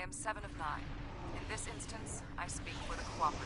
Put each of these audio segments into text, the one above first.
am 7 of 9. In this instance, I speak for the Cooperative.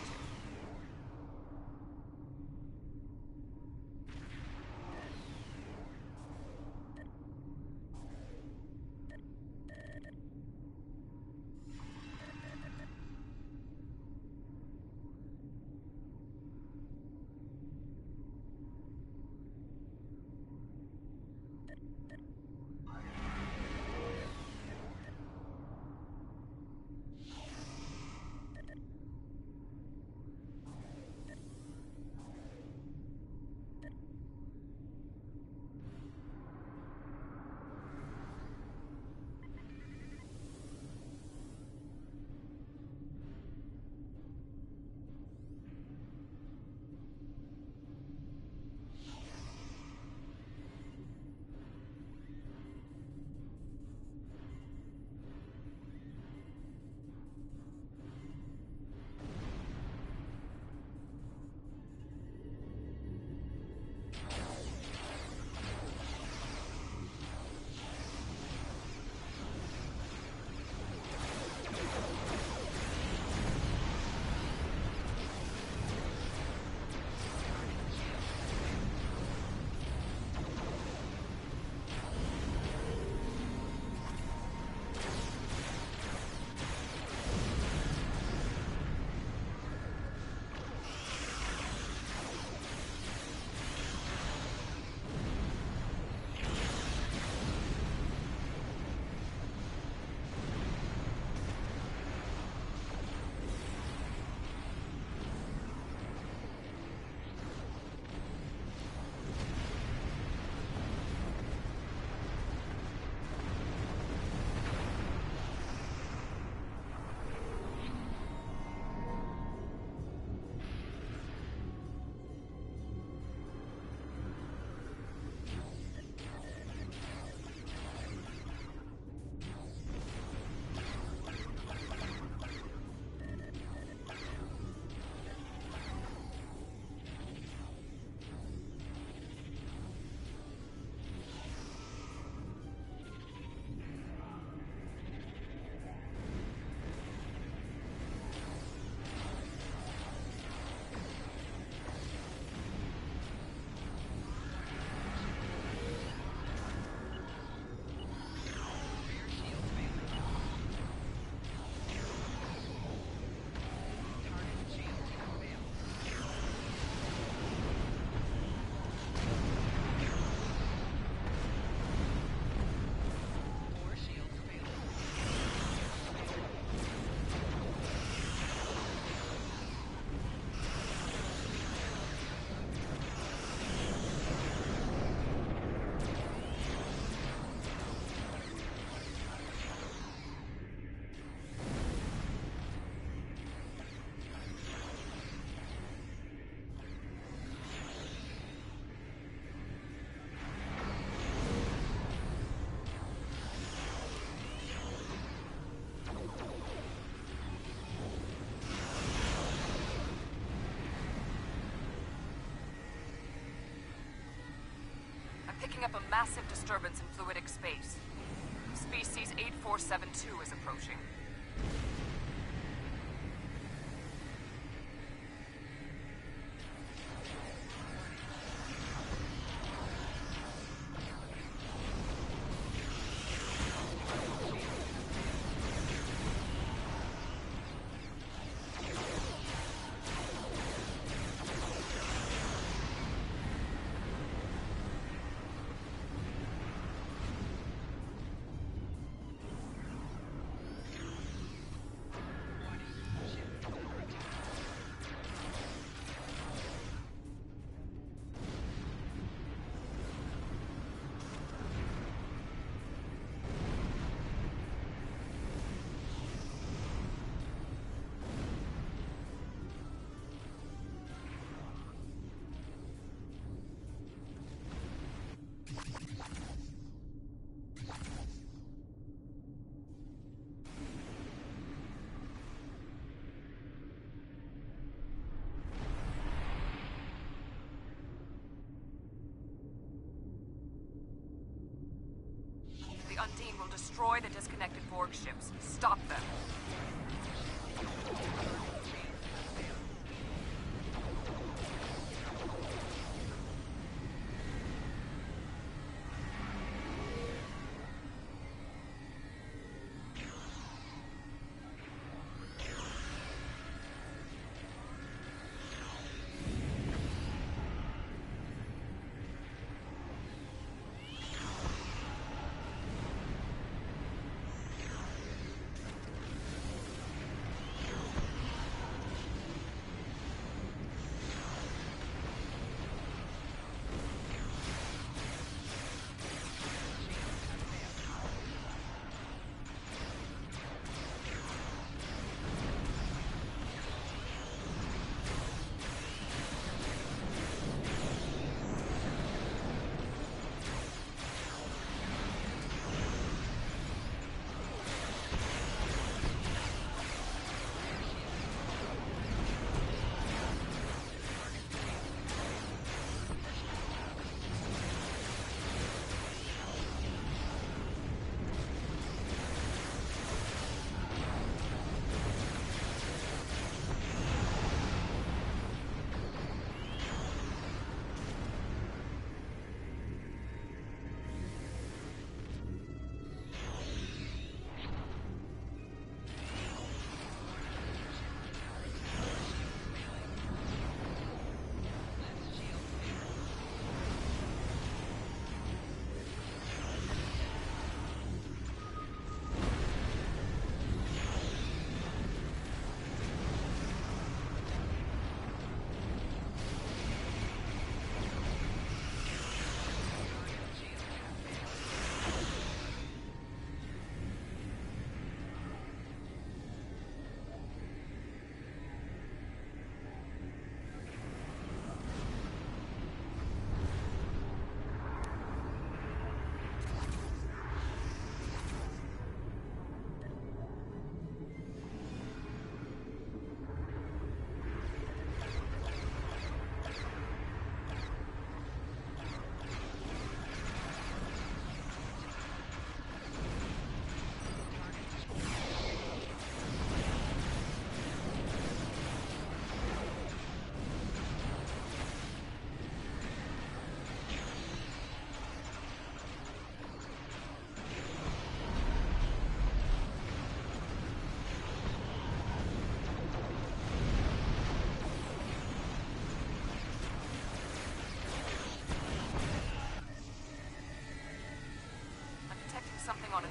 Picking up a massive disturbance in fluidic space. Species 8472 is approaching. The Undine will destroy the disconnected Borg ships. Stop them.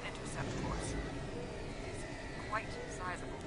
interceptors. It's quite sizable.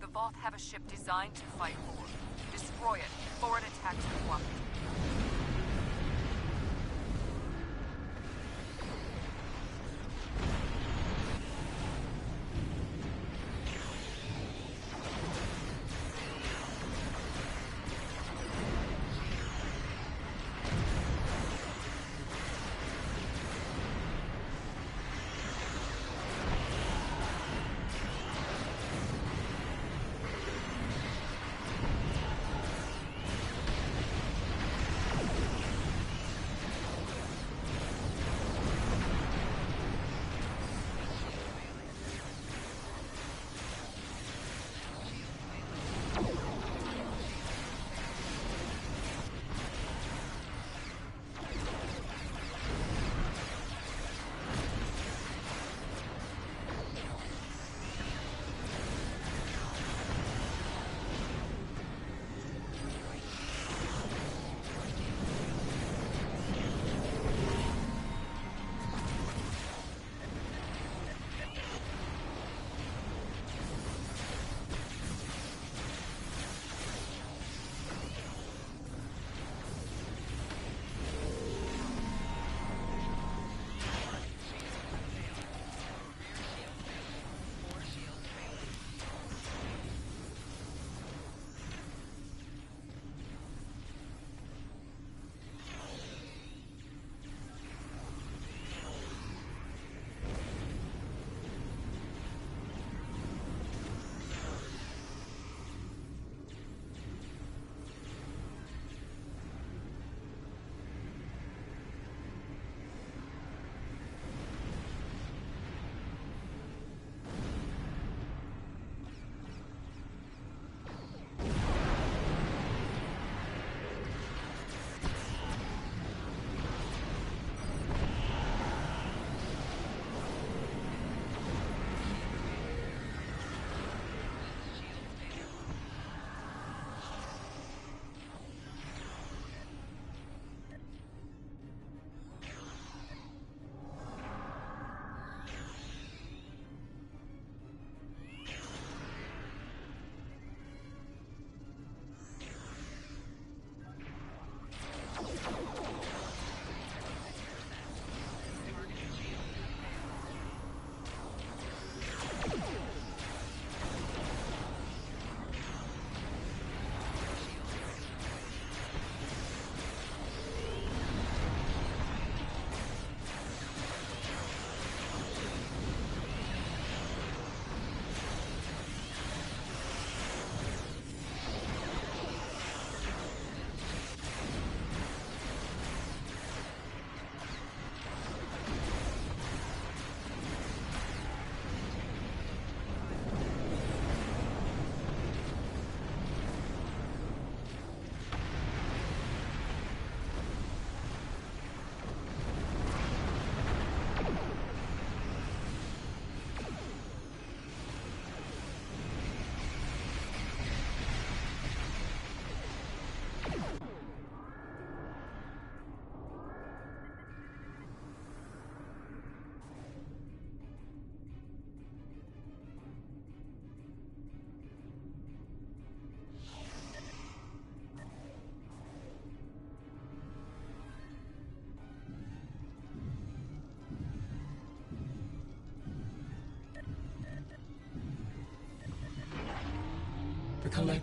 The Voth have a ship designed to fight Horde. Destroy it before it attacks the Quantity.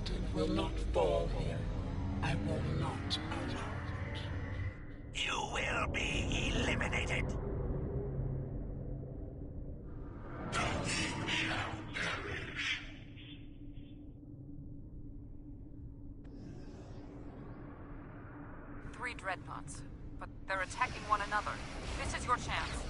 captain will not fall here. I will not allow it. You will be eliminated. Nothing shall perish. Three dreadnoughts, but they're attacking one another. This is your chance.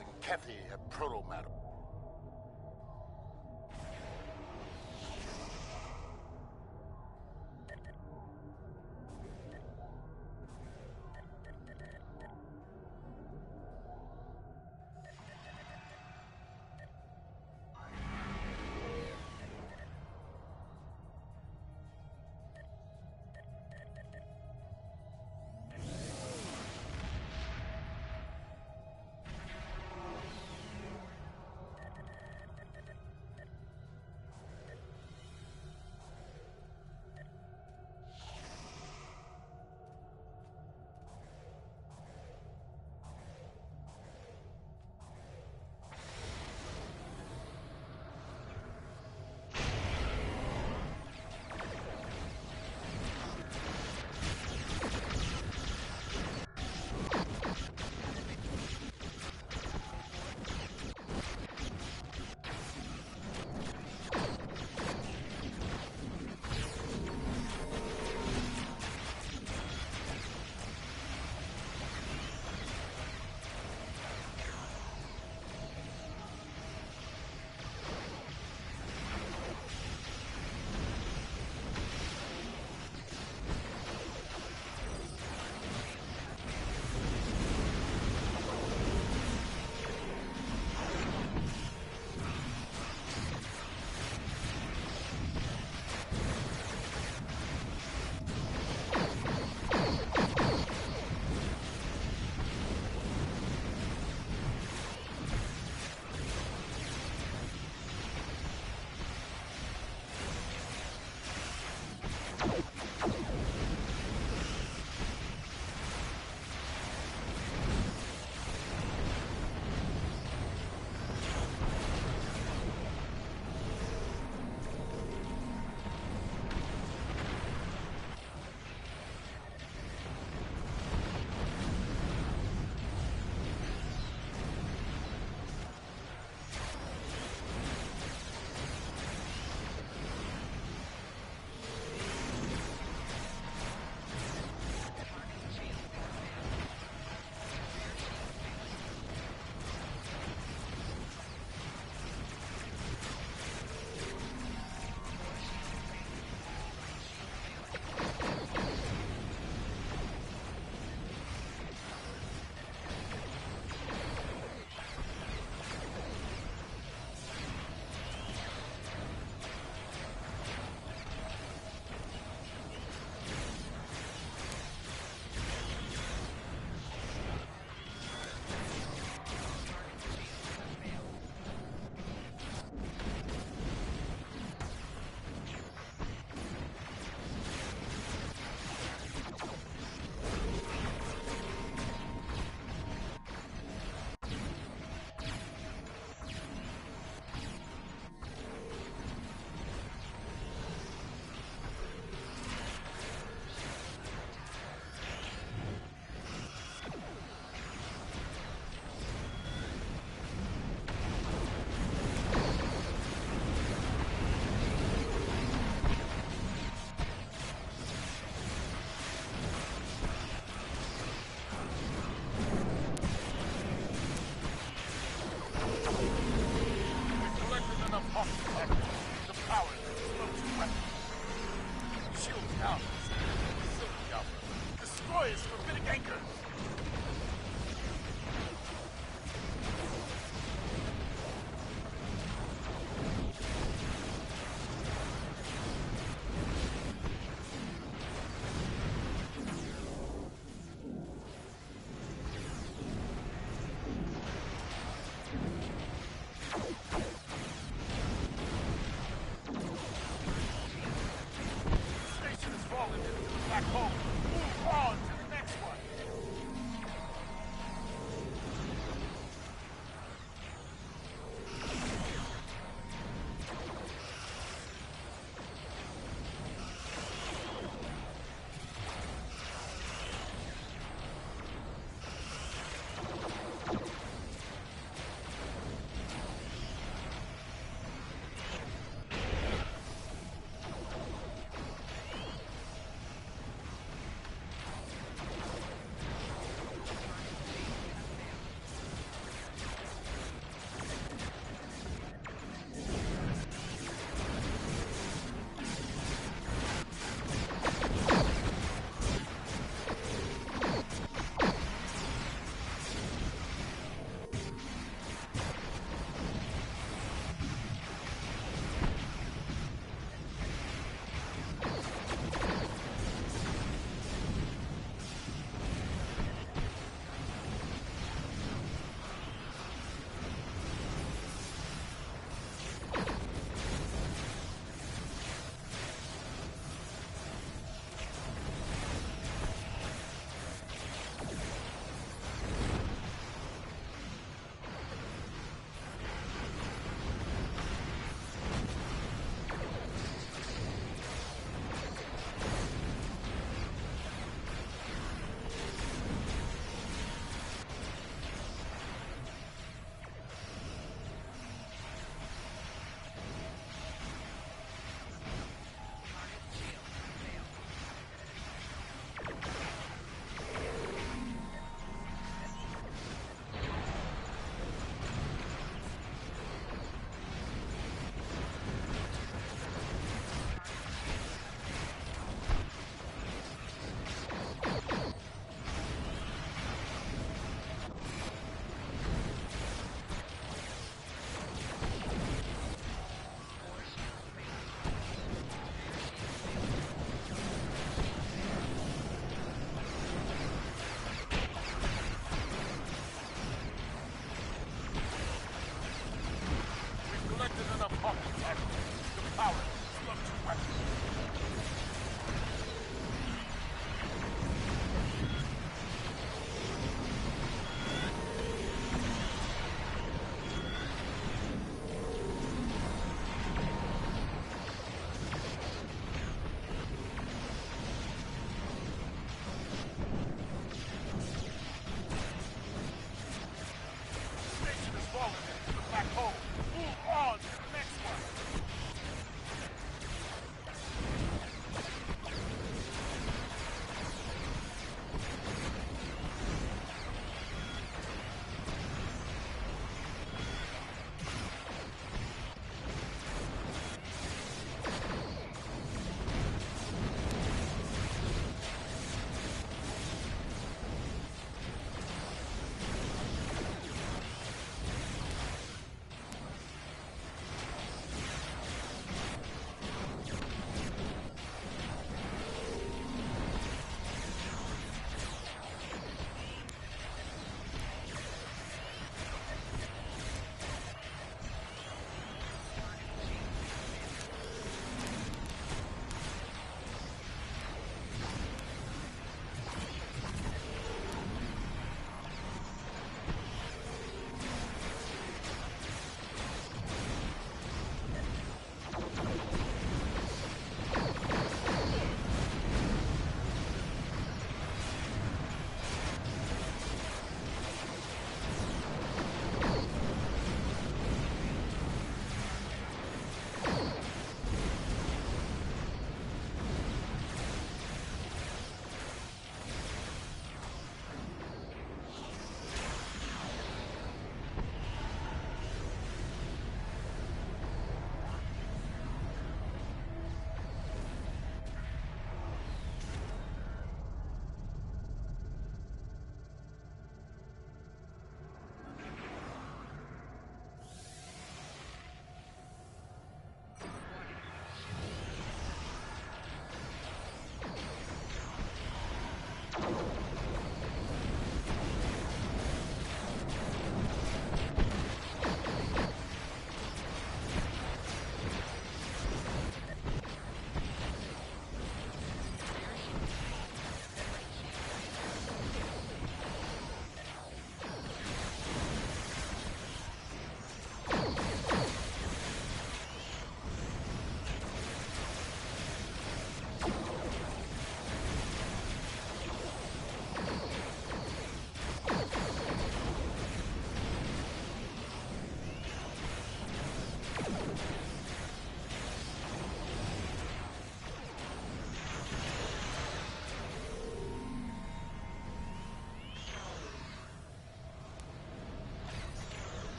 processing Kethy at Proto-Madam.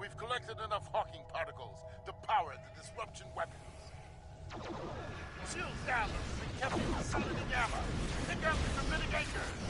We've collected enough Hawking particles to power the disruption weapons. Shields down and kept in the solid gamma. Pick up the mitigators.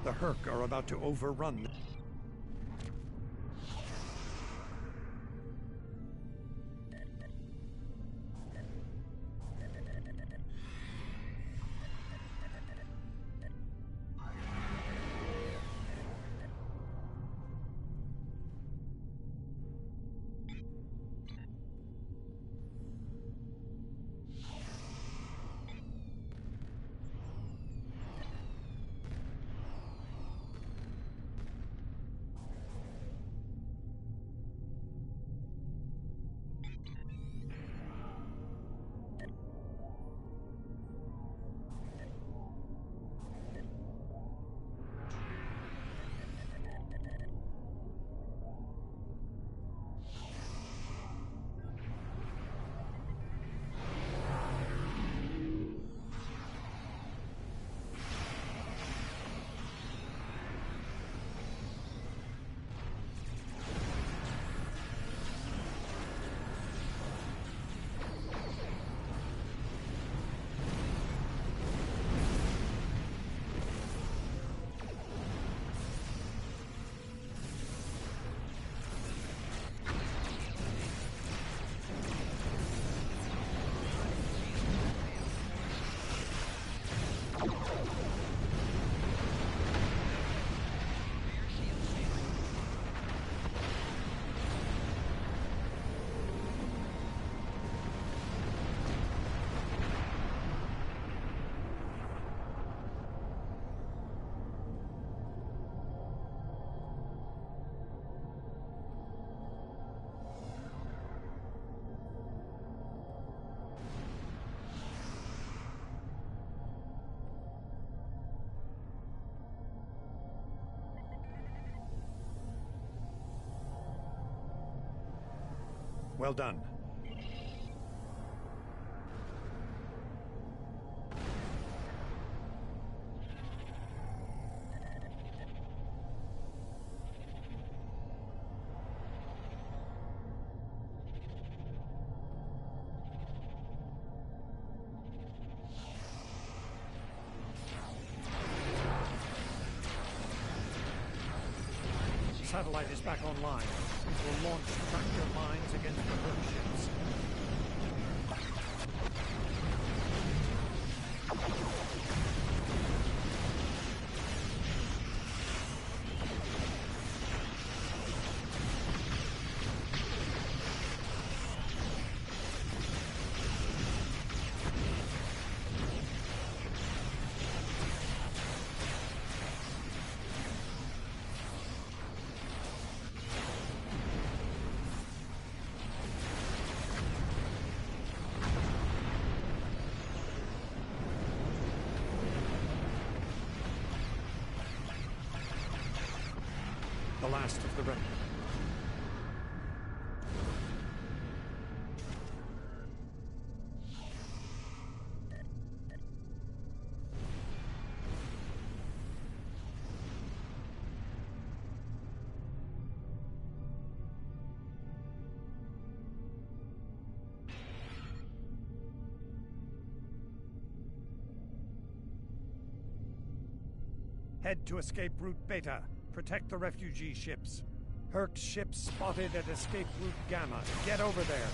The Herc are about to overrun. Well done. Satellite is back online. It will launch tractor mines against the Herc ships. The last of the remnant. Head to escape route Beta. Protect the refugee ships. Herc ships spotted at escape route Gamma. Get over there.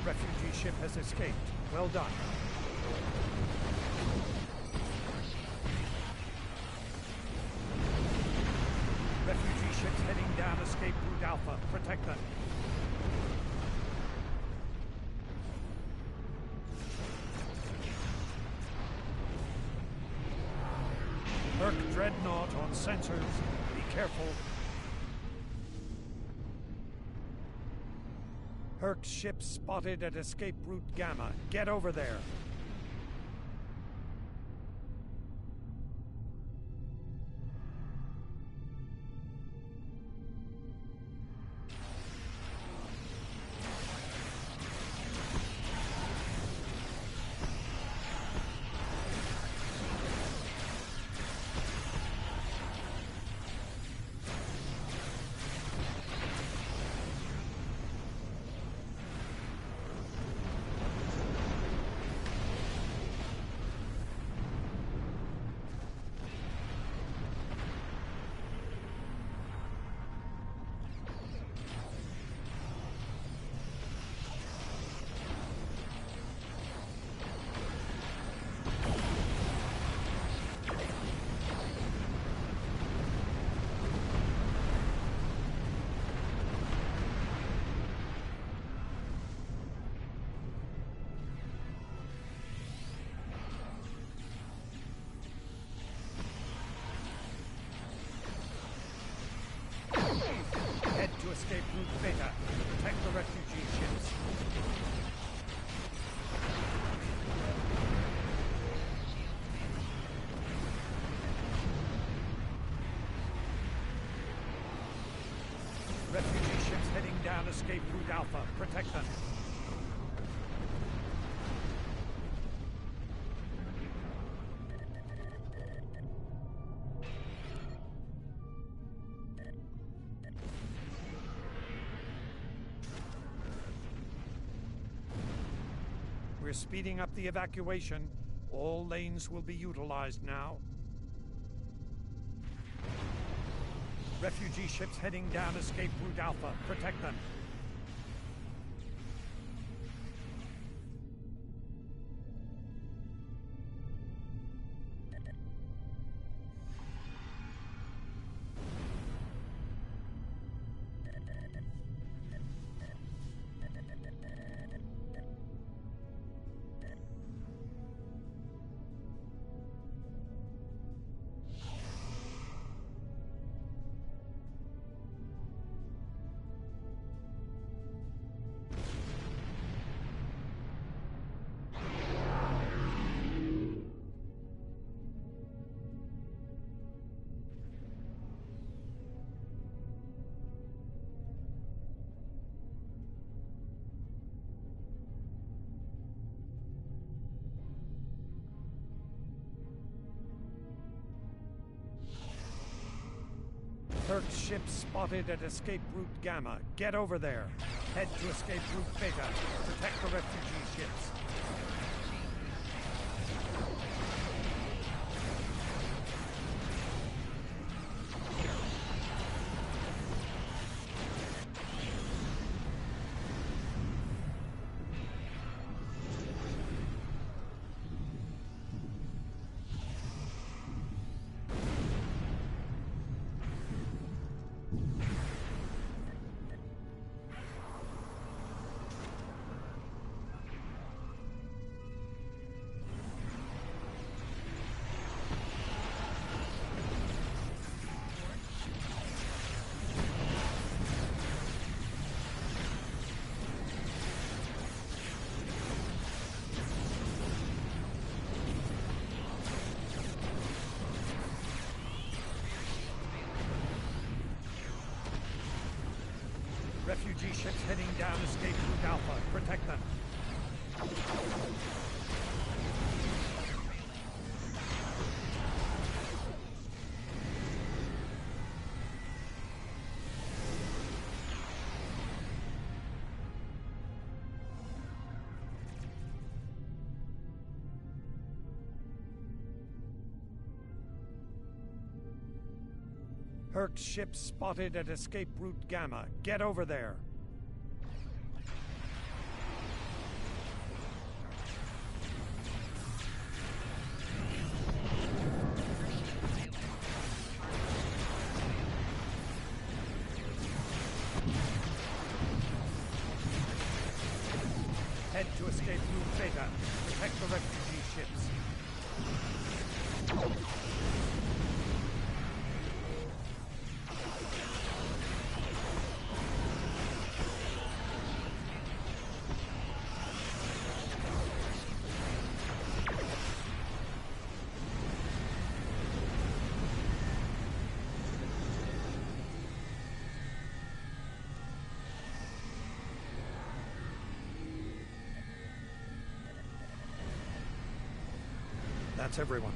Refugee ship has escaped. Well done. Refugee ships heading down escape route Alpha. Protect them. Herc Dreadnought on sensors. Be careful. Herc ship spotted at escape route Gamma. Get over there. Head to escape route Beta. Protect the refugee ships. Refugee ships heading down escape route Alpha. Protect them. We're speeding up the evacuation. All lanes will be utilized now. Refugee ships heading down escape route Alpha. Protect them. Herc ship spotted at escape route Gamma. Get over there. Head to escape route Beta. Protect the refugee ships. Refugee ships heading down escape route Alpha. Protect them. Herc ship spotted at escape route Gamma. Get over there. Head to escape route Beta. Protect the refugee ships. That's everyone.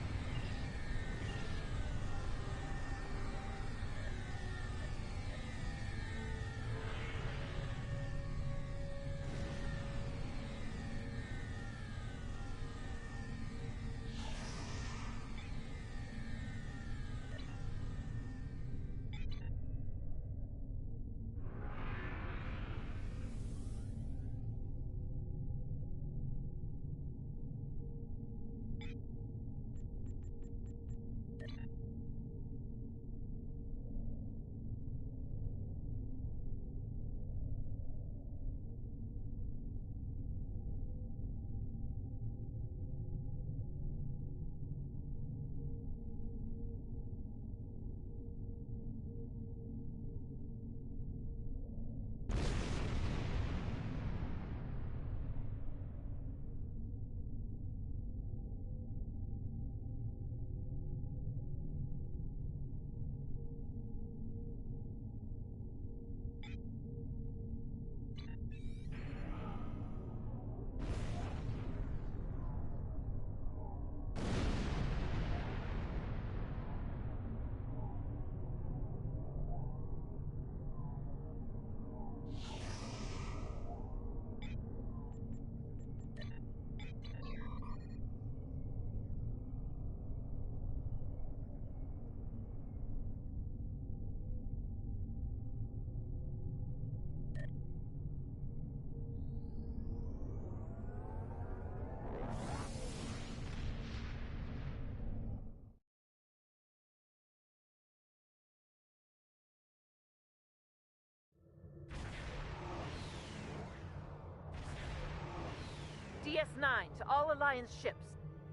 DS-9 to all Alliance ships.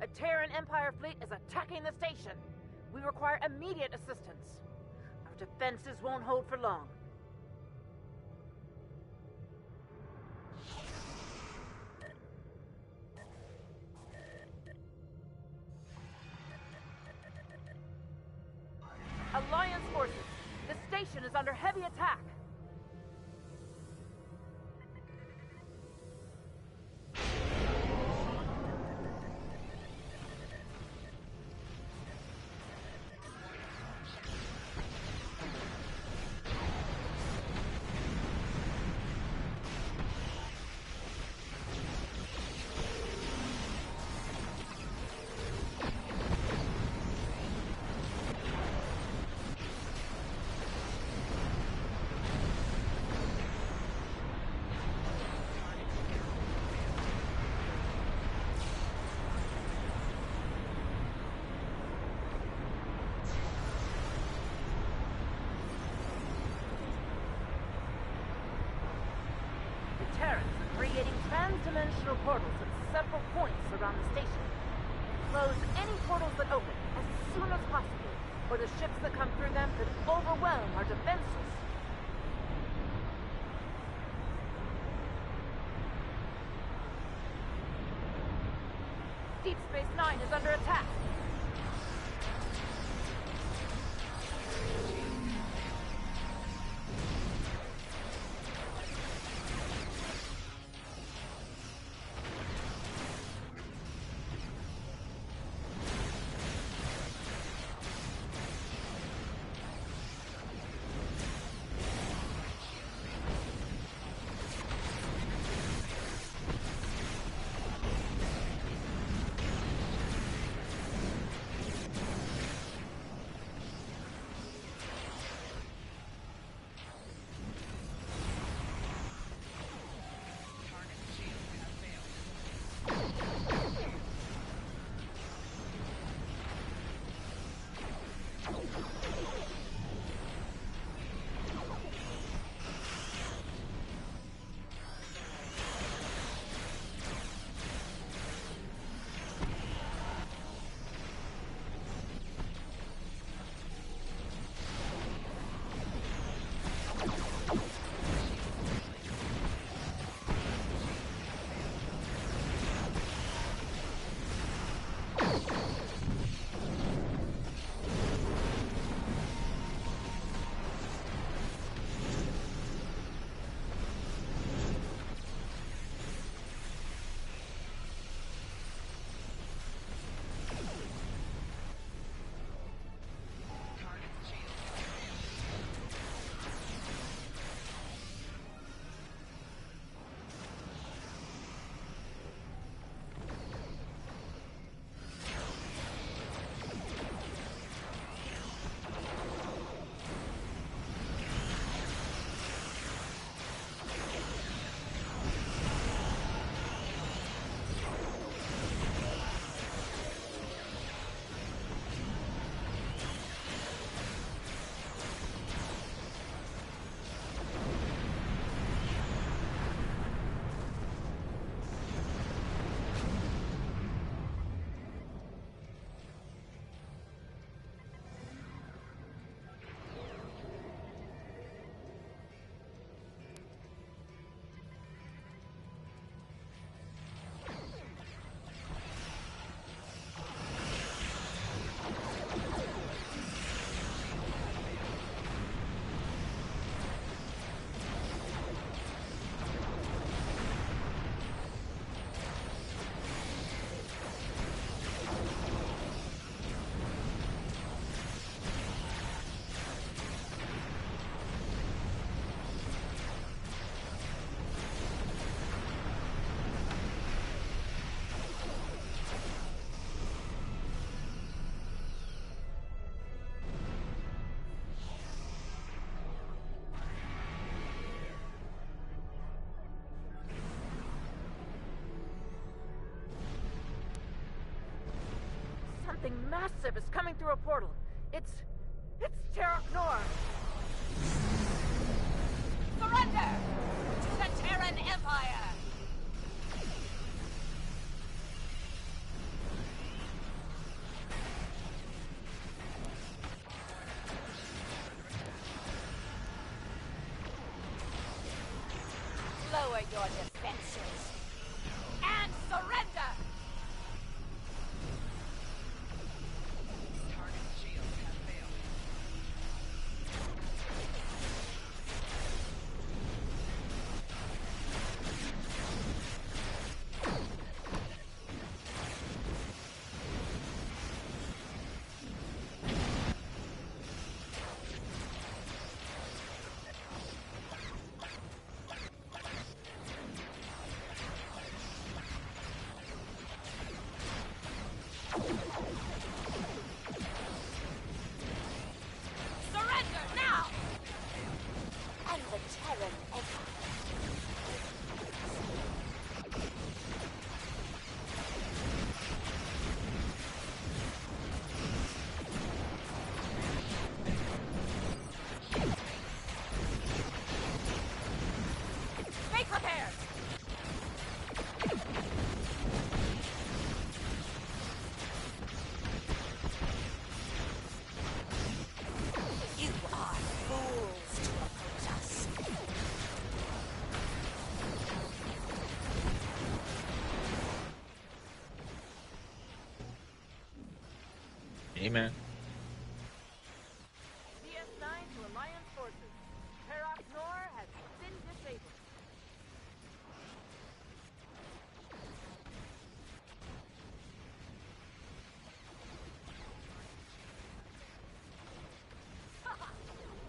A Terran Empire fleet is attacking the station. We require immediate assistance. Our defenses won't hold for long. Alliance forces, the station is under heavy attack. Trans-dimensional portals at several points around the station. Close any portals that open as soon as possible, or the ships that come through them could overwhelm our defenses. Deep Space Nine is under attack. Something massive is coming through a portal. It's Terra Nor. Surrender to the Terran Empire! Lower your defenses and surrender! Target shield has failed. Surrender now! And the Terran Empire. Stay prepared! You are fools to oppose us. Amen. DS9 to Alliance forces. Terra Nor has been disabled.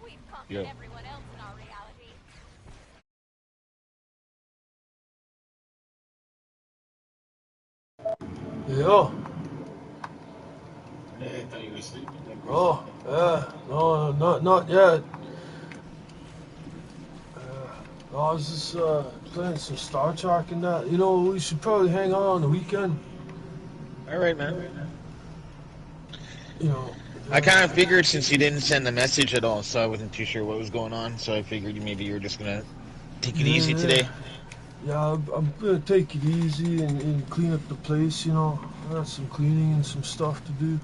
We've conquered Yeah. everyone else in our reality. Yeah. I thought you were sleeping. Oh, yeah. No, not yet. I was just playing some Star Trek and that. You know, we should probably hang out on the weekend. All right, man. You know. I kind of figured since you didn't send the message at all, so I wasn't too sure what was going on. So I figured maybe you were just gonna take it easy today. Yeah, I'm gonna take it easy and clean up the place. You know, I got some cleaning and some stuff to do.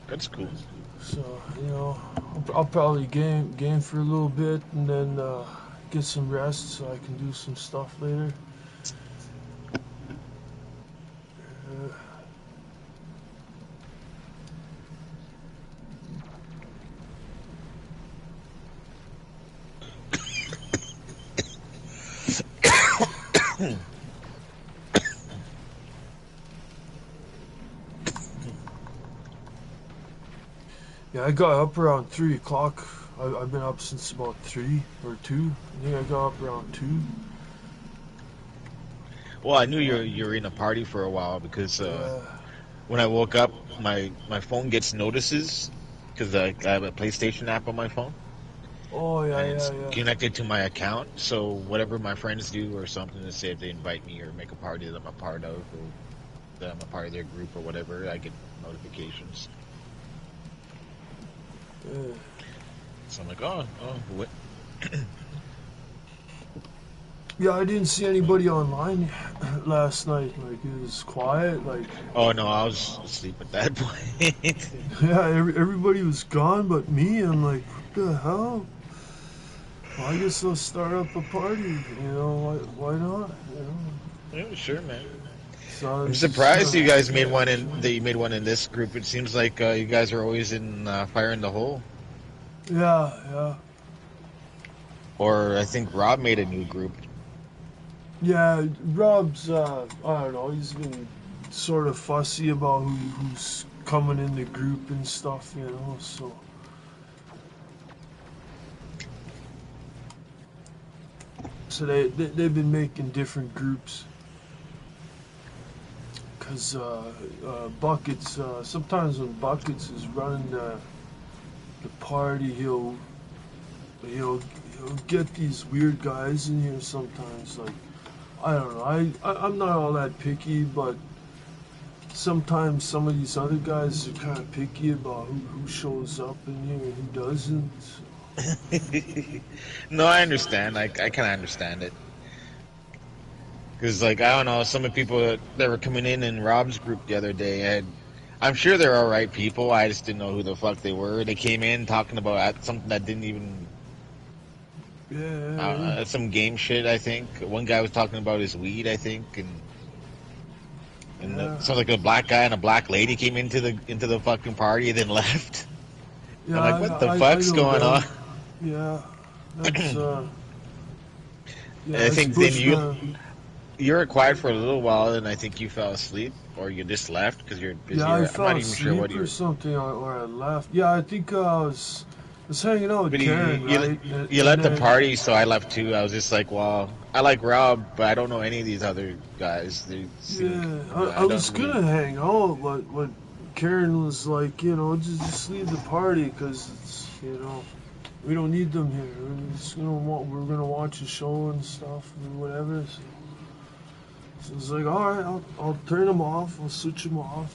That's cool. So you know, I'll probably game for a little bit and then get some rest so I can do some stuff later. Yeah, I got up around 3 o'clock. I've been up since about 3 or 2. I think I got up around 2. Well, I knew you were in a party for a while because when I woke up, my phone gets notices because I have a PlayStation app on my phone. Oh, yeah, And it's yeah. connected to my account, so whatever my friends do or something to say if they invite me or make a party that I'm a part of or that I'm a part of their group or whatever, I get notifications. Yeah. So I'm like, oh, what? Yeah, I didn't see anybody online last night. Like, it was quiet. Like, Oh no, I was asleep at that point. yeah, everybody was gone but me. I'm like, what the hell? Well, I guess I'll start up a party. You know, why not? You know. Yeah, sure, man. So I'm surprised you guys made one in this group. It seems like you guys are always in Fire in the Hole. Yeah. Or I think Rob made a new group. Yeah, Rob's, I don't know, he's been sort of fussy about who's coming in the group and stuff, you know, so. So they've been making different groups. Because Buckets, sometimes when Buckets is running the party, he'll get these weird guys in here sometimes, like, I don't know. I'm not all that picky, but sometimes some of these other guys are kind of picky about who shows up in here and who doesn't. No, I understand. I kind of understand it. Because, like, I don't know, some of the people that were coming in Rob's group the other day I'm sure they're all right people. I just didn't know who the fuck they were. They came in talking about something that didn't even. Yeah. Some game shit, I think. One guy was talking about his weed, I think, and sounds like a black guy and a black lady came into the fucking party and then left. Yeah, I'm like, what the I fuck's know going them. on? Yeah, that's I it's think then Bushman. you were quiet for a little while, and I think you fell asleep, or you just left because you're busy. Yeah, I I'm not fell even sure what asleep you or were. something, or I left. Yeah, I think I was hanging out with But Karen, right? you And left the then party, so I left too. I was just like, well, I like Rob, but I don't know any of these other guys. They seem, yeah, I I don't was really. gonna hang out, but Karen was like, just leave the party because it's we don't need them here. We're gonna watch a show and stuff or whatever. So it's like, all right, I'll turn them off. I'll switch them off.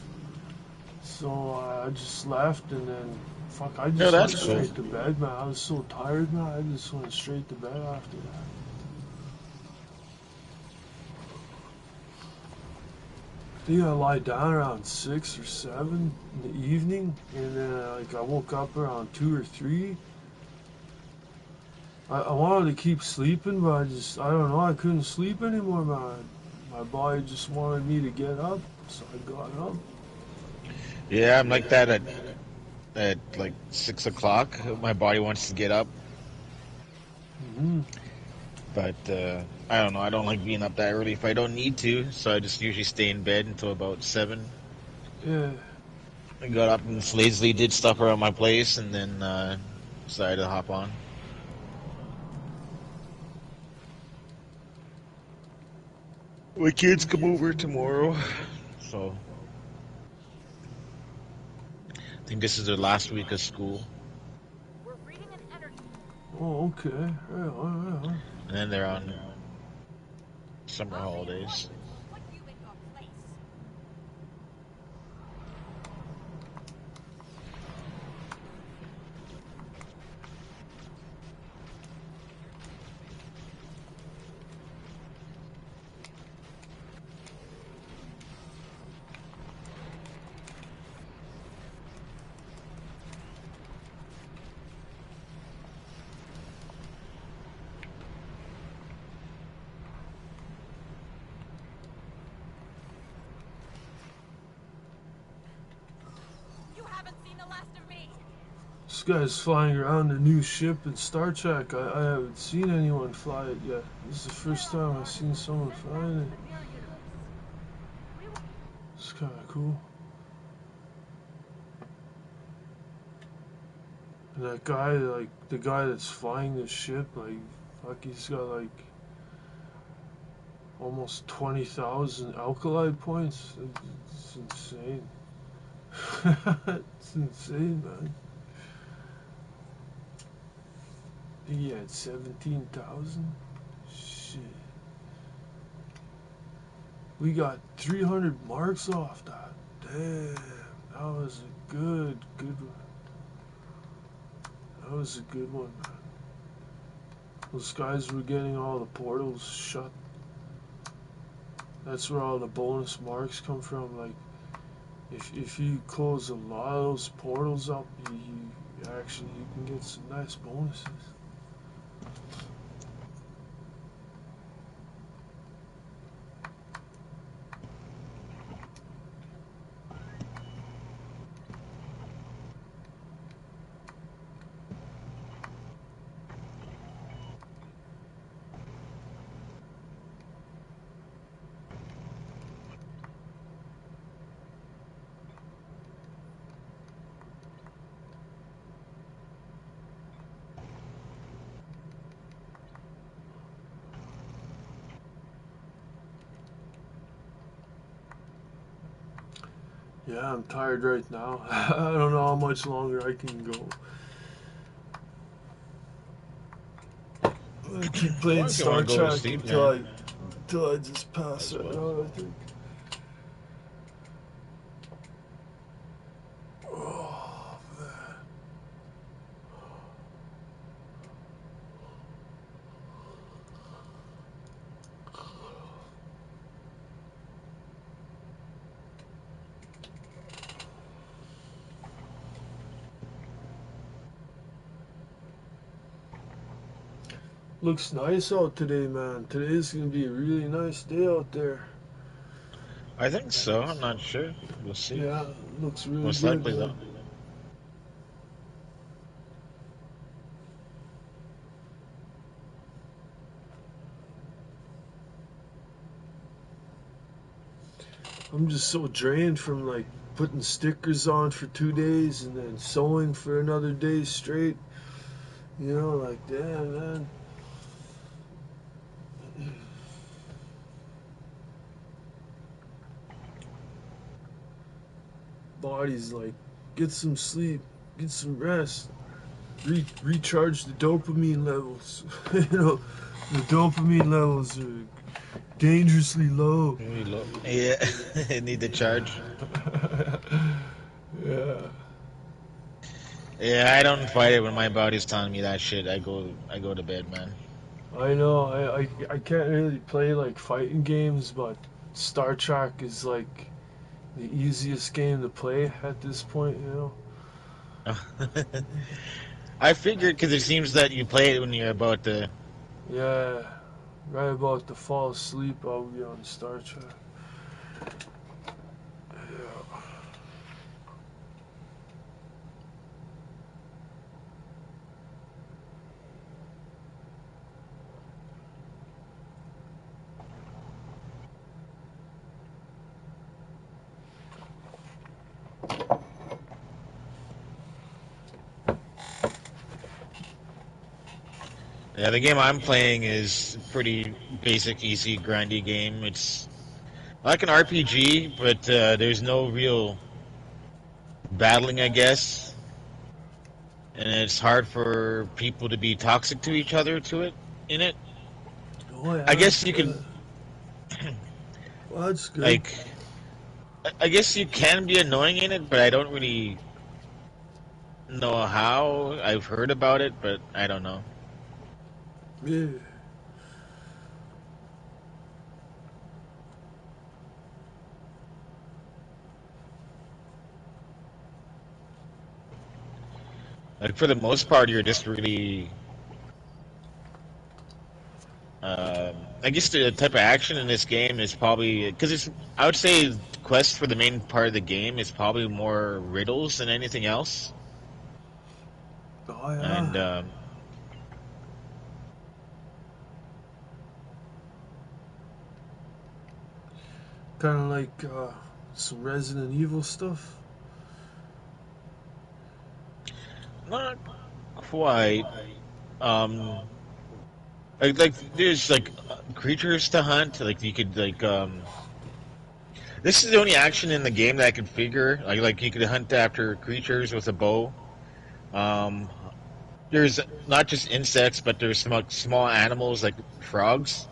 So I just left, and then fuck, I No, just went that's cool. straight to bed, man. I was so tired, man. I just went straight to bed after that. I think I lie down around 6 or 7 in the evening, and then I woke up around 2 or 3. I wanted to keep sleeping, but I don't know, I couldn't sleep anymore, man. My body just wanted me to get up, so I got up. Yeah, I'm like that at like 6 o'clock. My body wants to get up, Hmm. but I don't know. I don't like being up that early if I don't need to, so I just usually stay in bed until about 7. Yeah. I got up and just lazily did stuff around my place, and then decided to hop on. My kids come over tomorrow, so I think this is their last week of school, We're reading an energy. Oh, okay. Yeah. and then they're on summer holidays. Put you in your place. You haven't seen the last of me. This guy's flying around the new ship in Star Trek. I haven't seen anyone fly it yet. This is the first time I've seen someone flying it. It's kind of cool. And that guy, like, the guy that's flying the ship, like, fuck, he's got, like, almost 20,000 alkali points. It's insane. It's insane, man. He had 17,000? Shit. We got 300 marks off that. Damn. That was a good one. That was a good one, man. Those guys were getting all the portals shut. That's where all the bonus marks come from. Like, if you close a lot of those portals up, you can get some nice bonuses. Yeah, I'm tired right now. I don't know how much longer I can go. I keep playing If you want Star to go to Trek sleep, until man, I just pass as out, well. I think. Looks nice out today, man. Today's gonna be a really nice day out there. I think so. I'm not sure. We'll see. Yeah, looks really Most good, likely, man. though. I'm just so drained from like putting stickers on for 2 days and then sewing for another day straight. You know, like damn, man. Body's like, get some sleep, get some rest, recharge the dopamine levels. You know, the dopamine levels are dangerously low. Maybe low. Yeah, need to charge. Yeah, Yeah, I don't fight it when my body's telling me that shit. I go to bed, man. I know. I can't really play like fighting games, but Star Trek is like the easiest game to play at this point. You know. I figured because it seems that you play it when you're about to. Yeah, right about to fall asleep, I'll be on Star Trek. Yeah. Yeah, the game I'm playing is pretty basic, easy, grindy game. It's like an RPG, but there's no real battling, I guess, and it's hard for people to be toxic to each other to it in it. Oh I yeah. guess you can Well, that's good. like I guess you can be annoying in it, but I don't really know how. I've heard about it, but I don't know. Yeah. Like for the most part, you're just really. I guess the type of action in this game is probably because it's. I would say the quest for the main part of the game is probably more riddles than anything else, Oh and yeah. Kind of like some Resident Evil stuff. not quite. Um, like there's like creatures to hunt. Like you could like This is the only action in the game that I could figure. Like you could hunt after creatures with a bow. Um, there's not just insects, but there's some like, small animals like frogs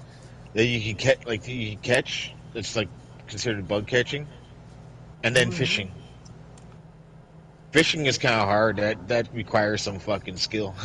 that you can catch. Like you can catch. It's like considered bug catching, and then Oh yeah. fishing. Fishing is kind of hard. That requires some fucking skill.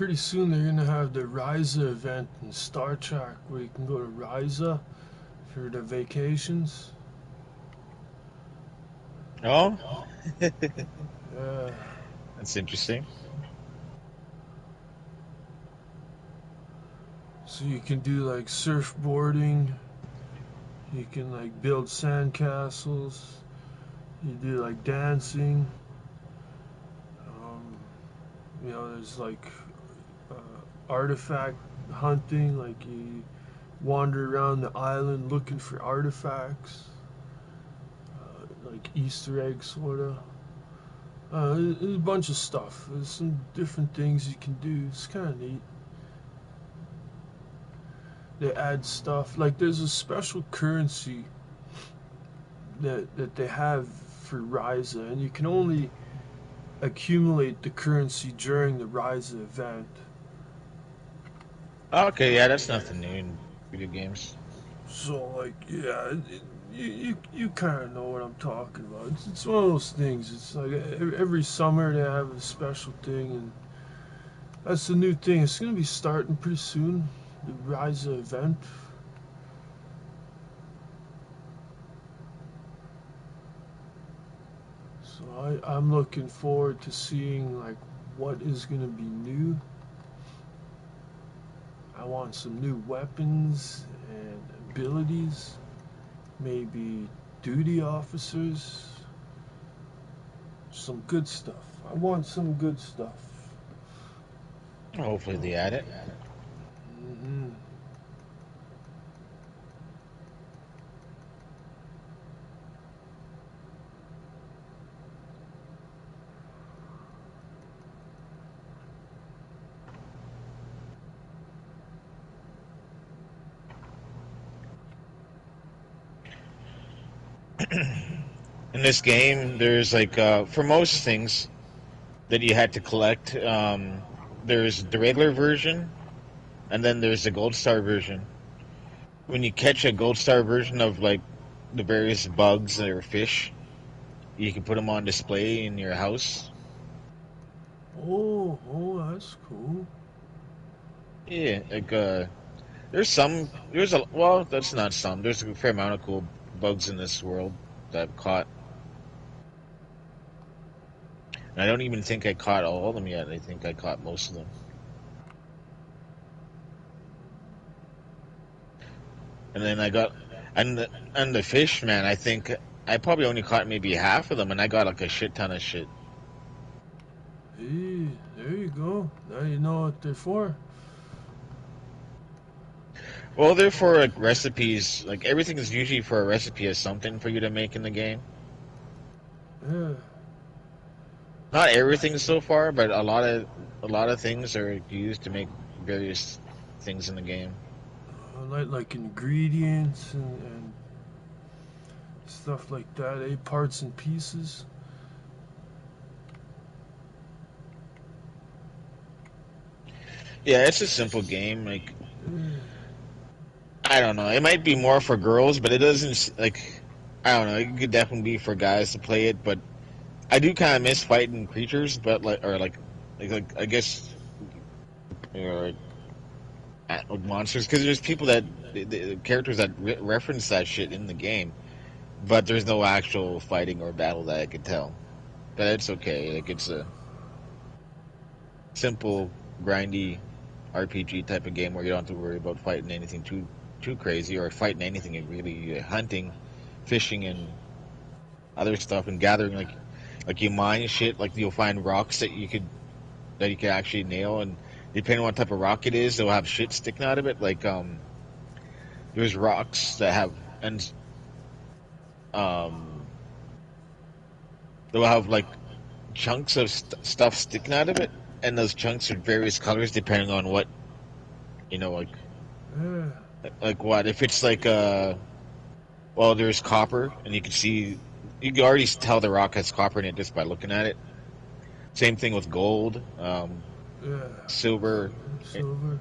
pretty soon they're gonna have the Ryza event in Star Trek where you can go to Ryza for the vacations. Oh, Yeah. that's interesting. So you can do like surfboarding. You can like build sandcastles. You do like dancing. There's like artifact hunting. Like you wander around the island looking for artifacts, like Easter eggs, sorta. There's a bunch of stuff. There's some different things you can do. It's kind of neat. They add stuff. Like there's a special currency that they have for Ryza, and you can only accumulate the currency during the Ryza event. Okay, yeah, that's nothing new in video games. So like, yeah, you kind of know what I'm talking about. It's one of those things. It's like every summer they have a special thing, and that's the new thing. It's gonna be starting pretty soon. The Ryza event. So I'm looking forward to seeing like what is gonna be new. I want some new weapons and abilities. Maybe duty officers. Some good stuff. I want some good stuff. Hopefully they add it. hmm In this game, there's like for most things that you had to collect, there's the regular version, and then there's the gold star version. When you catch a gold star version of like the various bugs or fish, you can put them on display in your house. Oh, that's cool. Yeah, like there's a well, that's not some. There's a fair amount of cool bugs in this world that I've caught. And I don't even think I caught all of them yet. I think I caught most of them. And then I got and the fish, man. I think I probably only caught maybe half of them, and I got like a shit ton of shit. Hey, there you go. Now you know what they're for. Well, they're for like recipes. Like everything is usually for a recipe of something for you to make in the game. Yeah. Not everything so far, but a lot of things are used to make various things in the game. Like ingredients and stuff like that, parts and pieces. Yeah, it's a simple game. Like I don't know, it might be more for girls, but it doesn't like I don't know. It could definitely be for guys to play it, but I do kind of miss fighting creatures, but like I guess or like monsters because there's people that the characters that reference that shit in the game, but there's no actual fighting or battle that I could tell. But it's okay. Like it's a simple, grindy RPG type of game where you don't have to worry about fighting anything too crazy or fighting anything. Really, hunting, fishing, and other stuff, and gathering like you mine shit. Like you'll find rocks that you could actually nail, and depending on what type of rock it is, they'll have shit sticking out of it. Like there's rocks that have and um they'll have like chunks of stuff sticking out of it, and those chunks are various colors depending on what like Yeah. what if it's like well, there's copper, and you can already tell the rock has copper in it just by looking at it. Same thing with gold, Yeah. silver. Silver.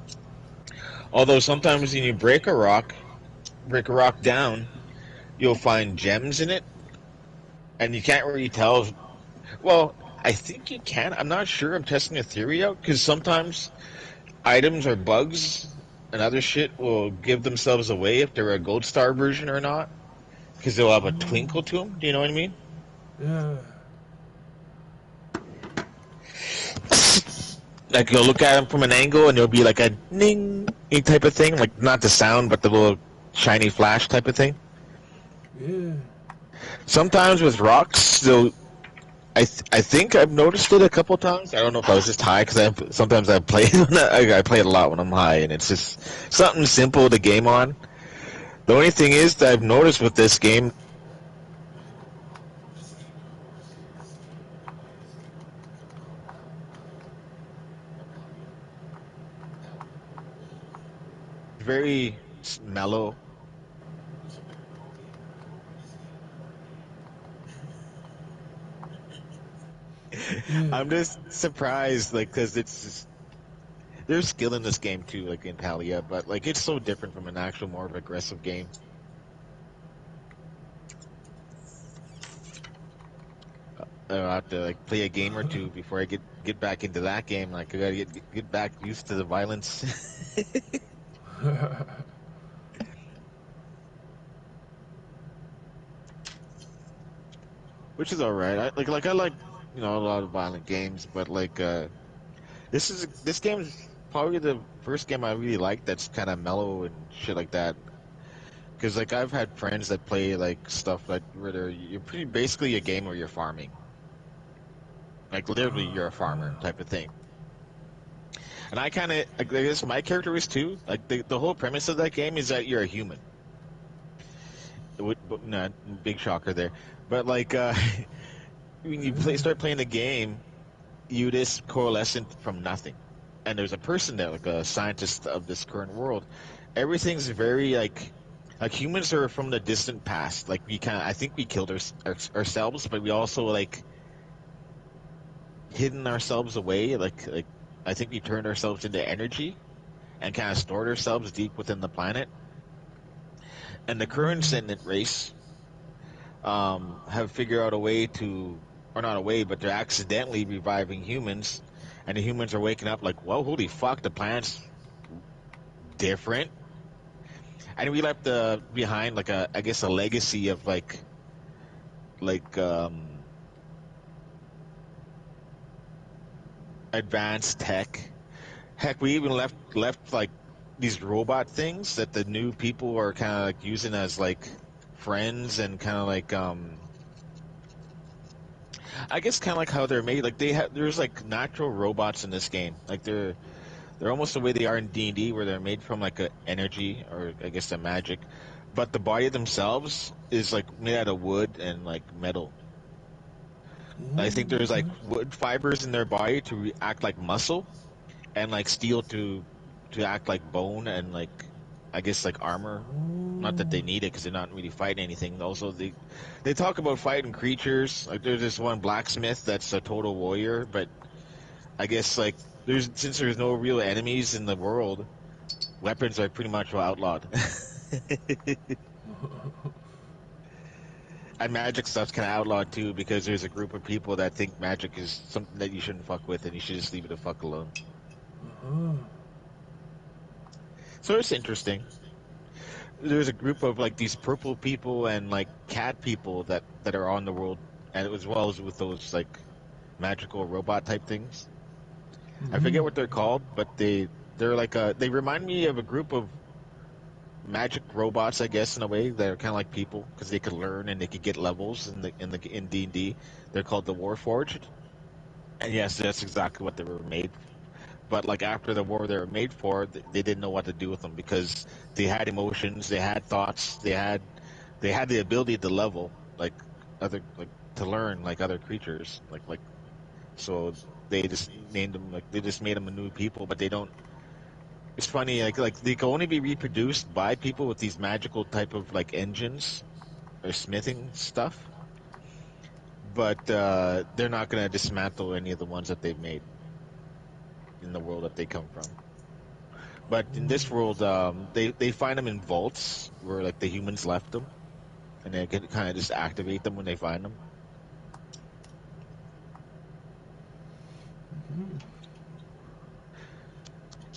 Although sometimes when you break a rock down, you'll find gems in it, and you can't really tell. Well, I think you can. I'm not sure. I'm testing a theory out because sometimes items or bugs and other shit will give themselves away if they're a gold star version or not because they'll have a twinkle to them. Do you know what I mean? Yeah. Like you'll look at them from an angle and there'll be like a ning type of thing, like not the sound but the little shiny flash type of thing. Yeah. Sometimes with rocks, they'll. I think I've noticed it a couple times. I don't know if I was just high because sometimes I play I play it a lot when I'm high, and it's just something simple to game on. The only thing is that I've noticed with this game, very mellow. Yeah. I'm just surprised, like, because it's just, there's skill in this game too, like in Palia, but like it's so different from an actual more of aggressive game. I have to like play a game or two before I get back into that game. Like I gotta get back used to the violence. Which is all right. I like a lot of violent games, but like this game is probably the first game I really like that's kind of mellow and shit like that. Because like I've had friends that play like stuff that where you're pretty basically a game where you're farming, like literally you're a farmer type of thing. And I kind of I guess my character is too. Like the whole premise of that game is that you're a human. Not big shocker there, but like when you start playing the game, you just coalescent from nothing, and there's a person there, like a scientist of this current world. Everything's very like humans are from the distant past. Like I think we killed ourselves, but we also like hidden ourselves away. Like I think we turned ourselves into energy and kind of stored ourselves deep within the planet. And the current sentient race have figured out a way to, or not a way, but they're accidentally reviving humans, and the humans are waking up like, whoa, holy fuck, the planet's different. And we left behind like I guess a legacy of like advanced tech. Heck, we even left like these robot things that the new people are kind of like using as like friends and kind of like I guess kind of like how they're made. Like there's like natural robots in this game. Like they're almost the way they are in D&D, where they're made from like a energy or I guess a magic, but the body themselves is like made out of wood and like metal. I think there's like wood fibers in their body to act like muscle, and like steel to act like bone and like I guess like armor. Not that they need it because they're not really fighting anything. Also, they talk about fighting creatures. Like there's this one blacksmith that's a total warrior, but I guess like since there's no real enemies in the world, weapons are pretty much outlawed. And magic stuff's kind of outlawed too because there's a group of people that think magic is something that you shouldn't fuck with and you should just leave it the fuck alone. So it's interesting. There's a group of like these purple people and like cat people that are on the world, and as well as with those like magical robot type things. I forget what they're called, but they're like they remind me of a group of magic robots, I guess, in a way that are kind of like people because they could learn and they could get levels in D&D. They're called the Warforged, and yes, that's exactly what they were made. But like after the war they were made for, they didn't know what to do with them because they had emotions, they had thoughts, they had the ability to level like other like to learn like other creatures like so they just named them like they just made them a new people, but they don't. It's funny like they can only be reproduced by people with these magical type of like engines or smithing stuff, but they're not going to dismantle any of the ones that they've made in the world that they come from. But in this world, they find them in vaults where like the humans left them, and they can kind of just activate them when they find them.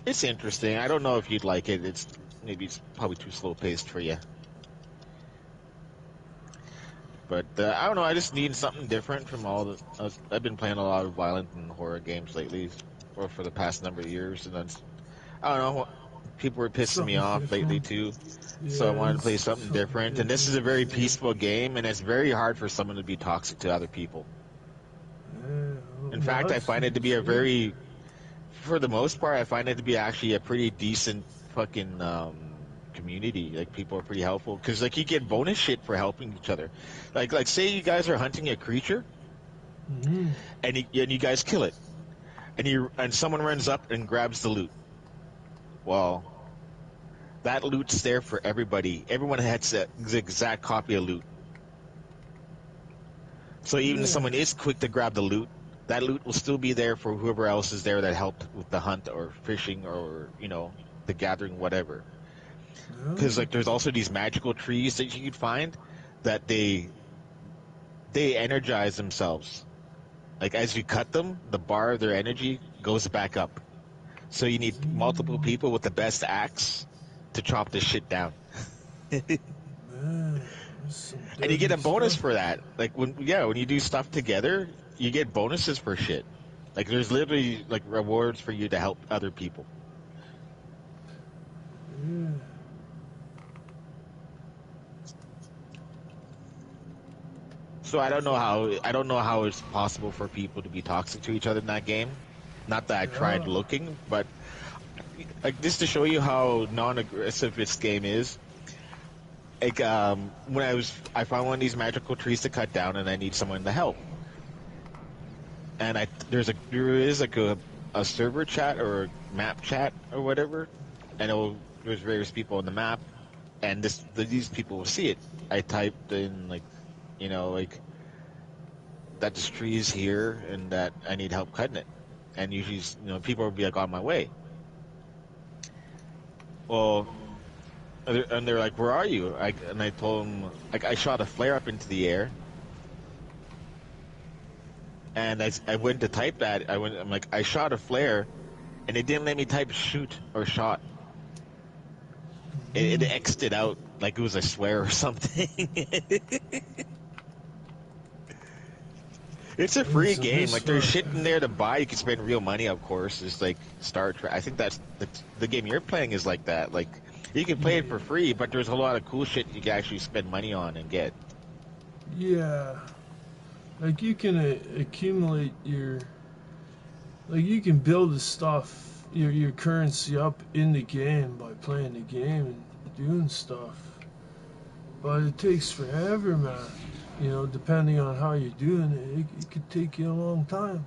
It's interesting. I don't know if you'd like it. It's probably too slow paced for you. But I don't know. I just need something different from all the. I've been playing a lot of violent and horror games lately, or for the past number of years, and I don't know. People were pissing me Something off lately different. too, so I Yeah, wanted to play it's something something different. And this is a different. very Yeah. peaceful game, and it's very hard for someone to be toxic to other people. Yeah, In well, fact, I that's find it to be a good. very, for the most part, I find it to be actually a pretty decent fucking community. Like people are pretty helpful because like you get bonus shit for helping each other. Like say you guys are hunting a creature Mm-hmm. and you guys kill it, and someone runs up and grabs the loot. Well, that loot's there for everybody. Everyone has the exact copy of loot. So even if Yeah. someone is quick to grab the loot, that loot will still be there for whoever else is there that helped with the hunt or fishing or the gathering, whatever. Yeah. Because like there's also these magical trees that you could find that they energize themselves. Like as you cut them, the bar of their energy goes back up. So you need multiple people with the best axe to chop this shit down. Man, that's some And you get deadly a bonus stuff. for that. Like when you do stuff together, you get bonuses for shit. Like there's literally like rewards for you to help other people. Yeah. So I don't know how it's possible for people to be toxic to each other in that game. Not that I tried Yeah. looking, but like just to show you how non-aggressive this game is. Like when I found one of these magical trees to cut down, and I need someone to help. And there is like a server chat or a map chat or whatever, and there's various people on the map, and these people will see it. I typed in like that this tree is here and that I need help cutting it, and usually people will be like on my way. Well, and they're like, "Where are you?" And I told them like I shot a flare up into the air. And I went to type that. I'm like, I shot a flare, and it didn't let me type shoot or shot. It X'd it out like it was a swear or something. It's a free It's a game. Like there's misfire. shit in there to buy. You can spend real money, of course. It's like Star Trek. I think that's the game you're playing is like that. Like you can play it for free, but there's a lot of cool shit you can actually spend money on and get. Yeah. Like you can accumulate like you can build the stuff, your currency up in the game by playing the game and doing stuff. But it takes forever, man. Depending on how you're doing it, it could take you a long time.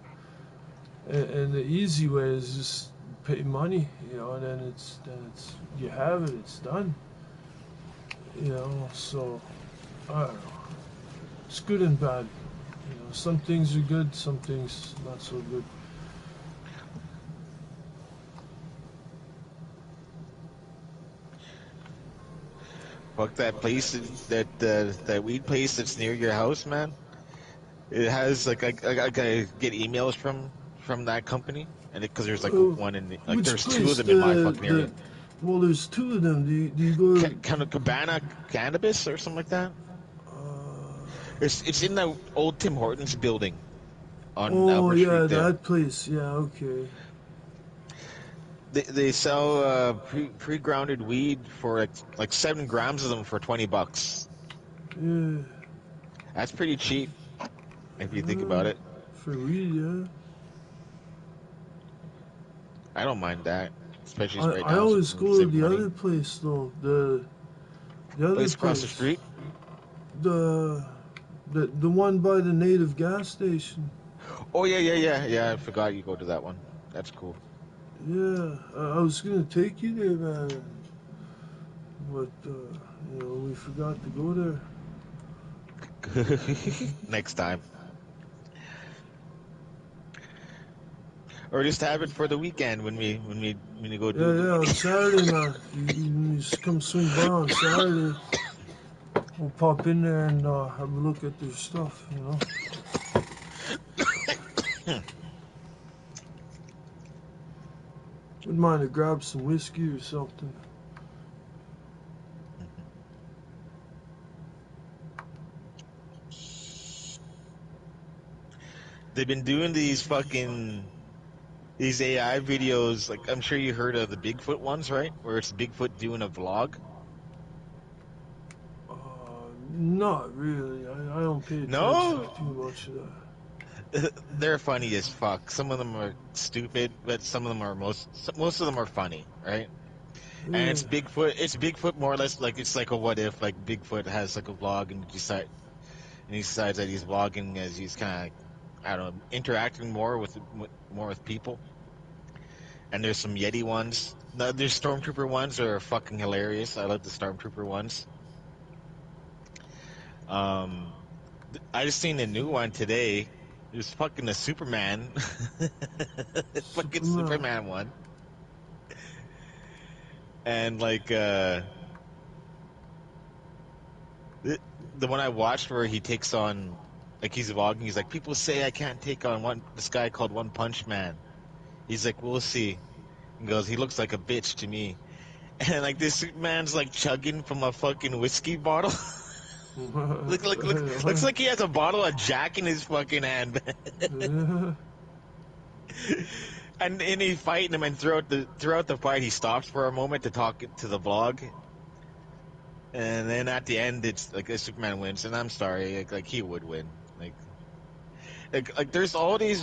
And the easy way is just pay money, and then it's you have it, it's done. So I don't know. It's good and bad. Some things are good, some things not so good. Fuck that place that weed place that's near your house, man. It has like I get emails from that company, and because there's like one Which there's two of place? them in my fucking area. Well, there's two of them. Do you go? Kind of Cabana Cannabis or something like that. It's in the old Tim Hortons building on Oh Albert yeah, Street there. that place. Yeah, okay. They sell pre-grounded weed for like 7 grams of them for $20. Yeah. That's pretty cheap if you think about it. For weed, yeah. I don't mind that, especially right I now. always So go to save the money. other place though. The other Place across the street. The one by the native gas station. Oh yeah. I forgot you go to that one. That's cool. Yeah, I was gonna take you there, man, but we forgot to go there. Next time. Or just have it for the weekend when we go do Yeah, it. on Saturday, man. You just come swing by on Saturday. We'll pop in there and have a look at their stuff, Wouldn't mind to grab some whiskey or something. They've been doing these AI videos. Like, I'm sure you heard of the Bigfoot ones, right? Where it's Bigfoot doing a vlog. Not really. I don't pay attention No? to too much of that. They're funny as fuck. Some of them are stupid, but some of them are most of them are funny, right? And it's Yeah. Bigfoot. It's Bigfoot more or less like it's like a what if, like Bigfoot has like a vlog and he decides that he's vlogging as he's kind of, I don't know, interacting more with people. And there's some Yeti ones. No, there's Stormtrooper ones that are fucking hilarious. I love the Stormtrooper ones. I just seen a new one today. There's fucking a Superman, fucking Superman one, and like the one I watched where he takes on, like he's vlogging. He's like, people say I can't take on this guy called One Punch Man. He's like, we'll see. He goes, he looks like a bitch to me, and like this Superman's like chugging from a fucking whiskey bottle. Looks like he has a bottle of Jack in his fucking hand. And he's fighting him, and throughout the fight, he stops for a moment to talk to the vlog. And then at the end, it's like Superman wins, and I'm sorry, like he would win. Like there's all these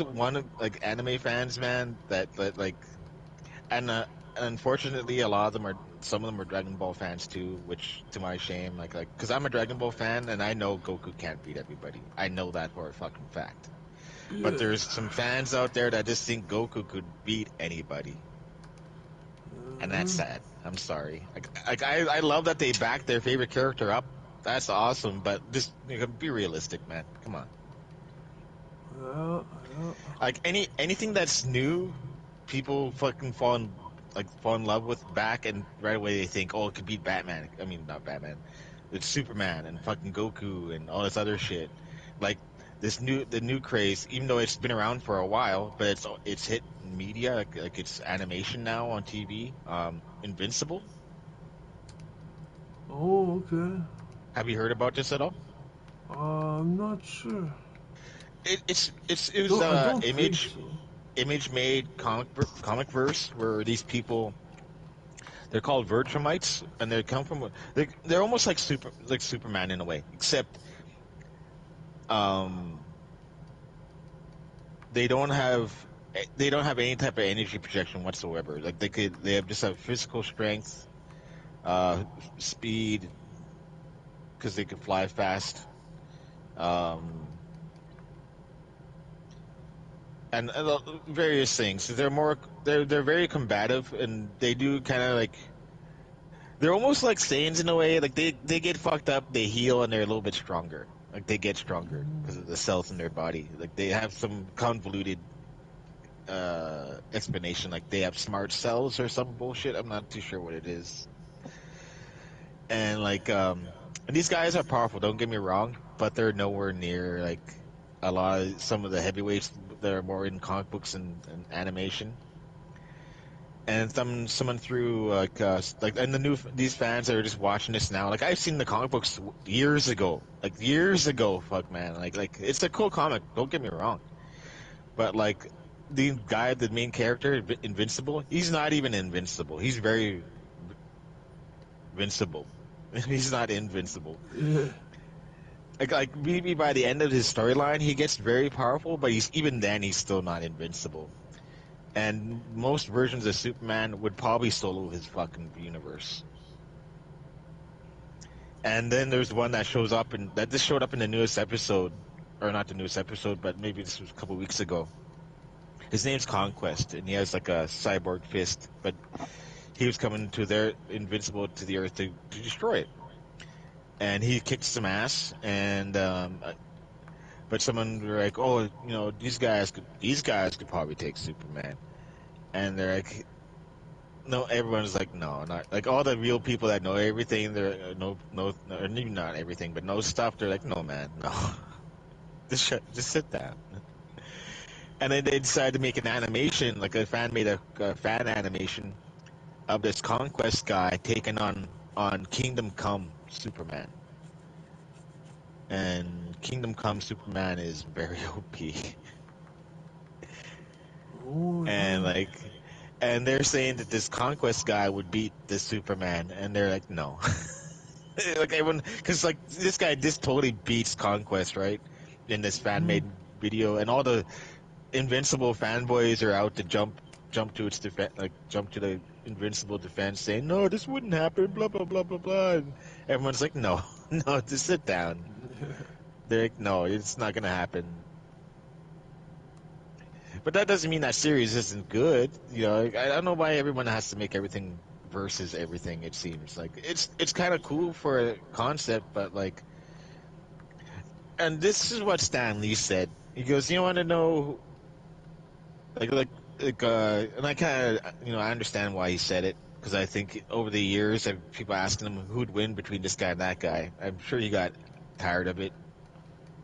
anime fans, man, that like, and unfortunately, some of them are Dragon Ball fans too, which to my shame, like, because I'm a Dragon Ball fan, and I know Goku can't beat everybody. I know that for a fucking fact. Yeah. But there's some fans out there that just think Goku could beat anybody. And that's sad. I'm sorry. I love that they back their favorite character up. That's awesome, but just be realistic, man. Come on. Like anything that's new, people fucking fall in love with back, and right away they think, oh, it could beat Batman. I mean, not Batman. It's Superman and fucking Goku and all this other shit. Like the new craze, even though it's been around for a while, but it's hit media, like it's animation now on TV. Invincible. Oh, okay. Have you heard about this at all? I'm not sure. It was Image made comic verse where these people, they're called Vertramites, and they're almost like Superman in a way, except they don't have any type of energy projection whatsoever. Like they just have physical strength, speed, because they can fly fast, and various things. So they're very combative, and they do kind of like, they're almost like Saiyans in a way. Like they get fucked up, they heal, and they're a little bit stronger. Like they get stronger because of the cells in their body. Like they have some convoluted explanation. Like they have smart cells or some bullshit. I'm not too sure what it is. And like and these guys are powerful. Don't get me wrong, but they're nowhere near like some of the heavyweights that are more in comic books and animation. And someone threw and these fans that are just watching this now, like I've seen the comic books years ago. Fuck man, like it's a cool comic. Don't get me wrong, but like the main character, Invincible, he's not even invincible. He's very invincible. He's not invincible. Yeah. Like maybe by the end of his storyline, he gets very powerful, but he's still not invincible. And most versions of Superman would probably solo his fucking universe. And then there's one that showed up in the newest episode, or not the newest episode, but maybe this was a couple weeks ago. His name's Conquest, and he has like a cyborg fist, but he was coming invincible to the Earth to destroy it. And he kicked some ass, and but someone were like, oh, these guys could probably take Superman. And they're like, no, everyone's like, no, not like all the real people that know everything. They're maybe not everything, but know stuff. They're like, no, man, no, just sit down. And then they decided to make an animation, like a fan made a fan animation of this Conquest guy taking on Kingdom Come Superman. And Kingdom Come Superman is very OP. Oh, And yeah. and they're saying that this Conquest guy would beat this Superman, and they're like, no. Like everyone, because like this guy just totally beats Conquest, right? In this fan made video, and all the Invincible fanboys are out to jump to its defense, like jump to the Invincible defense, saying, no, this wouldn't happen, blah blah blah blah blah. And everyone's like, no, no, just sit down. They're like, no, it's not gonna happen. But that doesn't mean that series isn't good. You know, I don't know why everyone has to make everything versus everything. It seems like it's kind of cool for a concept, but like, and this is what Stan Lee said. He goes, "You want to know, and I kind of, I understand why he said it because I think over the years, people asking him who'd win between this guy and that guy. I'm sure he got tired of it.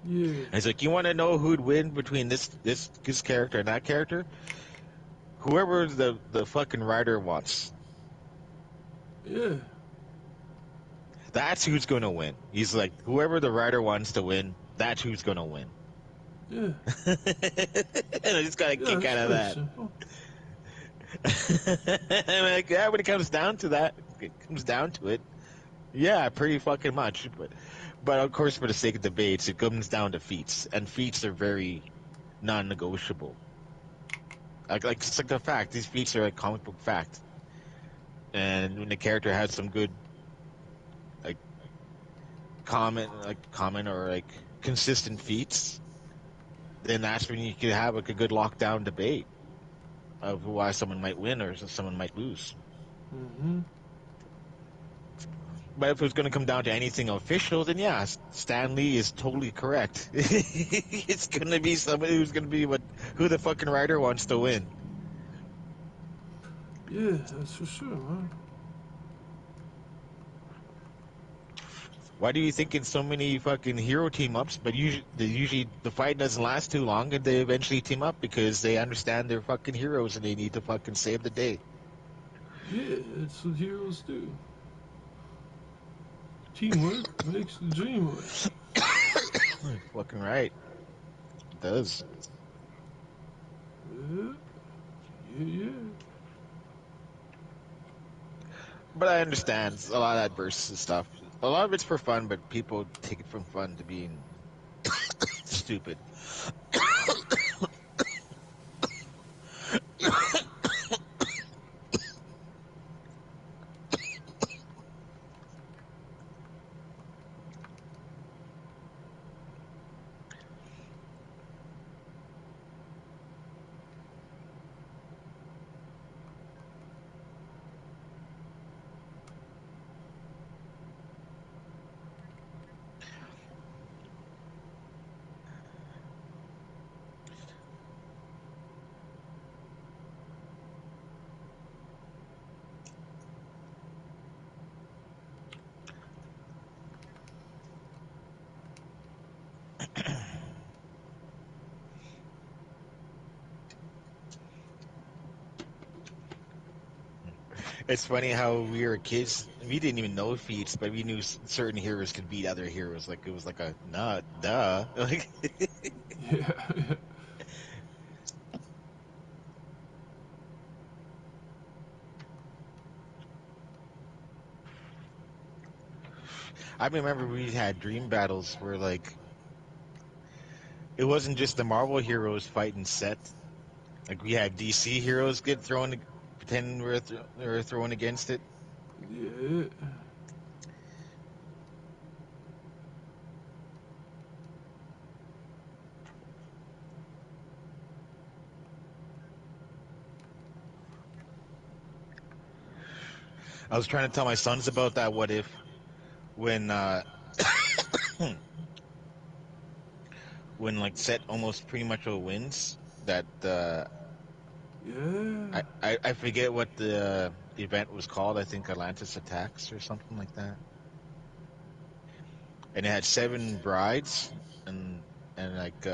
Yeah. And he's like, you want to know who'd win between this character and that character? Whoever the fucking writer wants. Yeah. That's who's going to win. He's like, whoever the writer wants to win, that's who's going to win." Yeah. And I just got a kick out of that. Simple. I'm like, yeah, when it comes down to that, yeah, pretty fucking much. But of course, for the sake of debates, it comes down to feats, and feats are very non-negotiable. Like it's like a fact. These feats are a comic book fact, and when the character has some good, like, common or like consistent feats, then that's when you can have like a good lockdown debate of why someone might win or someone might lose. Mm-hmm. But if it was going to come down to anything official, then yeah, Stan Lee is totally correct. It's going to be somebody who's going to be who the fucking writer wants to win. Yeah, that's for sure, man. Why do you think in so many fucking hero team ups, but usually the fight doesn't last too long and they eventually team up because they understand they're fucking heroes and they need to fucking save the day? Yeah, that's what heroes do. Teamwork makes the dream work. Fucking right. It does. Yeah. Yeah. But I understand a lot of that versus stuff. A lot of it's for fun, but people take it from fun to being stupid. It's funny how we were kids. We didn't even know feats, but we knew certain heroes could beat other heroes. Like it was like a nah, duh. Like Yeah. I remember we had dream battles where like it wasn't just the Marvel heroes fighting set. Like we had DC heroes get thrown, pretend we're thrown against it. Yeah. I was trying to tell my sons about that. What if when when like set almost pretty much wins that Yeah. I forget what the event was called. I think Atlantis Attacks or something like that. And it had 7 brides and like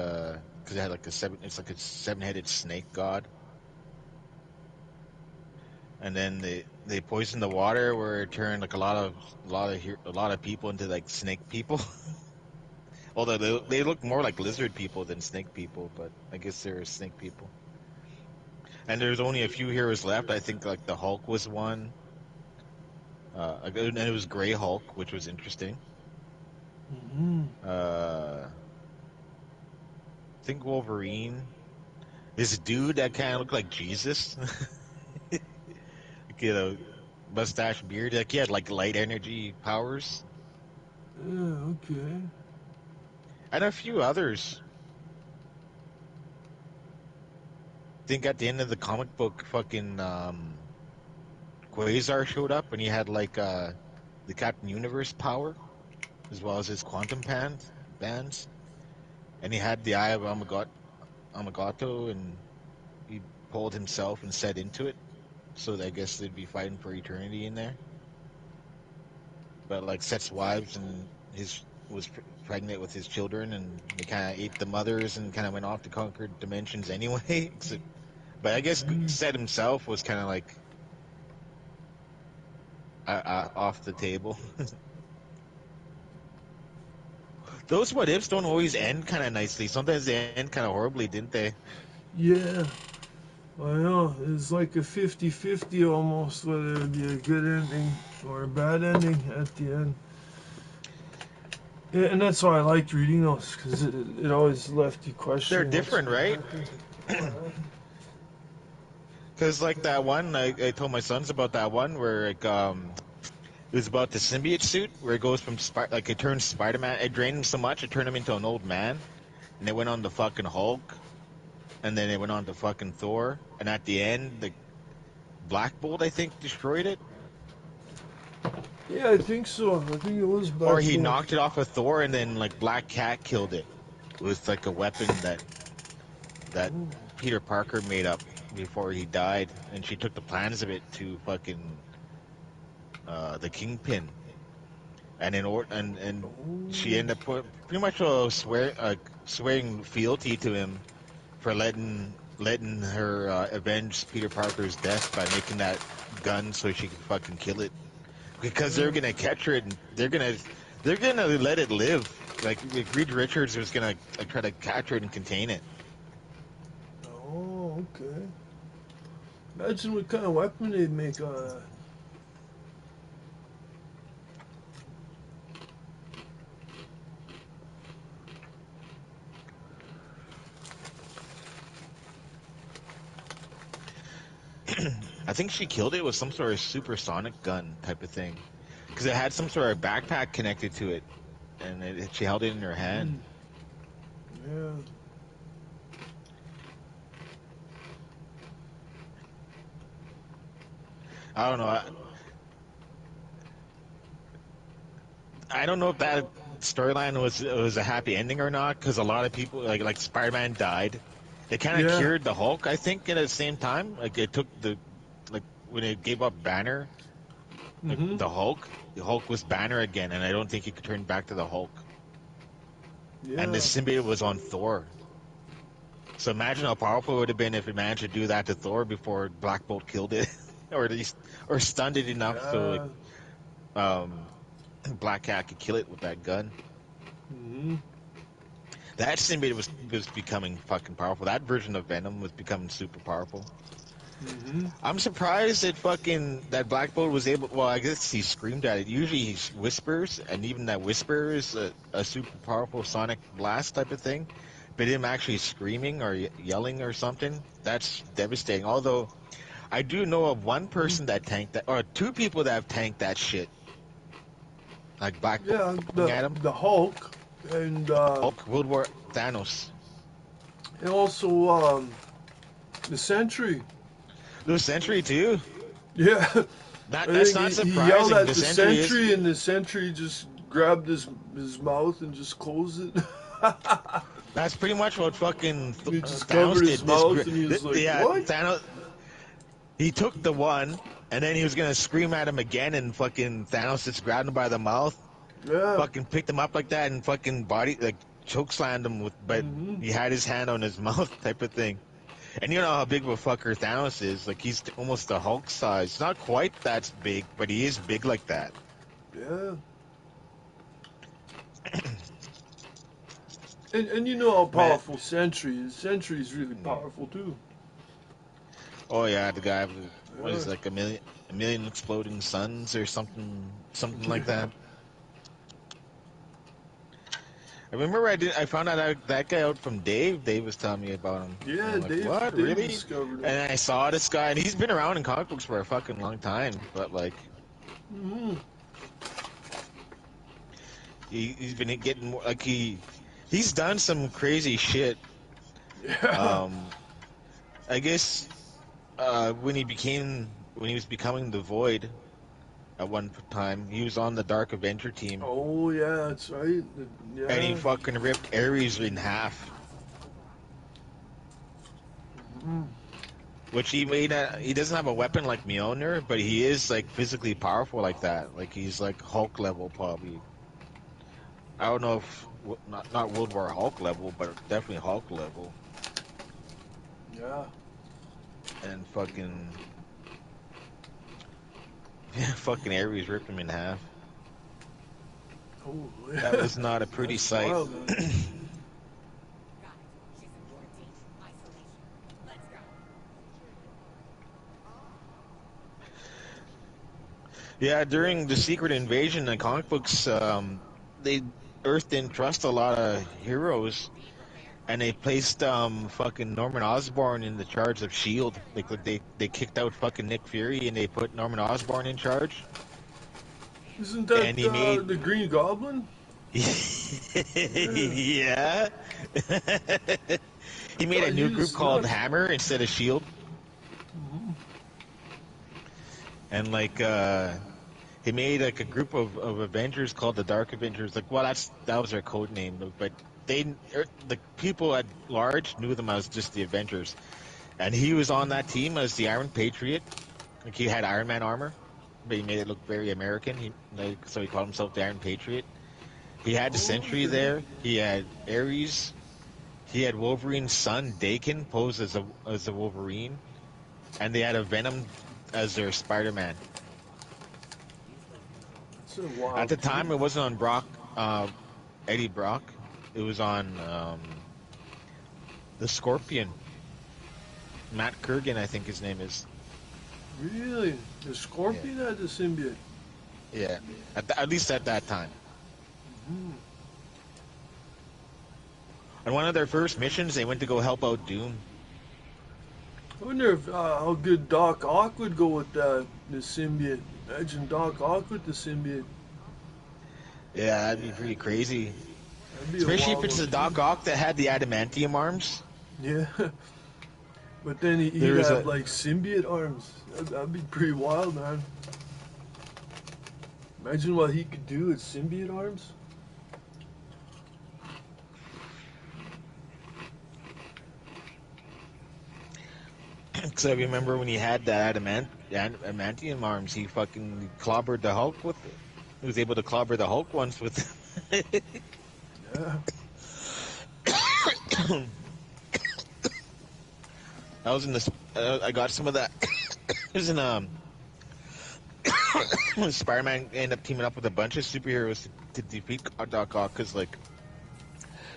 because it had like it's like a seven-headed snake god. And then they poisoned the water where it turned like a lot of people into like snake people. Although they look more like lizard people than snake people, but I guess they're snake people. And there's only a few heroes left. I think like the Hulk was one. And it was Gray Hulk, which was interesting. I think Wolverine. This dude that kind of looked like Jesus. You know, mustache, beard. Like he had like light energy powers. Yeah, okay. And a few others. I think at the end of the comic book, fucking Quasar showed up, and he had like the Captain Universe power, as well as his quantum bands. And he had the Eye of Amagato, and he pulled himself and set into it. So I guess they'd be fighting for eternity in there. But like Set's wives and was pregnant with his children, and they kind of ate the mothers and kind of went off to conquer dimensions anyway. But I guess Set himself was kind of like off the table. Those what ifs don't always end kind of nicely. Sometimes they end kind of horribly, didn't they? Yeah. I know, it's like a 50-50 almost, whether it be a good ending or a bad ending at the end. Yeah, and that's why I liked reading those, because it always left you questioning. They're different, right? Because like that one, I told my sons about that one where like it was about the symbiote suit where it goes from like it turns Spider-Man, it drained him so much it turned him into an old man, and it went on to fucking Hulk. And then it went on to fucking Thor. And at the end, the Black Bolt, I think, destroyed it. Yeah, I think so. I think it was Black Or he Bolt. knocked it off of Thor, and then, like, Black Cat killed it. With, like, a weapon that Peter Parker made up before he died. And she took the plans of it to fucking the Kingpin. And she ended up pretty much swearing fealty to him for letting her avenge Peter Parker's death by making that gun so she could fucking kill it, because they're gonna catch her and they're gonna let it live. Like Reed Richards was gonna try to catch her and contain it. Oh, okay. Imagine what kind of weapon they'd make out of that. I think she killed it with some sort of supersonic gun type of thing, because it had some sort of backpack connected to it, and she held it in her hand. Yeah. I don't know. I don't know if that storyline was a happy ending or not, because a lot of people like Spider-Man died. It kind of cured the Hulk, I think, at the same time. Like it took when it gave up Banner, the Hulk was Banner again, and I don't think he could turn back to the Hulk. Yeah. And the symbiote was on Thor. So imagine how powerful it would have been if it managed to do that to Thor before Black Bolt killed it, or at least stunned it enough so Black Cat could kill it with that gun. That symbiote was becoming fucking powerful. That version of Venom was becoming super powerful. I'm surprised that Black Bolt was able. Well, I guess he screamed at it. Usually he whispers, and even that whisper is a super powerful sonic blast type of thing. But him actually screaming or yelling or something, that's devastating. Although I do know of one person that tanked that, or two people that have tanked that shit. Like Black Bolt, the Hulk and Hulk, World War Thanos, and also the Sentry. The Sentry too. Yeah, that's not surprising. He yelled at the Sentry, and the Sentry just grabbed his mouth and just closed it. That's pretty much what fucking he just Thanos covered did. his mouth, and he was like, "What?" Thanos. He took the one, and then he was gonna scream at him again, and fucking Thanos just grabbed him by the mouth. Yeah. Fucking picked him up like that, and fucking chokeslammed him with, but Mhm. he had his hand on his mouth type of thing. And you know how big of a fucker Thanos is. Like, he's almost the Hulk size. Not quite that big, but he is big like that. Yeah. And you know how Man. powerful Sentry is. Sentry is really powerful too. Oh yeah, the guy with, what is Yeah. it, like a million exploding suns or something like Yeah. that. I remember I found out that guy out from Dave. Dave was telling me about him. And Yeah, I'm like, what, Dave really? discovered him. And I saw this guy, and he's been around in comic books for a fucking long time. But like, Mhm. he's been getting more like he's done some crazy shit. Yeah. I guess when he was becoming the Void at one time, he was on the Dark Avenger team, Oh yeah, that's right. and he Yeah. fucking ripped Ares in half. Mhm. Which he doesn't have a weapon like Mjolnir, but he is like physically powerful like that. Like he's like Hulk level probably. I don't know if not World War Hulk level, but definitely Hulk level. Yeah. And fucking yeah, fucking Ares ripped him in half. Oh yeah. That was not a pretty That's sight. wild, man. Yeah, during the Secret Invasion in comic books, they Earth didn't trust a lot of heroes, and they placed fucking Norman Osborn in the charge of Shield. Like they kicked out fucking Nick Fury and they put Norman Osborn in charge, Isn't that and he made the Green Goblin? Yeah. yeah. He made a God, new he group was called nuts. Hammer instead of Shield, and like he made like a group of Avengers called the Dark Avengers. Like, well, that was their code name, but the people at large knew them as just the Avengers. And he was on that team as the Iron Patriot. Like, he had Iron Man armor, but he made it look very American. So he called himself the Iron Patriot. He had the Oh, Sentry okay. there. He had Ares. He had Wolverine's son Dakin posed as a Wolverine, and they had a Venom as their Spider-Man. It's a At wild the time, team. it wasn't on Eddie Brock. It was on the Scorpion. Matt Kurgan, I think his name is. Really? The Yeah, Scorpion had the symbiote. yeah. At least at that time. On one of their first missions, they went to go help out Doom. I wonder if how good Doc Ock would go with the symbiote. Imagine Doc Ock with the symbiote. Yeah, that'd be pretty crazy. That'd be a Especially if wild it's one the Doc too. Ock that had the adamantium arms. Yeah. But then he'd There's have a like symbiote arms. That'd be pretty wild, man. Imagine what he could do with symbiote arms. Because I remember when he had that adamantium arms, he fucking clobbered the Hulk with it. He was able to clobber the Hulk once with it. Yeah. I was in this. I got some of that. It was in Spider-Man ended up teaming up with a bunch of superheroes to defeat Doc Ock, because like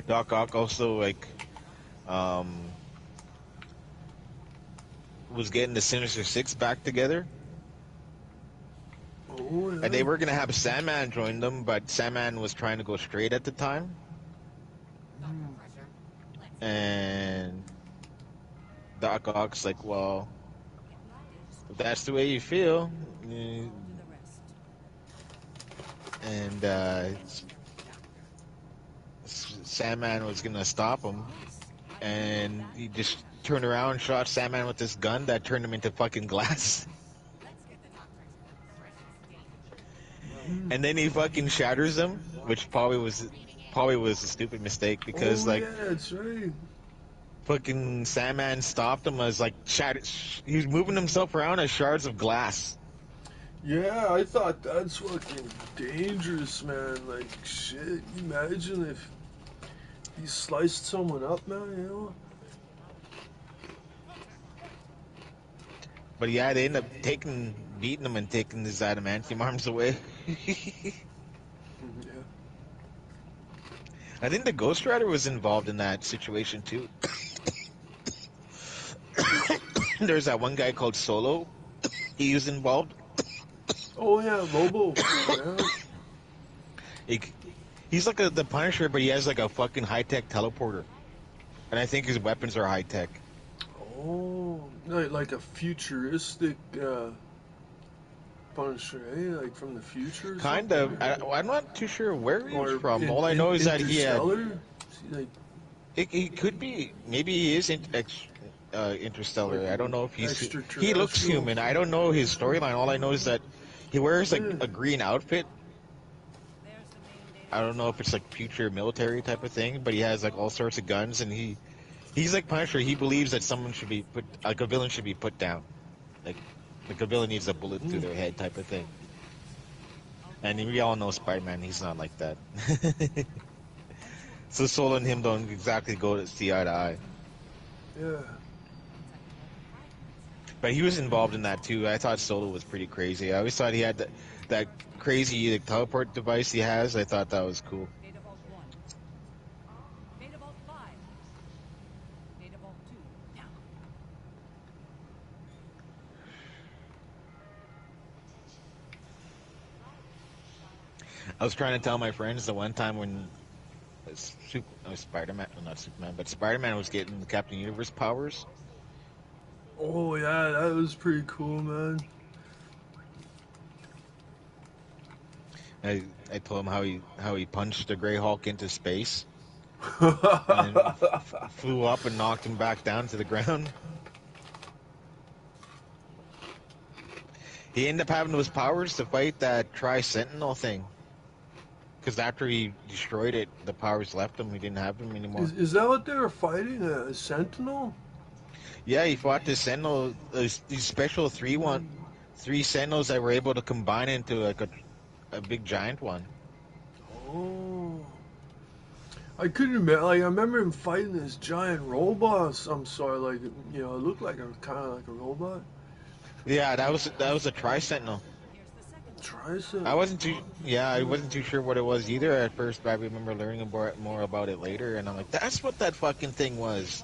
Doc Ock also like was getting the Sinister Six back together, Oh and they yeah. were gonna have Sandman join them, but Sandman was trying to go straight at the time, and Doc Ock's like, well, if that's the way you feel, and Sandman was gonna stop him, and he just turned around and shot Sandman with this gun that turned him into fucking glass. And then he fucking shatters him, which probably was a stupid mistake, because Oh like yeah, that's right. fucking Sandman stopped him as like he was moving himself around as shards of glass. Yeah, I thought that's fucking dangerous, man. Like shit. Imagine if He sliced someone up, man, you know? But yeah, they end up beating him and taking his adamantium arms away. Yeah. I think the Ghost Rider was involved in that situation too. There's that one guy called Solo. He was involved. Oh yeah, Lobo. Yeah. He's like the Punisher, but he has like a fucking high-tech teleporter. And I think his weapons are high-tech. Oh, like a futuristic Punisher, eh? Like from the future? Or Kind something? of. I'm not too sure where he was Or from. All I know is that he had... Interstellar? Like, He could be... Maybe he is interstellar. Like I don't know if he looks extraterrestrial. human. I don't know his storyline. All I know is that he wears like Yeah. a green outfit. I don't know if it's like future military type of thing, but he has like all sorts of guns, and he's like Punisher. He believes that someone should be a villain should be put down, like a villain needs a bullet through their head type of thing. And we all know Spider-Man. He's not like that. So Solo and him don't exactly go to see eye to eye. Yeah. But he was involved in that too. I thought Solo was pretty crazy. I always thought he had that crazy teleport device he has. I thought that was cool. Data Vault 1. Data Vault 5. Data Vault 2. Now. I was trying to tell my friends the one time when Spider-Man, well, not Superman, but Spider-Man was getting the Captain Universe powers. Oh yeah, that was pretty cool, man. I told him how he punched the Grey Hulk into space, and then flew up and knocked him back down to the ground. He ended up having those powers to fight that Tri-Sentinel thing. Because after he destroyed it, the powers left him. He didn't have them anymore. Is that what they were fighting? A Sentinel? Yeah, he fought the Sentinel. These special three Sentinels that were able to combine into like a big giant one. Oh. I couldn't remember. Like I remember him fighting this giant robot of some sort. Like it looked like kind of like a robot. Yeah, that was a Tri-Sentinel. Tricep. I wasn't too sure what it was either at first, but I remember learning more about it later, and I'm like, that's what that fucking thing was.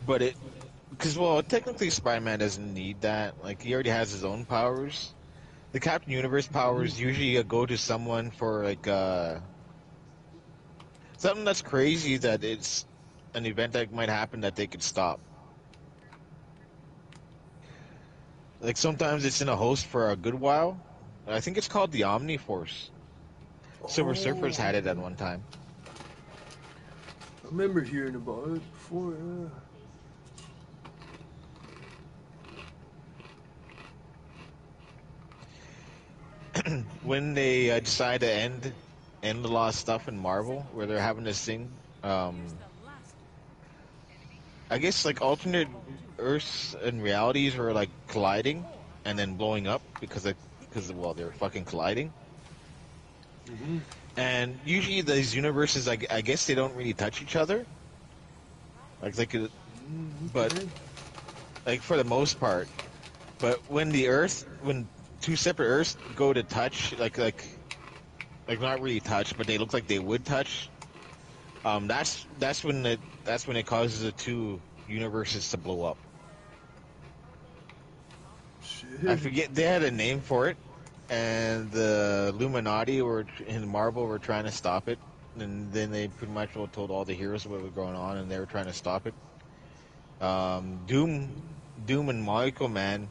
But technically Spider-Man doesn't need that. Like, he already has his own powers. The Captain Universe powers usually go to someone for, like, something that's crazy, that it's an event that might happen that they could stop. Like, sometimes it's in a host for a good while. I think it's called the Omni-Force. Silver Surfers had it at one time. I remember hearing about it before, yeah. When they decide to end a lot of stuff in Marvel, where they're having this thing, I guess like alternate Earths and realities were like colliding and then blowing up because they were fucking colliding. Mm-hmm. And usually these universes, I guess they don't really touch each other. Like they could, but like for the most part. But when two separate Earths go to touch, like not really touch, but they look like they would touch. That's when it causes the two universes to blow up. Shit. I forget, they had a name for it, and the Illuminati in Marvel were trying to stop it, and then they pretty much told all the heroes what was going on, and they were trying to stop it. Doom and Molecule Man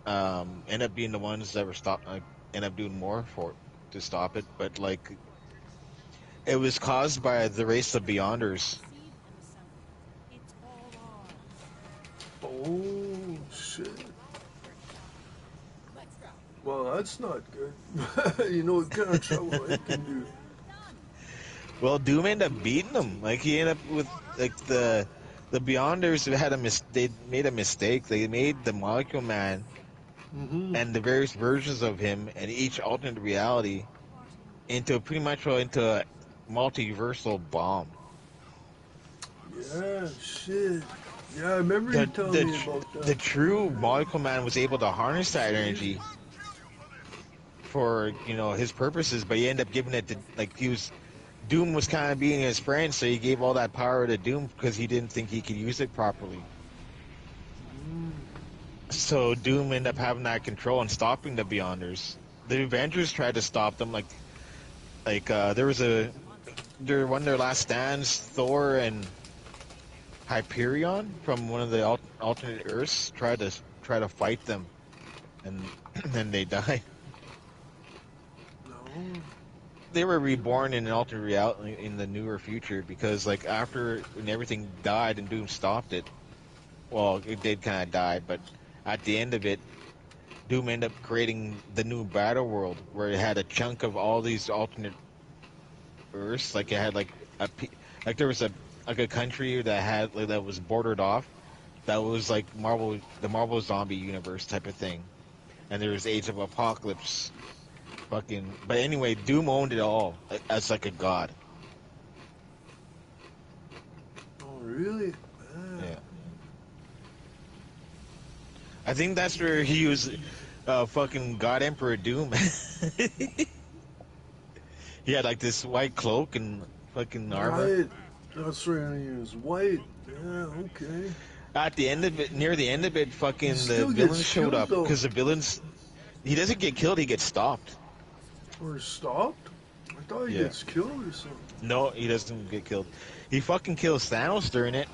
end up being the ones that were end up doing more to stop it, but like it was caused by the race of Beyonders. Oh shit. Well, that's not good. You know what kind of trouble it can do. Well, Doom ended up beating them. Like, he ended up with like the Beyonders they made a mistake. They made the Molecule Man and the various versions of him and each alternate reality into pretty much into a multiversal bomb. Yeah, shit. Yeah, I remember you The telling the me tr- about the that. true Molecule Man was able to harness that Crazy. energy for his purposes, but he ended up giving it to Doom was kind of being his friend, so he gave all that power to Doom because he didn't think he could use it properly. So Doom ended up having that control and stopping the Beyonders. The Avengers tried to stop them, there was one of their last stands, Thor and Hyperion from one of the alternate Earths try to fight them, and then they died. No. They were reborn in an alternate reality in the newer future because, like, after when everything died and Doom stopped it, well, it did kind of die, but at the end of it, Doom ended up creating the new battle world where it had a chunk of all these alternate Earths. Like it had there was a country that had that was bordered off that was like the Marvel zombie universe type of thing, and there was Age of Apocalypse. But anyway, Doom owned it all as like a god. Oh, really? Yeah. I think that's where he was fucking God Emperor Doom. He had like this white cloak and fucking armor. Right. That's right. He was white. Yeah, okay. At the end of it, near the end of it, He fucking the still villains gets showed killed, up though. because the villains. He doesn't get killed; he gets stopped. Or stopped? I thought he Yeah. gets killed or something. No, he doesn't get killed. He fucking kills Thanos during it.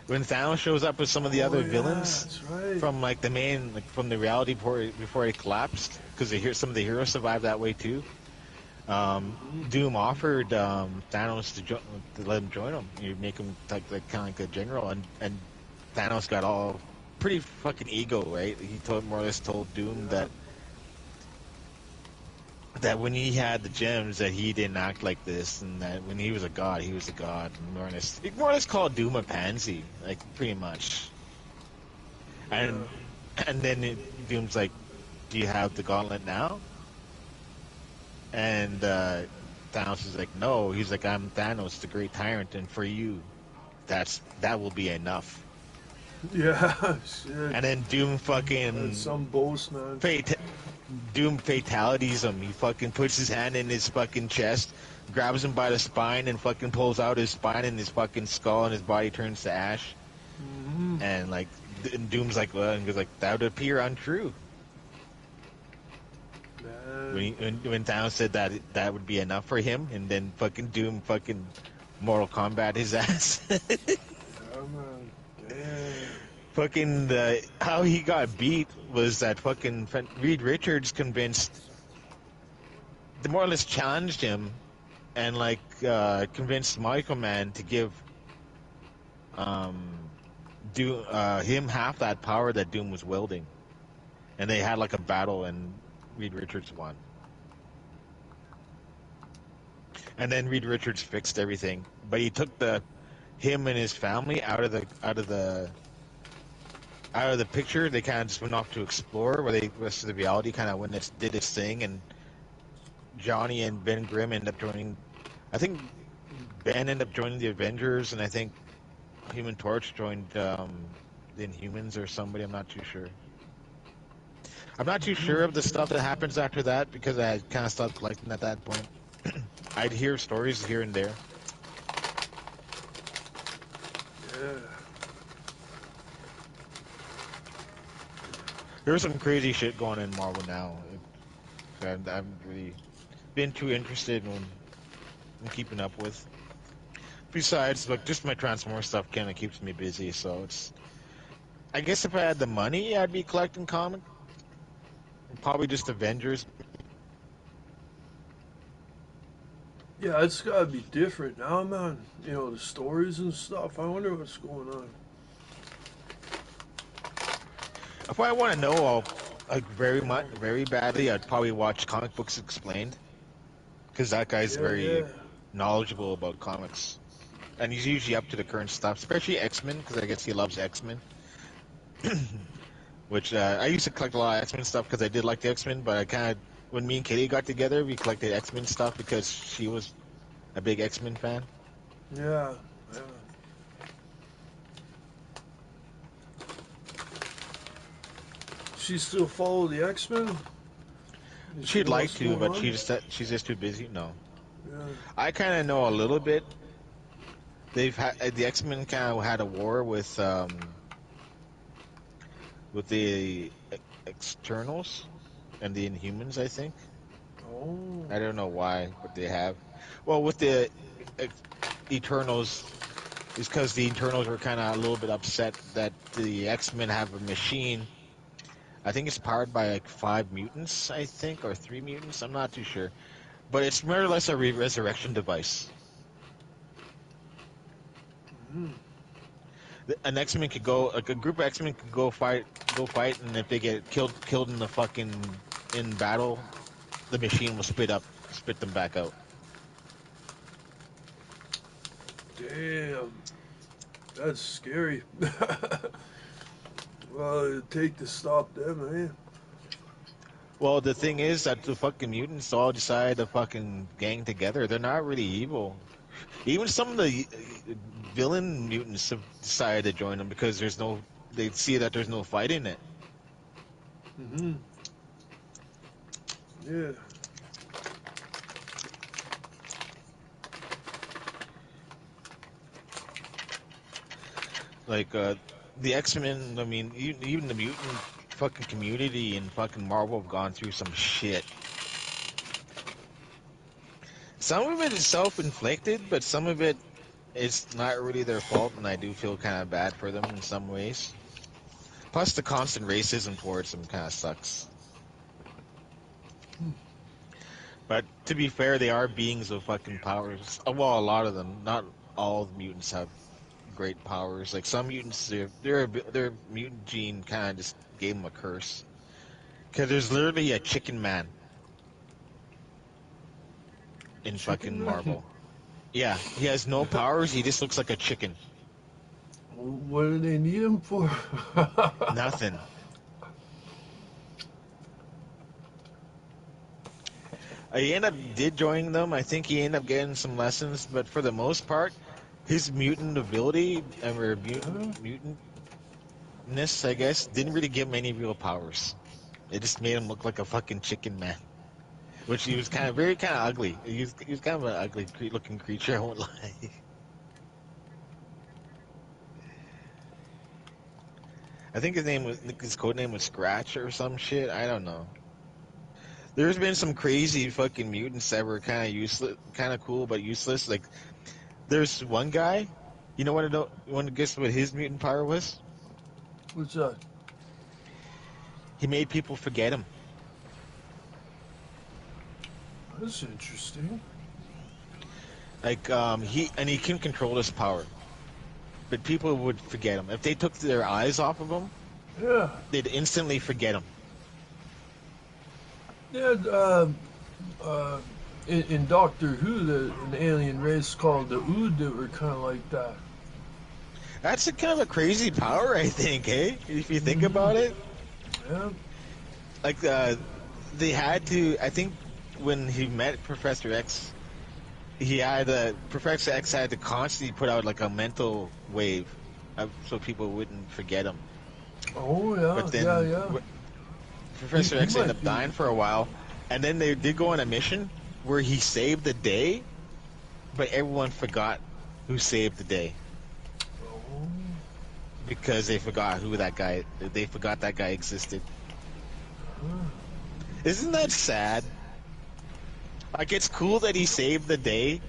When Thanos shows up with some of the other Oh, yeah, villains that's right. from like the main, like from the reality before he collapsed, because some of the heroes survived that way too. Doom offered Thanos to let him join him. You make him kind of like a general, and Thanos got all pretty fucking ego, right? He more or less told Doom that when he had the gems, that he didn't act like this, and that when he was a god, he was a god. He more or less called Doom a pansy, like pretty much. And then Doom's like, "Do you have the gauntlet now?" And Thanos is like, "No." He's like, "I'm Thanos, the great tyrant, and for you, that will be enough." Yeah, shit. And then Doom fucking That's some boast, man. Doom fatalities him. He fucking puts his hand in his fucking chest, grabs him by the spine, and fucking pulls out his spine and his fucking skull, and his body turns to ash. And like, and Doom's like, well, and goes like, that would appear untrue. When Thanos said that would be enough for him, and then fucking Doom fucking Mortal Kombat his ass. Yeah, man. Damn. Fucking how he got beat was that fucking Reed Richards more or less challenged him, and like convinced Michael Man to give him half that power that Doom was wielding, and they had like a battle, and Reed Richards won. And then Reed Richards fixed everything, but he took him and his family out of the picture. They kind of just went off to explore, where the rest of the reality kind of did its thing, and Johnny and Ben Grimm ended up joining. I think Ben ended up joining the Avengers, and I think Human Torch joined the Inhumans or somebody. I'm not too sure. I'm not too sure of the stuff that happens after that because I kind of stopped collecting at that point. I'd hear stories here and there. Yeah. There's some crazy shit going on in Marvel now. I haven't really been too interested in keeping up with. Besides, like, just my Transformers stuff kind of keeps me busy, so it's... I guess if I had the money, I'd be collecting comics. Probably just Avengers. Yeah, it's gotta be different now, man. You know, the stories and stuff. I wonder what's going on. If I want to know, like, very badly, I'd probably watch Comic Books Explained. Because that guy's very knowledgeable about comics. And he's usually up to the current stuff, especially X-Men, because I guess he loves X-Men. Which, I used to collect a lot of X-Men stuff because I did like the X-Men, but I kind of when me and Katie got together, we collected X-Men stuff because she was a big X-Men fan. Yeah. Yeah. She still follow the X-Men? She'd like What's to, going but on? she's just too busy. No, Yeah. I kind of know a little bit. They've had the X-Men kind of had a war with the externals and the Inhumans. I think Oh. I don't know why, but they have. Well, with the Ex- Eternals, is because the Eternals were kind of a little bit upset that the X-Men have a machine. I think it's powered by like 5 mutants, I think, or 3 mutants. I'm not too sure, but it's more or less a resurrection device. Mm. An X-Men could go, like a group of X-Men could go fight, and if they get killed in the fucking in battle, the machine will spit them back out. Damn. That's scary. Well, it'd take to stop them, eh? Well, the thing is that the fucking mutants all decide to fucking gang together. They're not really evil. Even some of the villain mutants have decided to join them because they see that there's no fight in it. Mm-hmm. Yeah. Like the X-Men, I mean, even the mutant fucking community and fucking Marvel have gone through some shit. Some of it is self-inflicted, but some of it is not really their fault, and I do feel kind of bad for them in some ways. Plus, the constant racism towards them kind of sucks. But to be fair, they are beings with fucking powers. Well, a lot of them. Not all the mutants have great powers. Like some mutants, their mutant gene kind of just gave them a curse. Because there's literally a chicken man in Chicken fucking Man? Marvel. Yeah, he has no powers. He just looks like a chicken. What do they need him for? Nothing. He ended up did join them. I think he ended up getting some lessons, but for the most part, his mutant ability or mutantness, I guess, didn't really give him any real powers. It just made him look like a fucking chicken man, which he was kind of ugly. He was kind of an ugly looking creature. I won't lie. I think his code name was Scratch or some shit. I don't know. There's been some crazy fucking mutants that were kind of useless, kind of cool but useless. Like there's one guy. You know what? You want to guess what his mutant power was? What's that? He made people forget him. That's interesting. Like he can control his power, but people would forget him if they took their eyes off of him. Yeah. They'd instantly forget him. Yeah, in Doctor Who, an alien race called the Ood that were kind of like that. That's a kind of a crazy power, I think. Hey, if you think about it, Yeah. like they had to. I think when he met Professor X, Professor X had to constantly put out like a mental wave, so people wouldn't forget him. Oh, yeah, But then yeah. Professor He X ended might up be. dying for a while, and then they did go on a mission where he saved the day, but everyone forgot who saved the day Oh. because they forgot who that guy. They forgot that guy existed. Isn't that sad? Like it's cool that he saved the day,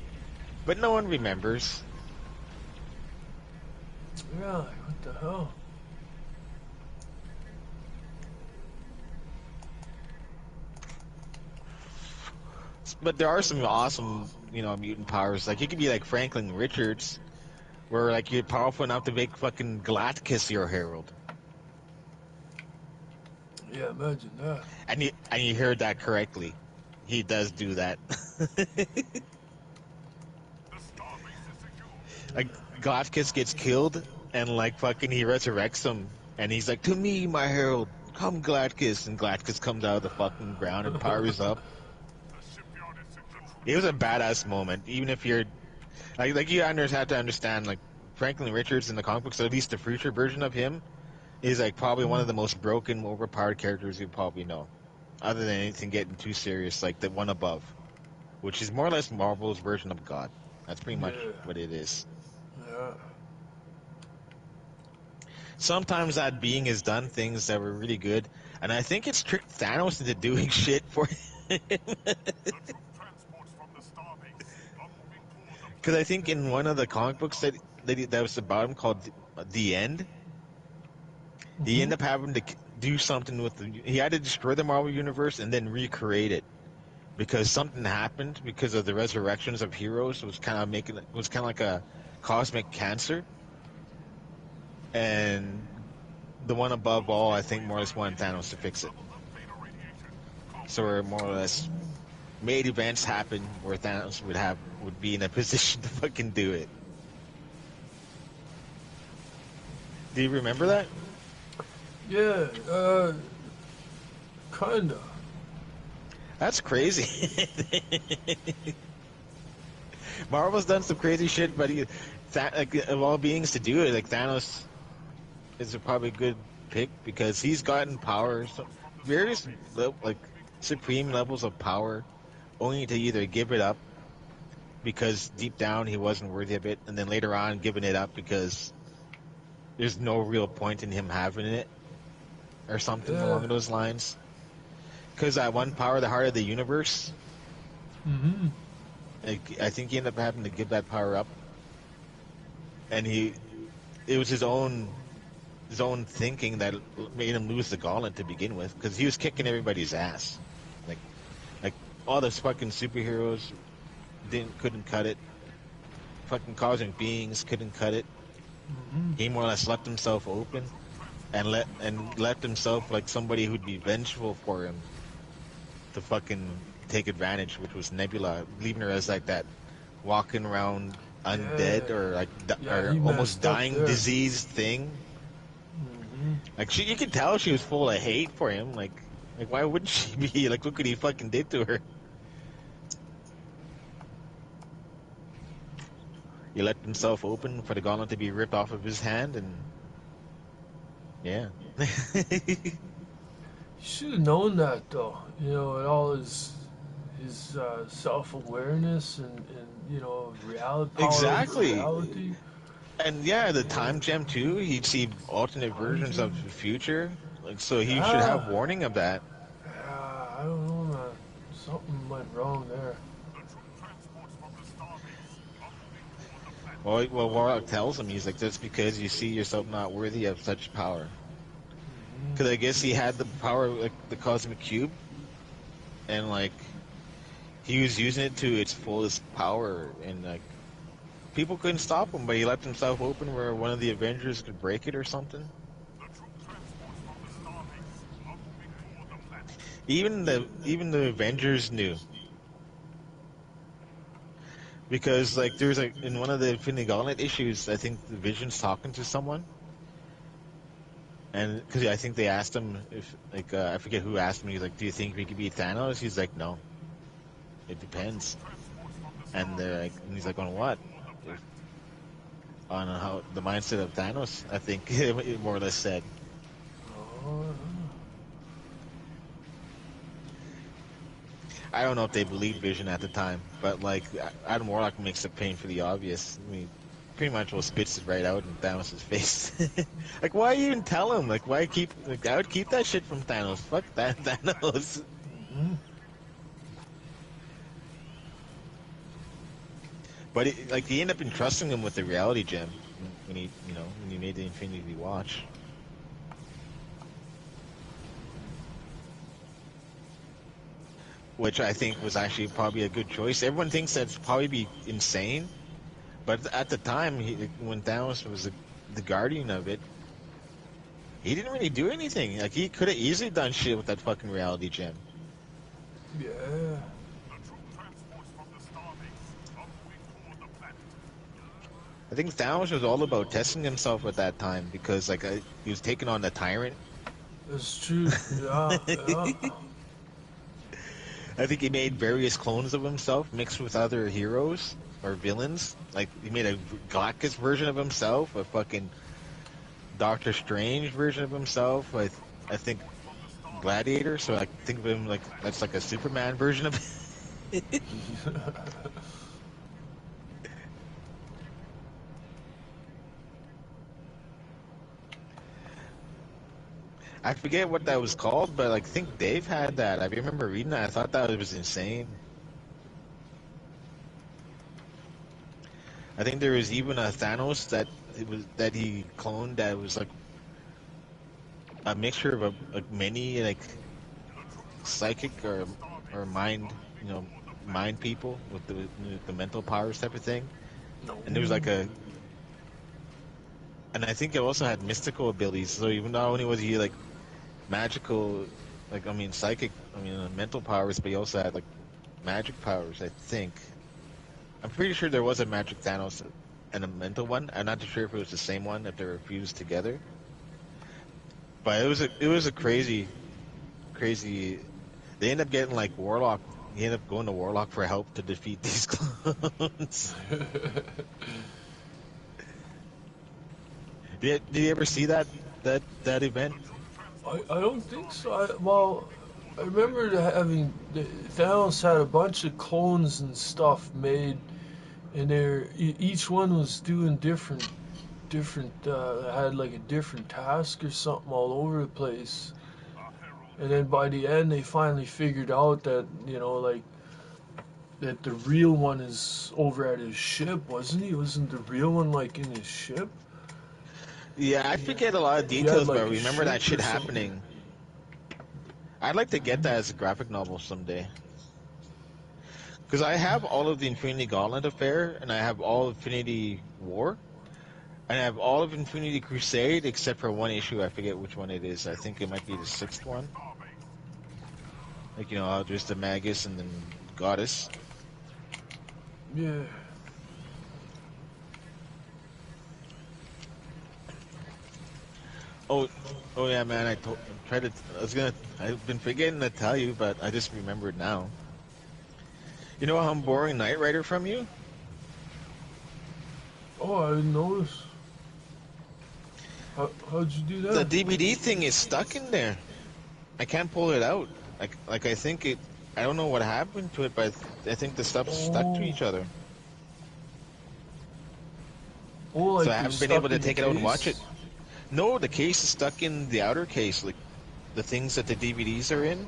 but no one remembers. Yeah, what the hell? But there are some awesome, mutant powers. Like you could be like Franklin Richards, where like you're powerful enough to make fucking Galactus your herald. Yeah, imagine that. And you heard that correctly. He does do that. Like Galactus gets killed, and like fucking he resurrects him, and he's like, "To me, my herald." come Galactus, and Galactus comes out of the fucking ground and powers up. It was a badass moment, even if you're like you have to understand, like Franklin Richards in the comic books, at least the future version of him, is like probably one of the most broken, overpowered characters you probably know, other than anything getting too serious, like the one above, which is more or less Marvel's version of God. That's pretty much what it is. Yeah. Sometimes that being has done things that were really good, and I think it's tricked Thanos into doing shit for him. Because I think in one of the comic books that was about him called The End, he ended up having to do something with he had to destroy the Marvel Universe and then recreate it because something happened because of the resurrections of heroes. It was kind of like a cosmic cancer, and the one above all, I think, more or less wanted Thanos to fix it. So we're more or less made events happen where Thanos would be in a position to fucking do it. Do you remember that? Yeah, kinda. That's crazy. Marvel's done some crazy shit, but like, of all beings to do it, like Thanos is probably a good pick because he's gotten power, various like supreme levels of power, only to either give it up because deep down he wasn't worthy of it, and then later on giving it up because there's no real point in him having it, or something along those lines. Because that one power, the heart of the universe, I think he ended up having to give that power up, and it was his own thinking that made him lose the gauntlet to begin with, because he was kicking everybody's ass, like all those fucking superheroes couldn't cut it, fucking cosmic beings couldn't cut it. He more or less left himself open, and left himself like somebody who'd be vengeful for him to fucking take advantage, which was Nebula, leaving her as like that walking around undead or like or almost dying diseased thing. Like you could tell she was full of hate for him. Like why wouldn't she be? Like look what he fucking did to her. He left himself open for the gauntlet to be ripped off of his hand, and yeah. He should have known that, though. You know, and all his self-awareness and you know, reality. Exactly. Reality. And yeah, the time gem too. He'd see alternate versions of the future, like so. He should have warning of that. Yeah, I don't know, man. Something went wrong there. Well, Warlock tells him, he's like, that's because you see yourself not worthy of such power. Because I guess he had the power, like the cosmic cube, and like he was using it to its fullest power, and like people couldn't stop him, but he left himself open where one of the Avengers could break it or something. Even the Avengers knew. Because like there's like in one of the Infinity Gauntlet issues, I think the Vision's talking to someone, and because I think they asked him if like I forget who asked him. He's like, "Do you think we could beat Thanos?" He's like, "No, it depends." And they're like, and he's like, "On what?" On how the mindset of Thanos, I think it more or less said. I don't know if they believed Vision at the time, but like Adam Warlock makes it painfully obvious. I mean, pretty much will spits it right out in Thanos' face. Like, why even tell him? Like, why keep? Like, I would keep that shit from Thanos. Fuck that, Thanos. But like, he ended up entrusting him with the reality gem when he made the Infinity Watch. Which I think was actually probably a good choice. Everyone thinks that's probably be insane, but at the time, when Thanos was the guardian of it, he didn't really do anything. Like, he could have easily done shit with that fucking reality gem. Yeah. I think Thanos was all about testing himself at that time because, like, he was taking on the Tyrant, It's true. Yeah, yeah. I think he made various clones of himself mixed with other heroes or villains. Like he made a Galactus version of himself, a fucking Doctor Strange version of himself. I think Gladiator. So I think of him like that's like a Superman version of. I forget what that was called, but like, I think Dave had that. I remember reading that. I thought that was insane. I think there was even a Thanos that he cloned that was like a mixture of a many like psychic or mind, mind people with the mental powers type of thing. And there was like and I think it also had mystical abilities. So even not only was he like magical, like I mean psychic, mental powers, but he also had like magic powers. I think I'm pretty sure there was a magic Thanos and a mental one. I'm not too sure if it was the same one if they were fused together. But it was a crazy. They end up getting like Warlock. He ended up going to Warlock for help to defeat these clones. Did you ever see that event? I don't think so. Well, I remember Thanos had a bunch of clones and stuff made, and each one was doing different had like a different task or something all over the place. And then by the end, they finally figured out that like that the real one is over at his ship, wasn't he? Wasn't the real one like in his ship? Yeah, I forget a lot of He had details, but I like a remember that ship or shit something. happening. I'd like to get that as a graphic novel someday. Because I have all of the Infinity Gauntlet affair, and I have all of Infinity War, and I have all of Infinity Crusade except for one issue. I forget which one it is. I think it might be the sixth one. Like, there's the Magus and then Goddess. Yeah. Oh, oh yeah, man. I've been forgetting to tell you, but I just remembered now. You know how I'm borrowing Knight Rider from you? Oh, I didn't notice. How'd you do The that? DVD thing is stuck in there. I can't pull it out. Like I think it. I don't know what happened to it, but I think the stuff's stuck to Oh, each other. oh, So like I they're haven't been able stuck to in the take it out and watch it. case. No, the case is stuck in the outer case, like the things that the DVDs are in,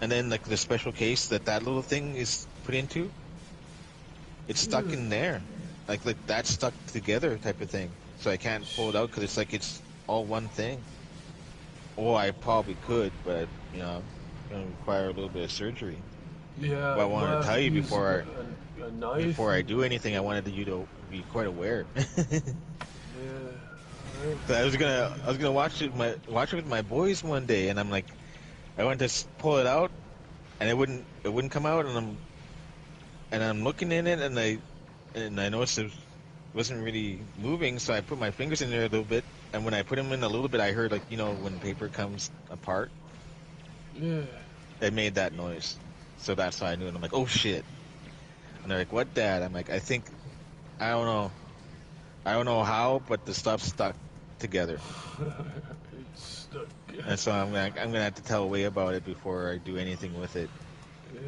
and then like the special case that little thing is put into. It's stuck Yeah. in there, like that's stuck together type of thing. So I can't pull it out because it's all one thing. Or I probably could, but it's gonna require a little bit of surgery. But Yeah, I you might wanted to have tell to you use a knife. before I do anything, I wanted you to be quite aware. Yeah, alright. So I was gonna watch it with my boys one day, and I'm like, I went to pull it out, and it wouldn't come out, and I'm looking in it, and I noticed it wasn't really moving, so I put my fingers in there a little bit, and when I put them in a little bit, I heard like when paper comes apart, Yeah. it made that noise. So that's how I knew, and I'm like, oh shit, and they're like, what, Dad? I'm like, I don't know. I don't know how, but the stuff's stuck together. It's stuck. And so I'm gonna have to tell Way about it before I do anything with it. Yeah.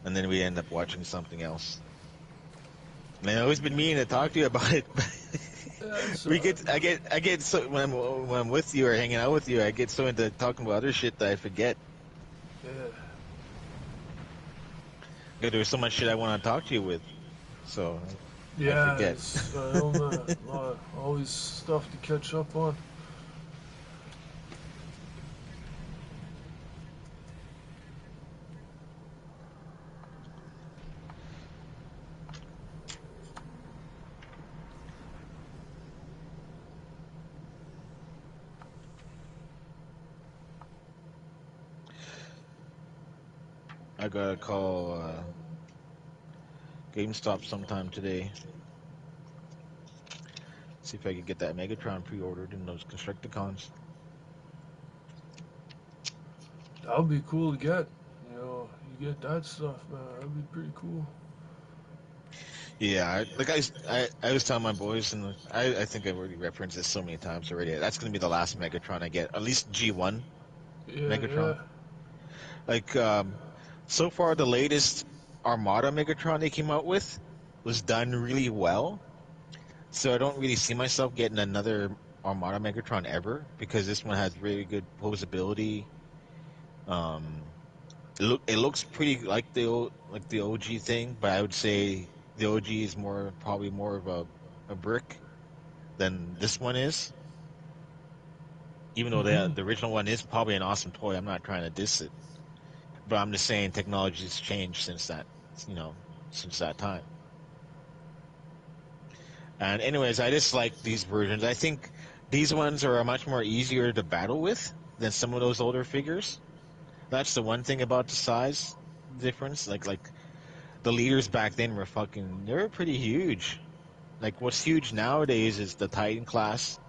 And then we end up watching something else. And I've always been meaning to talk to you about it. That's I get so when I'm with you or hanging out with you, I get so into talking about other shit that I forget. yeah. 'Cause there's so much shit I want to talk to you with, so I Yeah, forget. I don't know. Always stuff to catch up on. I gotta call GameStop sometime today. See if I can get that Megatron pre-ordered in those Constructicons. That would be cool to get. You know, you get that stuff, man. That'd be pretty cool. Yeah, I was telling my boys, and I think I've already referenced this so many times already. That's going to be the last Megatron I get, at least G1 Yeah, Megatron. yeah. Like, so far the latest Armada Megatron they came out with was done really well. So I don't really see myself getting another Armada Megatron ever because this one has really good posability. Um, it looks pretty like the OG thing, but I would say the OG is probably more of a brick than this one is. Even though Hmm. the original one is probably an awesome toy, I'm not trying to diss it, but I'm just saying technology's changed since you know, since that time. And anyways, I just like these versions. I think these ones are much more easier to battle with than some of those older figures. That's the one thing about the size difference. Like the leaders back then they were pretty huge. Like what's huge nowadays is the Titan class,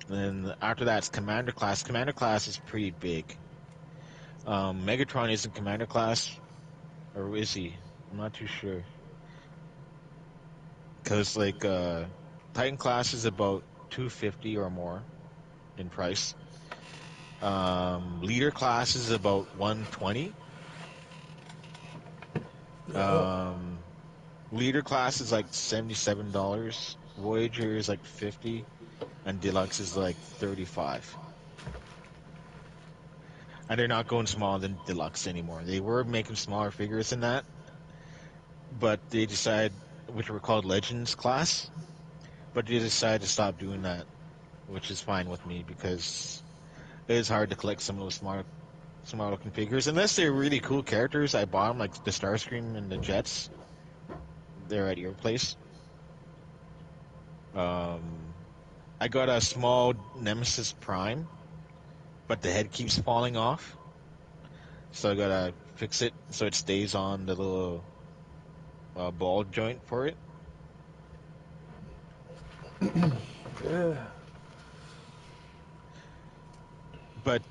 and then after that it's Commander class. Commander class is pretty big. Megatron isn't Commander class, or is he? I'm not too sure. Because Titan class is about 250 or more in price. Leader class is about 120. Yeah. Leader class is like $77. Voyager is like 50, and Deluxe is like 35. And they're not going smaller than Deluxe anymore. They were making smaller figures than that, but they decided, which were called Legends class, but they decided to stop doing that, which is fine with me because it is hard to collect some of those smaller looking figures unless they're really cool characters. I bought them like the Starscream and the Jets. They're at your place. Um, I got a small Nemesis Prime, but the head keeps falling off, so I gotta fix it so it stays on the little ball joint for it. Yeah. But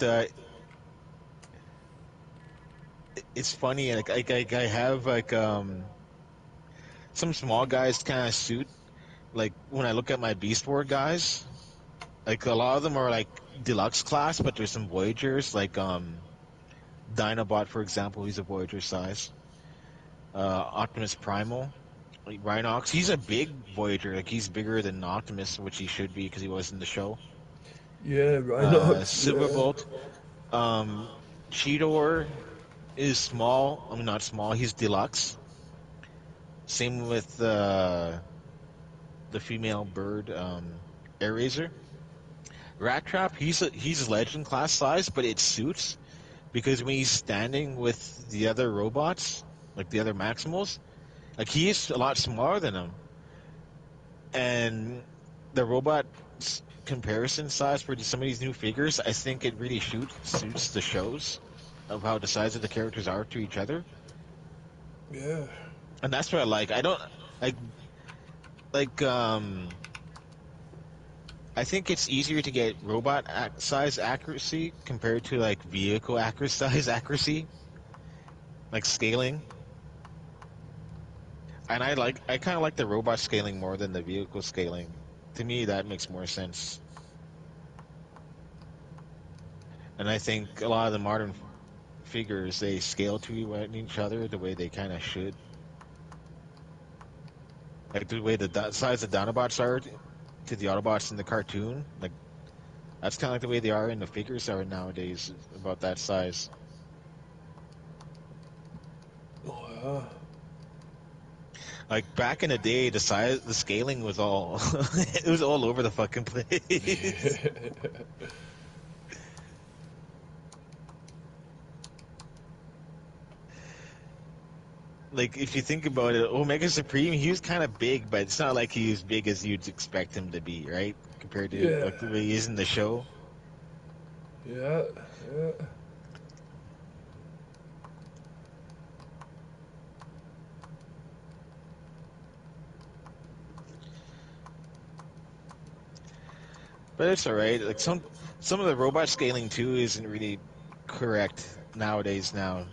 it's funny, I have some small guys kind of suit. Like when I look at my Beast Wars guys, like a lot of them are like deluxe class, but there's some Voyagers, like Dinobot, for example, he's a Voyager size. Optimus Primal, like Rhinox, he's a big Voyager, like he's bigger than Optimus, which he should be because he was in the show. Yeah, Rhinox. Yeah. Silverbolt, um, Cheetor is small. I mean, not small. He's deluxe. Same with the female bird, Air Razor. Rat Trap, he's legend class size, but it suits because when he's standing with the other robots, like the other Maximals, like he is a lot smaller than them, and the robot comparison size for some of these new figures, I think it really suits the shows of how the size of the characters are to each other, Yeah. and that's what I like. I don't like like I think it's easier to get robot size accuracy compared to like vehicle size accuracy, like scaling. And I kind of like the robot scaling more than the vehicle scaling. To me, that makes more sense. And I think a lot of the modern figures they scale to each other the way they kind of should. Like the way the size of Dinobots are to the Autobots in the cartoon. Like that's kind of like the way they are in the figures are nowadays, about that size. Oh, yeah. Like back in the day, the scaling was all, it was all over the fucking place. Like if you think about it, Omega Supreme, he was kind of big, but it's not like he was big as you'd expect him to be, right? Compared to Yeah. like the way he is in the show. Yeah. Yeah. But it's all right. Like some of the robot scaling too isn't really correct. nowadays now.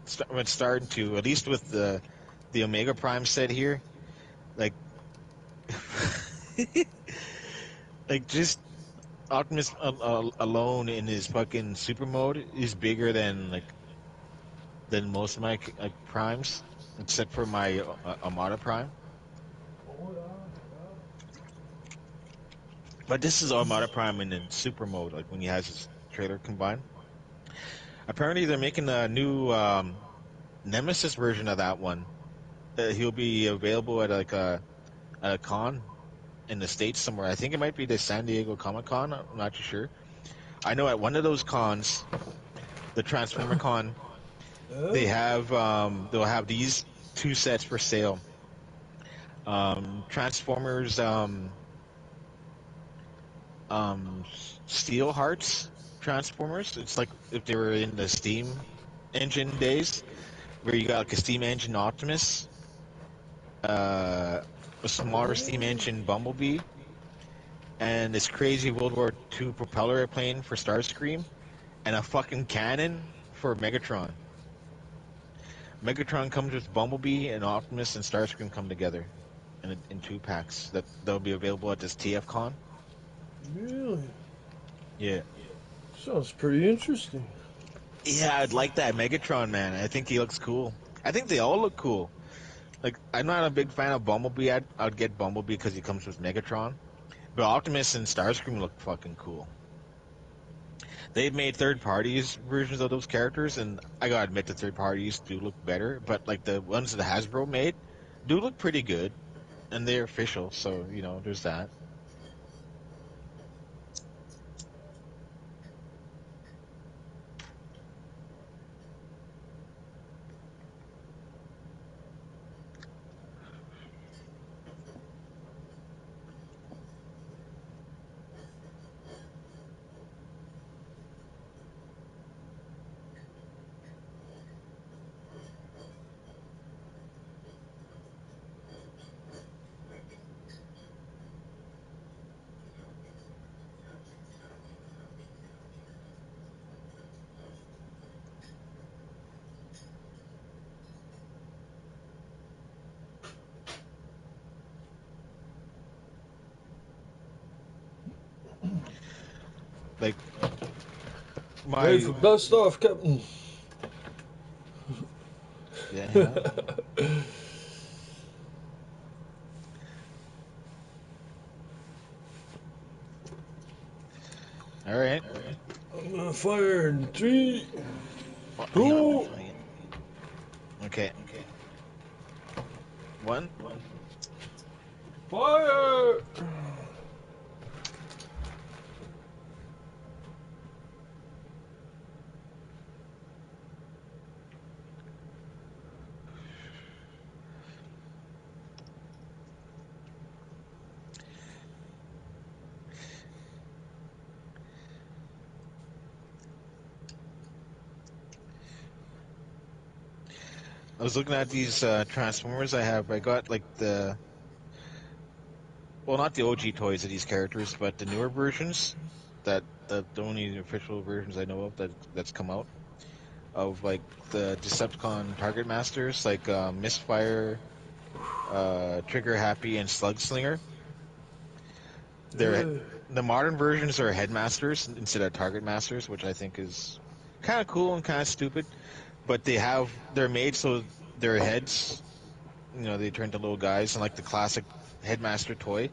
It's starting to, at least with the Omega Prime set here, like like just Optimus alone in his fucking super mode is bigger than most of my primes, except for my Armada Prime. Oh, yeah. But this is Armada Prime in super mode, like when he has his trailer combined. Apparently, they're making a new Nemesis version of that one. He'll be available at at a con in the States somewhere. I think it might be the San Diego Comic Con. I'm not too sure. I know at one of those cons, the Transformer Con, Yeah. they'll have these two sets for sale. Transformers Steel Hearts Transformers. It's like if they were in the Steam engine days, where you got like a steam engine Optimus, a smaller steam engine Bumblebee, and this crazy World War II propeller airplane for Starscream, and a fucking cannon for Megatron. Megatron comes with Bumblebee and Optimus and Starscream come together in two packs that'll be available at this TFCon. Really? Yeah. Sounds pretty interesting. Yeah, I'd like that Megatron, man. I think he looks cool. I think they all look cool. Like, I'm not a big fan of Bumblebee. I'd get Bumblebee because he comes with Megatron. But Optimus and Starscream look fucking cool. They've made third parties versions of those characters, and I gotta admit the third parties do look better. But like the ones that Hasbro made do look pretty good, and they're official. So there's that. Like Hey, my for best off, Captain. yeah. All right. I'm gonna fire in 3, Well, hang on. 2. Okay. One. Fire! I was looking at these Transformers I have. I got like well, not the OG toys of these characters, but the newer versions. The only official versions I know of that's come out of like the Decepticon Target Masters, like Misfire, Trigger Happy, and Slug Slinger. They're Yeah. the modern versions are Headmasters instead of Target Masters, which I think is kind of cool and kind of stupid. But they're made so their heads, they turn to little guys, and like the classic Headmaster toy,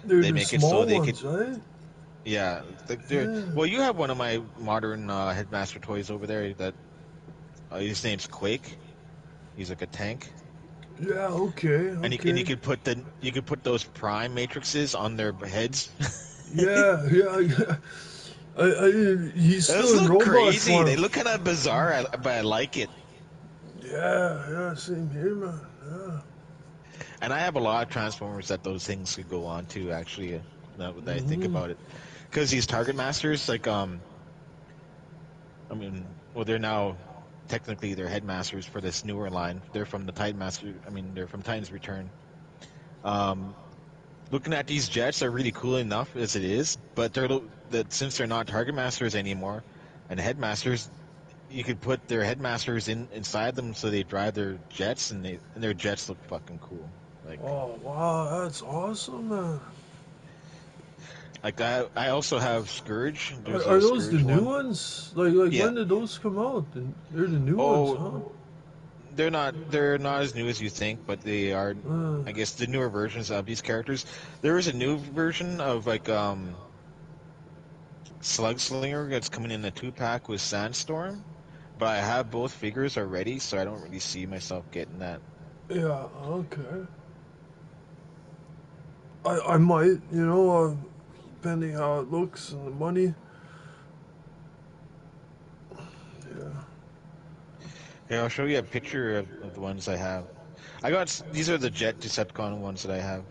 They're they the make it so small they ones, could. right? Yeah, Yeah. well, you have one of my modern Headmaster toys over there. That his name's Quake. He's like a tank, Yeah, okay, and okay. you could put those Prime matrices on their heads. Yeah, yeah. He's Those still in look robot crazy. form. They look kind of bizarre, but I like it. Yeah, yeah, same here, man. Yeah. And I have a lot of Transformers that those things could go on to. Actually, now that I think about it, because these Target Masters, like I mean, well, they're now technically they're headmasters for this newer line. They're from the Titan Master. I mean, they're from Titan's Return. Um, Looking at these jets are really cool enough as it is, but that since they're not Target Masters anymore and headmasters, you could put their headmasters inside them so they drive their jets, and their jets look fucking cool. Like Oh wow, that's awesome, man. like I also have Scourge. There's Are a those the Scourge new one. ones? Like Yeah. when did those come out? They're the new ones, Oh, huh? they're not as new as you think, but they are. Uh, I guess the newer versions of these characters. There is a new version of like Slugslinger that's coming in a 2-pack with Sandstorm, but I have both figures already, so I don't really see myself getting that. yeah, okay. I might, depending how it looks and the money. Yeah. Here, I'll show you a picture of the ones I have. These are the Jet Decepticon ones that I have,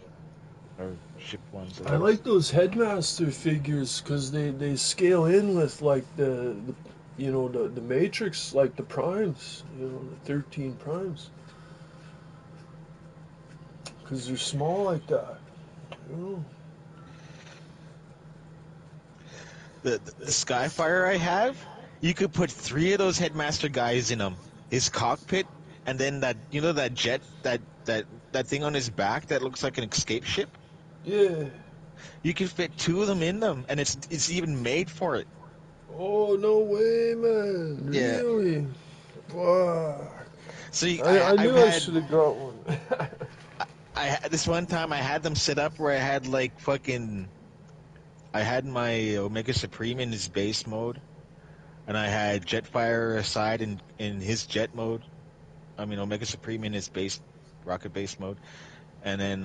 or ship ones at I least. like those headmaster figures because they scale in with like the Matrix, like the primes, the 13 primes, because they're small like that. You know? The Skyfire I have, you could put 3 of those Headmaster guys in them. His cockpit, and then that jet, that thing on his back that looks like an escape ship. Yeah. You can fit 2 of them in them, and it's even made for it. Oh no way, man! Yeah. Really? Fuck. So I I've knew I had should have got one. this one time I had them set up where I had like fucking I had my Omega Supreme in his base mode, and I had Jetfire aside in his jet mode. I mean Omega Supreme in his base rocket base mode, and then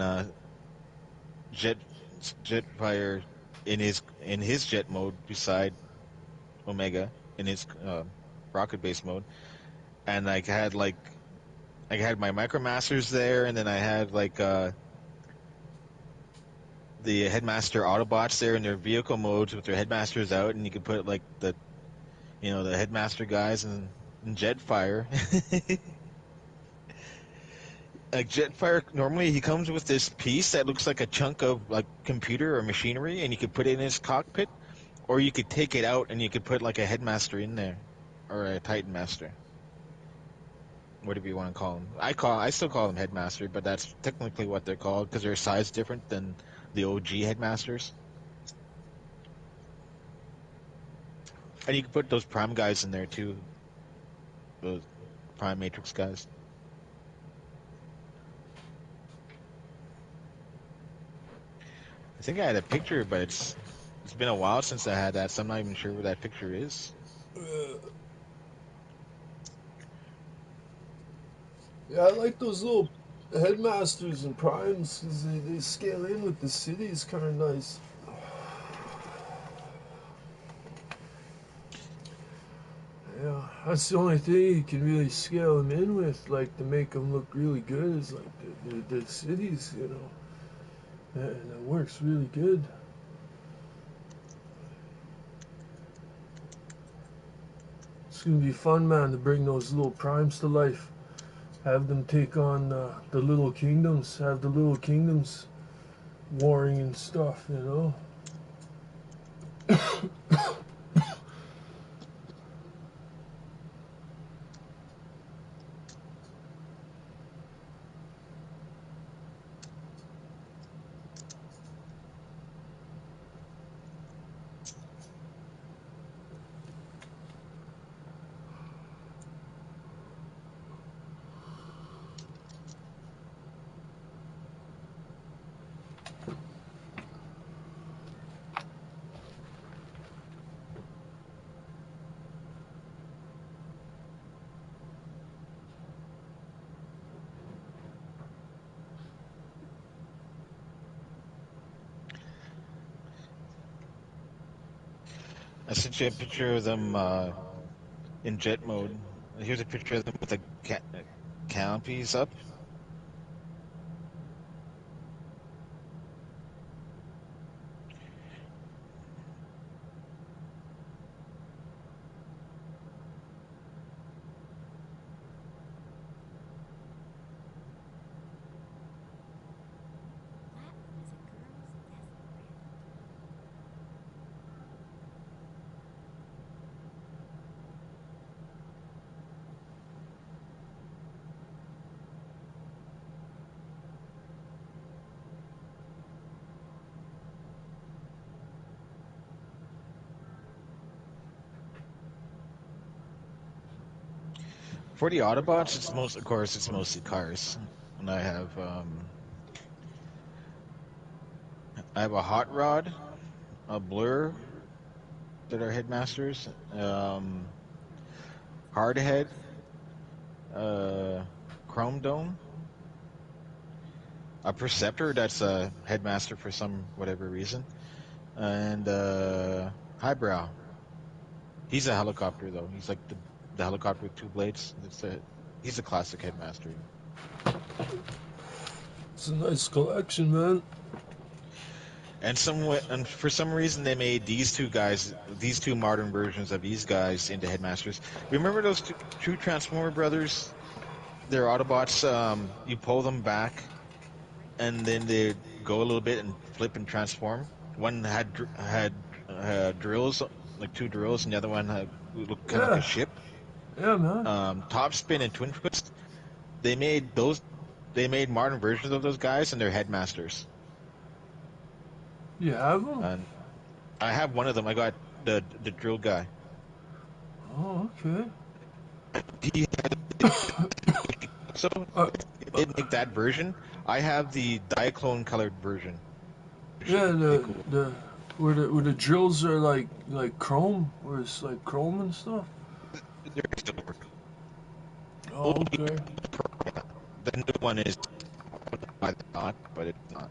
Jet Jetfire in his jet mode beside Omega in his rocket base mode, and I had my Micromasters there, and then I had like the Headmaster Autobots there in their vehicle modes with their headmasters out, and you could put like the headmaster guys and Jetfire. Like Jetfire, normally he comes with this piece that looks like a chunk of like computer or machinery, and you could put it in his cockpit, or you could take it out and you could put like a headmaster in there, or a Titan Master, whatever you want to call them. I still call them headmaster, but that's technically what they're called because they're size different than the OG headmasters. And you can put those Prime guys in there too, those Prime Matrix guys. I think I had a picture, but it's been a while since I had that, so I'm not even sure where that picture is. Yeah, I like those little headmasters and primes because they scale in with the city. It's kind of nice. Yeah, that's the only thing you can really scale them in with, like to make them look really good, is like the cities, and it works really good. It's gonna be fun, man, to bring those little primes to life. Have them take on the little kingdoms. Have the little kingdoms warring and stuff. I sent you a picture of them in jet mode. Here's a picture of them with the canopies up. For the Autobots, it's of course, it's mostly cars, and I have a Hot Rod, a Blur that are headmasters, Hardhead, Chrome Dome, a Perceptor that's a headmaster for some whatever reason, and Highbrow. He's a helicopter though. He's like the helicopter with two blades. He's a classic headmaster. It's a nice collection, man. And for some reason they made these two modern versions of these guys into headmasters. Remember those two Transformer brothers? They're Autobots. You pull them back, and then they go a little bit and flip and transform. One had drills, like two drills, and the other one looked kind of like a ship. Yeah, man. Top Spin and Twin Twist. They made modern versions of those guys, and they're headmasters. You have them? And I have one of them. I got the drill guy. Oh, okay. So they didn't make that version. I have the Diaclone colored version. Yeah, where the drills are like chrome, where it's like chrome and stuff. Oh, okay. The new one is not, but it's not.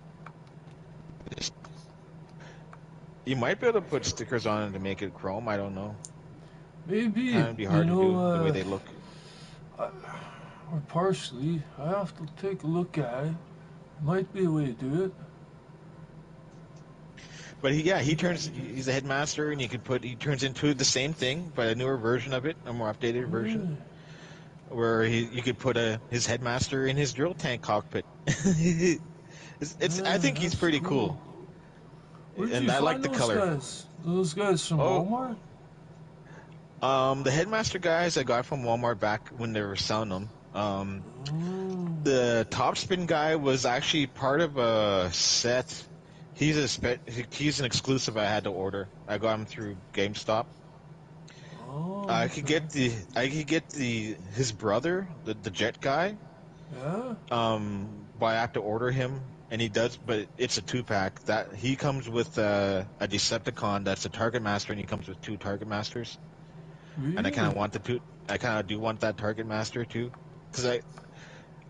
You might be able to put stickers on it to make it chrome. I don't know. Maybe. It'd be hard to do the way they look. Or partially. I have to take a look at it. Might be a way to do it. But he's a headmaster, and he turns into the same thing, but a newer version of it, a more updated version, where you could put his headmaster in his drill tank cockpit. I think he's pretty cool. And I like the color. Guys? Those guys from Walmart? The headmaster guys I got from Walmart back when they were selling them. The Top Spin guy was actually part of a set. He's an exclusive I had to order. I got him through GameStop. I could get his brother, the Jet guy. Yeah. But I have to order him, and he does. But it's a 2-pack. That he comes with a Decepticon that's a Target Master, and he comes with 2 Target Masters. Really? And I kind of want I kind of do want that Target Master too, because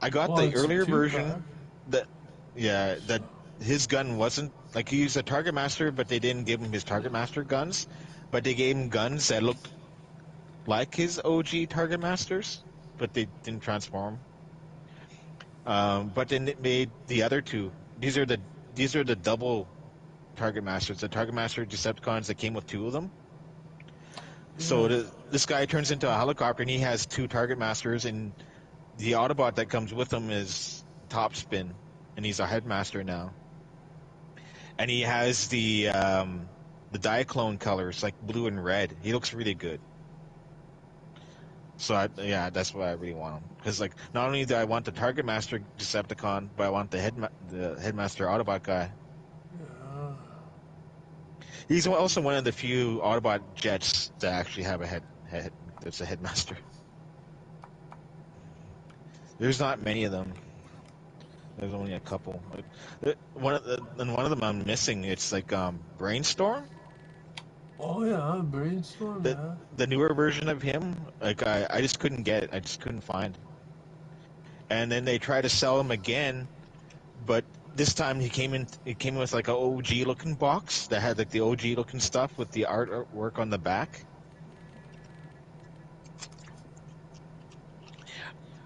I got the earlier version that his gun wasn't like he used a Target Master, but they didn't give him his Target Master guns, but they gave him guns that looked like his OG Target Masters, but they didn't transform. But then it made the other two. These are the double Target Masters, the Target Master Decepticons that came with 2 of them. So this guy turns into a helicopter, and he has 2 Target Masters, and the Autobot that comes with him is Top Spin, and he's a headmaster now. And he has the Diaclone colors, like blue and red. He looks really good. So that's why I really want him. Because like, not only do I want the Target Master Decepticon, but I want the Headmaster Autobot guy. He's also one of the few Autobot jets that actually have a head that's a headmaster. There's not many of them. There's only a couple. One of them I'm missing. It's like Brainstorm. Oh yeah, Brainstorm. The newer version of him, like I just couldn't get it. I just couldn't find. And then they tried to sell him again, but this time he came in with like a OG looking box that had like the OG looking stuff with the artwork on the back.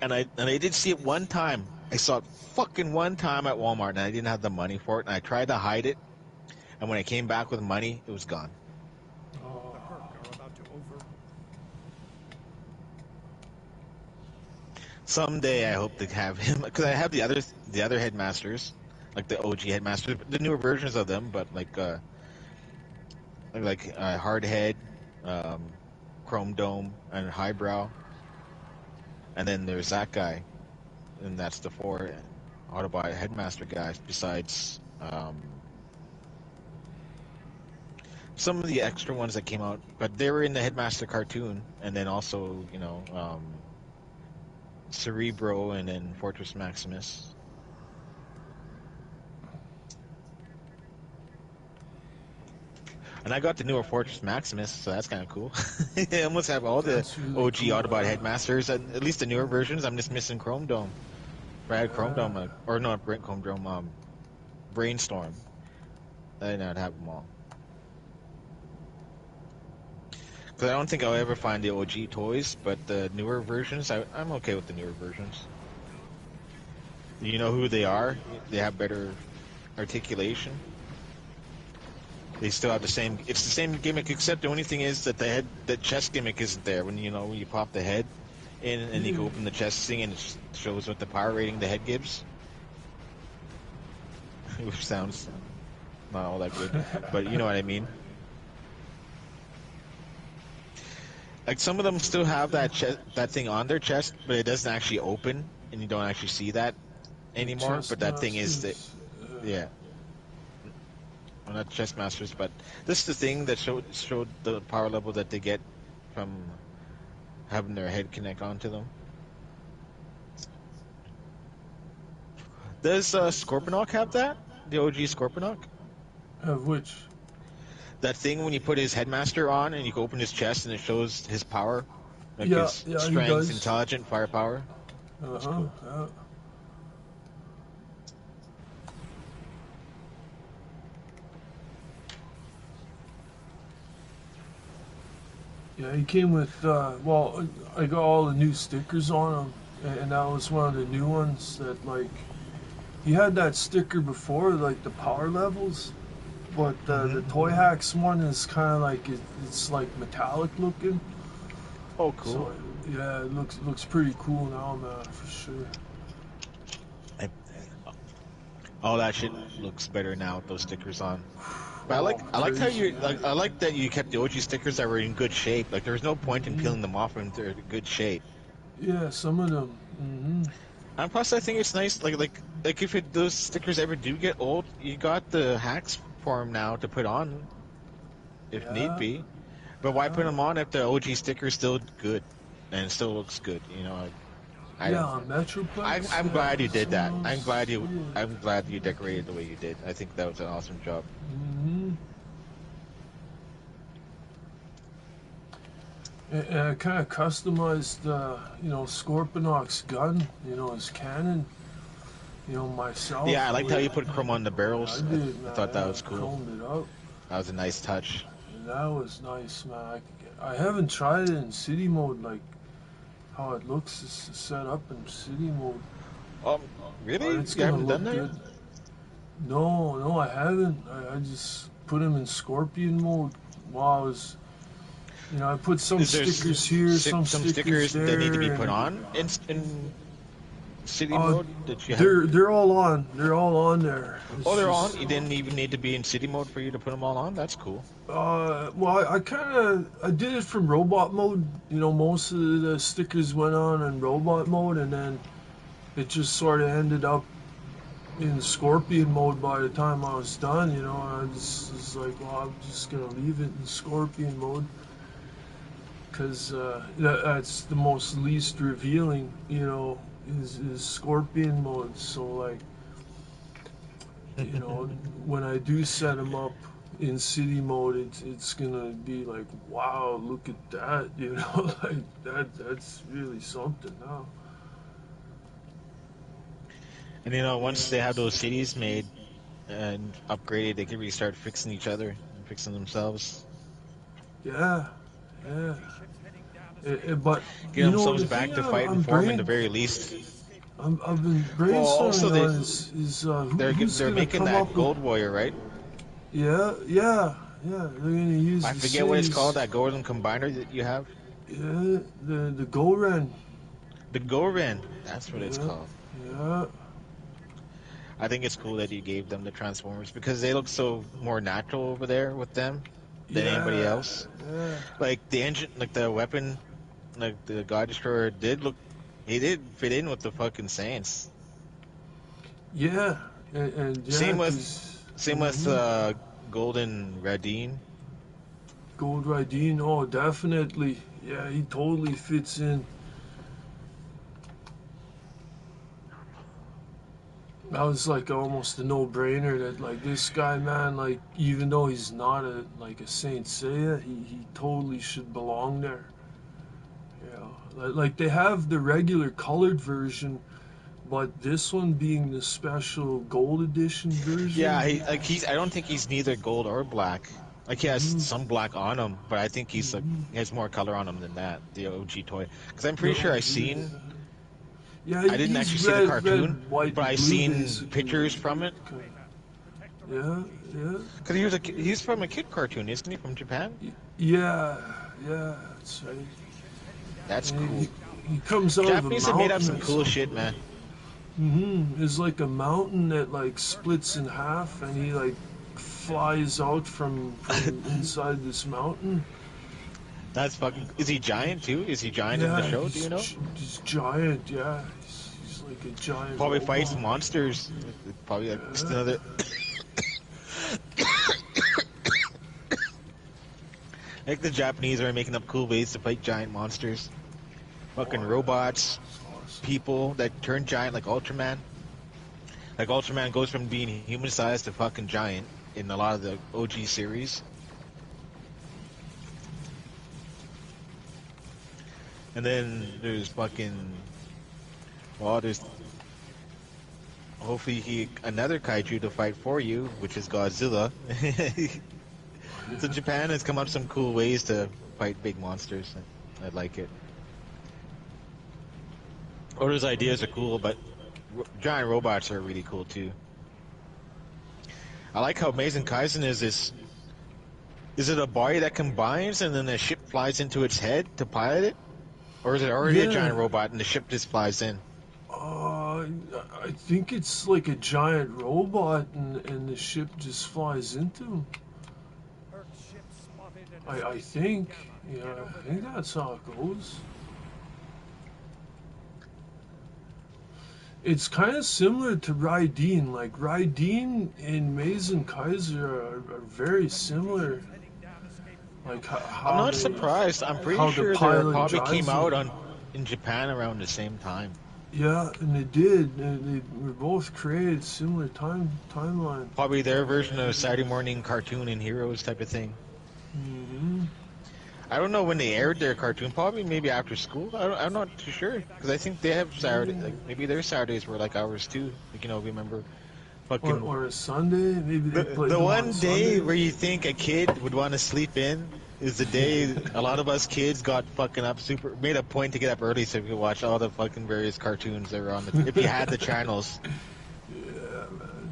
And I did see it one time. I saw it fucking one time at Walmart, and I didn't have the money for it, and I tried to hide it. And when I came back with money, it was gone. Someday I hope to have him, because I have the other headmasters, like the OG headmasters, the newer versions of them, but like Hardhead, Chrome Dome, and Highbrow, and then there's that guy, and that's the 4 Autobot headmaster guys. Besides some of the extra ones that came out, but they were in the headmaster cartoon, and then also Cerebro, and then Fortress Maximus. And I got the newer Fortress Maximus, so that's kind of cool. I almost have all the That's really OG cool, Autobot yeah. Headmasters, at least the newer versions. I'm just missing Chrome Dome. If I had Chrome Dome, or not Chrome Dome, Brainstorm. Then I'd have them all. Because I don't think I'll ever find the OG toys, but the newer versions, I'm okay with the newer versions. You know who they are? They have better articulation. They still have the same. It's the same gimmick, except the only thing is that the chest gimmick isn't there. When when you pop the head in and you can open the chest thing and it shows what the power rating the head gives, which sounds not all that good, but you know what I mean. Like some of them still have that thing on their chest, but it doesn't actually open, and you don't actually see that anymore. But that thing is that, yeah. Well, not chest masters, but this is the thing that showed the power level that they get from having their head connect onto them. Does Scorponok have that? The OG Scorponok? Of which? That thing when you put his headmaster on and you can open his chest and it shows his power, like Yeah, his he strength, does. intelligence, firepower. That's cool. Yeah. Yeah, he came with, well, I got all the new stickers on him, and that was one of the new ones that, like, he had that sticker before, like, the power levels, but the Toy Hacks one is kind of like, it's like metallic looking. Oh, cool. So, yeah, it looks pretty cool now, man, for sure. All that shit looks better now with those stickers on. But I like how I like that you kept the OG stickers that were in good shape. Like there was no point in peeling them off when they're in good shape. Yeah, some of them. And plus, I think it's nice. Like if those stickers ever do get old, you got the hacks for them now to put on, if need be. But why put them on if the OG sticker is still good and it still looks good? You know. On Metroplex. I'm glad you did that. I'm glad you decorated the way you did. I think that was an awesome job. And I kind of customized, Scorponok's gun, his cannon, myself. Yeah, I liked how you put chrome on the barrels. I thought that was cool. Chromed it up. That was a nice touch. And that was nice, man. I haven't tried it in city mode, like how it looks is set up in city mode. Really? You haven't done that yet? No, I haven't. I just put him in Scorpion mode while I was... I put some stickers here, some stickers there. That need to be put on in city mode that you have? They're all on. They're all on there. They're on? You didn't even need to be in city mode for you to put them all on? That's cool. Well, I did it from robot mode. Most of the stickers went on in robot mode, and then it just sort of ended up in Scorpion mode by the time I was done. I just was like, well, I'm just gonna leave it in Scorpion mode. Because that's the most least revealing, is Scorpion mode. So, like, when I do set them up in city mode, it's gonna be like, wow, look at that, like that's really something now. And once they have those cities made and upgraded, they can really start fixing each other and fixing themselves. Yeah. But get themselves back to fighting for them in the very least. I've been brainstorming they're making that Gold Warrior, right? Yeah. They're gonna use. I forget what it's called. That golden combiner that you have. Yeah, the Goren. The Goren. That's what it's called. Yeah. I think it's cool that you gave them the Transformers because they look so more natural over there with them than anybody else. Yeah. Like the engine, like the weapon, like the God Destroyer did fit in with the fucking Saints. Yeah, and same with Golden Radine. Gold Radine, oh definitely, yeah, he totally fits in. that was like almost a no-brainer that like this guy, man, like even though he's not a Saint Seiya, he totally should belong there. Like they have the regular colored version, but this one being the special gold edition version. Yeah, I don't think he's neither gold or black. Like he has some black on him, but I think he has more color on him than that. The OG toy, because I'm pretty sure I seen. Yeah, I didn't he's actually see the cartoon, red, white, but I and blue, seen basically. pictures from it. Yeah. Because he's from a kid cartoon, isn't he? From Japan. Yeah, that's right. That's And cool. He comes out Japanese of a have made up mountain some or cool something. shit, man. There's like a mountain that like splits in half, and he like flies out from inside this mountain. That's fucking. Is he giant too? Is he giant in the show? Do you know? He's giant. Yeah, he's like a giant. Probably robot. fights monsters. Probably like just another. I think the Japanese are making up cool ways to fight giant monsters. Fucking robots, people that turn giant like Ultraman. Like Ultraman goes from being human-sized to fucking giant in a lot of the OG series. And then there's fucking, well, there's hopefully another kaiju to fight for you, which is Godzilla. So Japan has come up with some cool ways to fight big monsters. I like it. Oda's ideas are cool, but giant robots are really cool too. I like how Amazing Kaizen is this. Is it a body that combines and then the ship flies into its head to pilot it? Or is it already a giant robot and the ship just flies in? I think it's like a giant robot and the ship just flies into him. I think, I think that's how it goes. It's kind of similar to Raiden. Like Raiden and Mazen Kaiser are very similar. Like how I'm not surprised. I'm pretty sure they probably came out in Japan around the same time. Yeah, and they did. They were both created similar timeline. Probably their version of Saturday morning cartoon and heroes type of thing. I don't know when they aired their cartoon. Probably maybe after school. I'm not too sure because I think they have Saturday. Like maybe their Saturdays were like ours too. Like remember, fucking or a Sunday. Maybe they played the one on day Sunday. where you think a kid would want to sleep in is the day a lot of us kids got fucking up made a point to get up early so we could watch all the fucking various cartoons that were on if you had the channels. Yeah, man.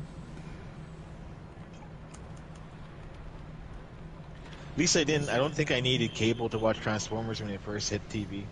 At least I don't think I needed cable to watch Transformers when it first hit TV.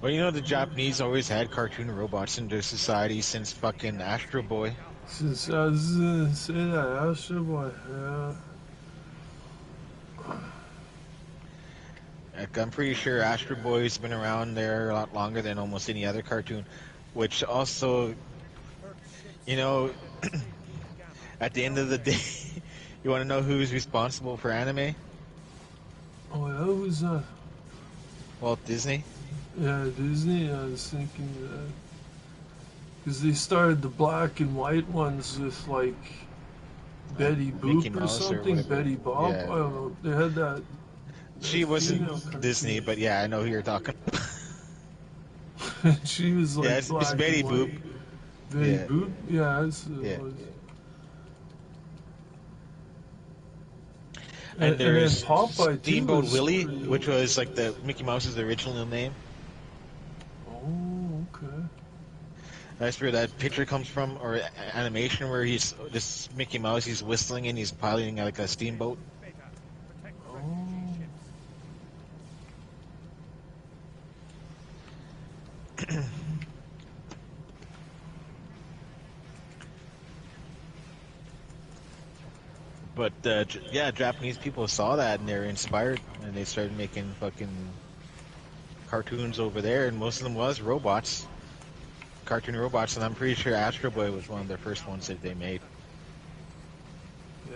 Well, the Japanese always had cartoon robots in their society since fucking Astro Boy. Since I was gonna say that, Astro Boy, yeah. Like, I'm pretty sure Astro Boy's been around there a lot longer than almost any other cartoon, which also, at the end of the day, you want to know who's responsible for anime? Oh yeah, who's that? Walt Disney. Yeah, Disney. I was thinking that because they started the black and white ones with like Betty Boop or something, Betty Bob. Yeah. I don't know. They had that. She wasn't Disney, but yeah, I know who you're talking. She was like it's black Betty and Boop. white. Betty Boop. Yeah, that's what it was. And there's then Popeye Steamboat too, Willie, which was like the Mickey Mouse's original name. Oh, okay. That's where that picture comes from, or animation where he's this Mickey Mouse. He's whistling and he's piloting like a steamboat. But Japanese people saw that and they're inspired, and they started making fucking cartoons over there, and most of them was robots. cartoon robots, and I'm pretty sure Astro Boy was one of the first ones that they made.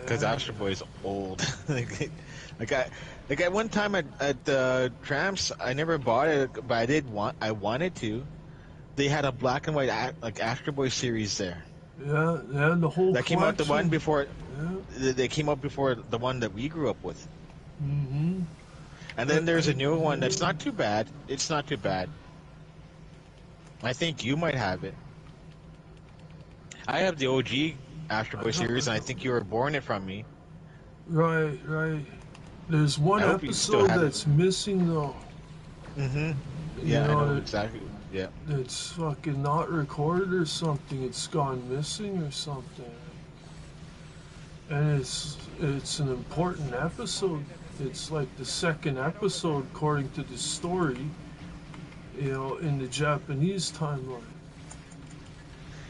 Because Astro Boy is old. like at one time at Tramps, I never bought it, but I wanted to. They had a black and white like Astro Boy series there. Yeah, they had the whole that came out the one before. Yeah. They came out before the one that we grew up with. Mm-hmm. And then there's a newer one that's not too bad. It's not too bad. I think you might have it. I have the OG Astro Boy series, and I think you were born it from me. Right. There's one episode that's missing though. Mm-hmm. Yeah, I know exactly. Yeah. It's fucking not recorded or something. It's gone missing or something. And it's an important episode. It's like the second episode according to the story, in the Japanese timeline.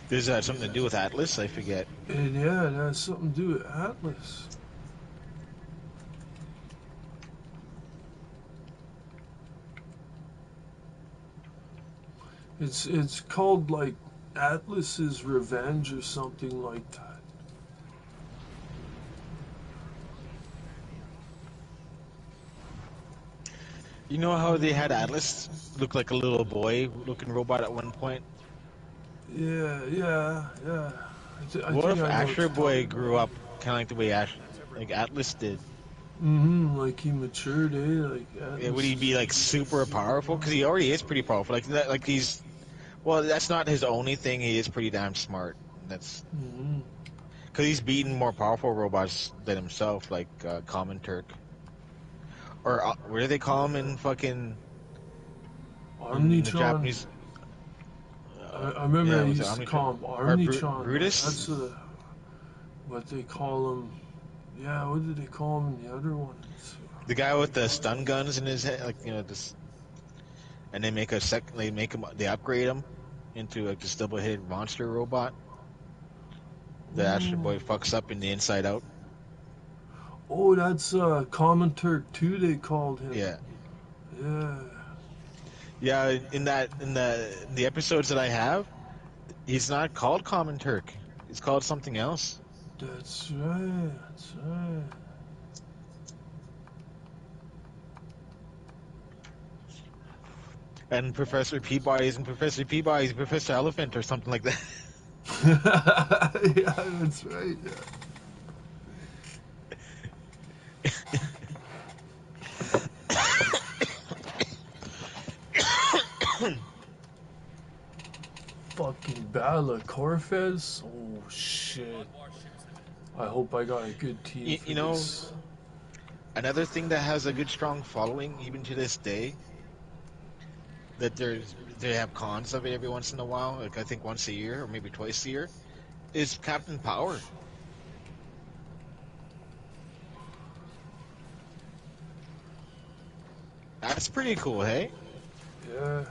Does that have something to do with Atlas? I forget. And yeah, it has something to do with Atlas. It's called like Atlas's Revenge or something like that. You know how they had Atlas look like a little boy-looking robot at one point? Yeah. What if Astro Boy grew up kind of like the way Atlas did? Mm-hmm, like he matured, Like Yeah, would he be like super powerful? Because he already is pretty powerful. Like he's, well, that's not his only thing. He is pretty damn smart. That's because he's beaten more powerful robots than himself, like Common Turk. Or what do they call him in fucking Omnitron? The Japanese? I remember they used to call him Omnitron. Brutus? That's what they call him. Yeah, what did they call him in the other one? The guy with the stun guns in his head, this, and they make they upgrade him into this double-headed monster robot. The Astro Boy fucks up in the inside out. Oh, that's Common Turk 2 they called him. Yeah. Yeah. In the episodes that I have, he's not called Common Turk. He's called something else. That's right. And Professor Peabody isn't Professor Peabody, he's Professor Elephant or something like that. Yeah, that's right. Yeah. Fucking Bala Corfez? Oh shit. I hope I got a good team for this. Another thing that has a good strong following even to this day, that they have cons of it every once in a while, like I think once a year or maybe twice a year, is Captain Power. That's pretty cool, hey? Yeah.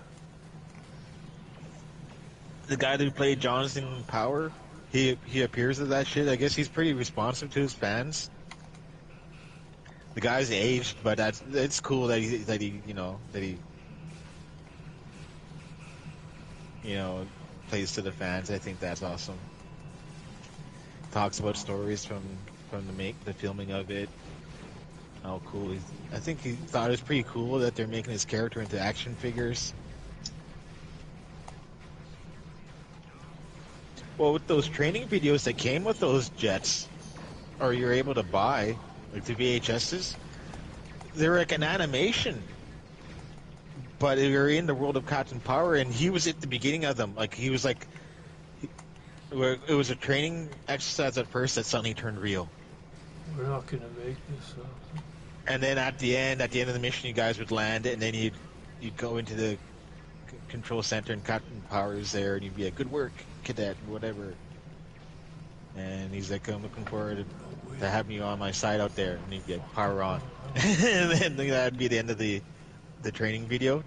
The guy that played Jonathan Power, he appears at that shit. I guess he's pretty responsive to his fans. The guy's aged, but it's cool that he plays to the fans. I think that's awesome. Talks about stories from the filming of it. How cool I think he thought it was pretty cool that they're making his character into action figures. Well, with those training videos that came with those jets, or you're able to buy, like the VHSs, they're like an animation. But you're in the world of Captain Power, and he was at the beginning of them. Like, he was like, it was a training exercise at first that suddenly turned real. We're not gonna make this up. And then at the end of the mission, you guys would land, and then you'd go into the control center, and Captain Power is there, and you'd be like, "Good work, cadet," whatever. And he's like, "I'm looking forward to having you on my side out there," and he'd be like, "Power on," and then that'd be the end of the training video.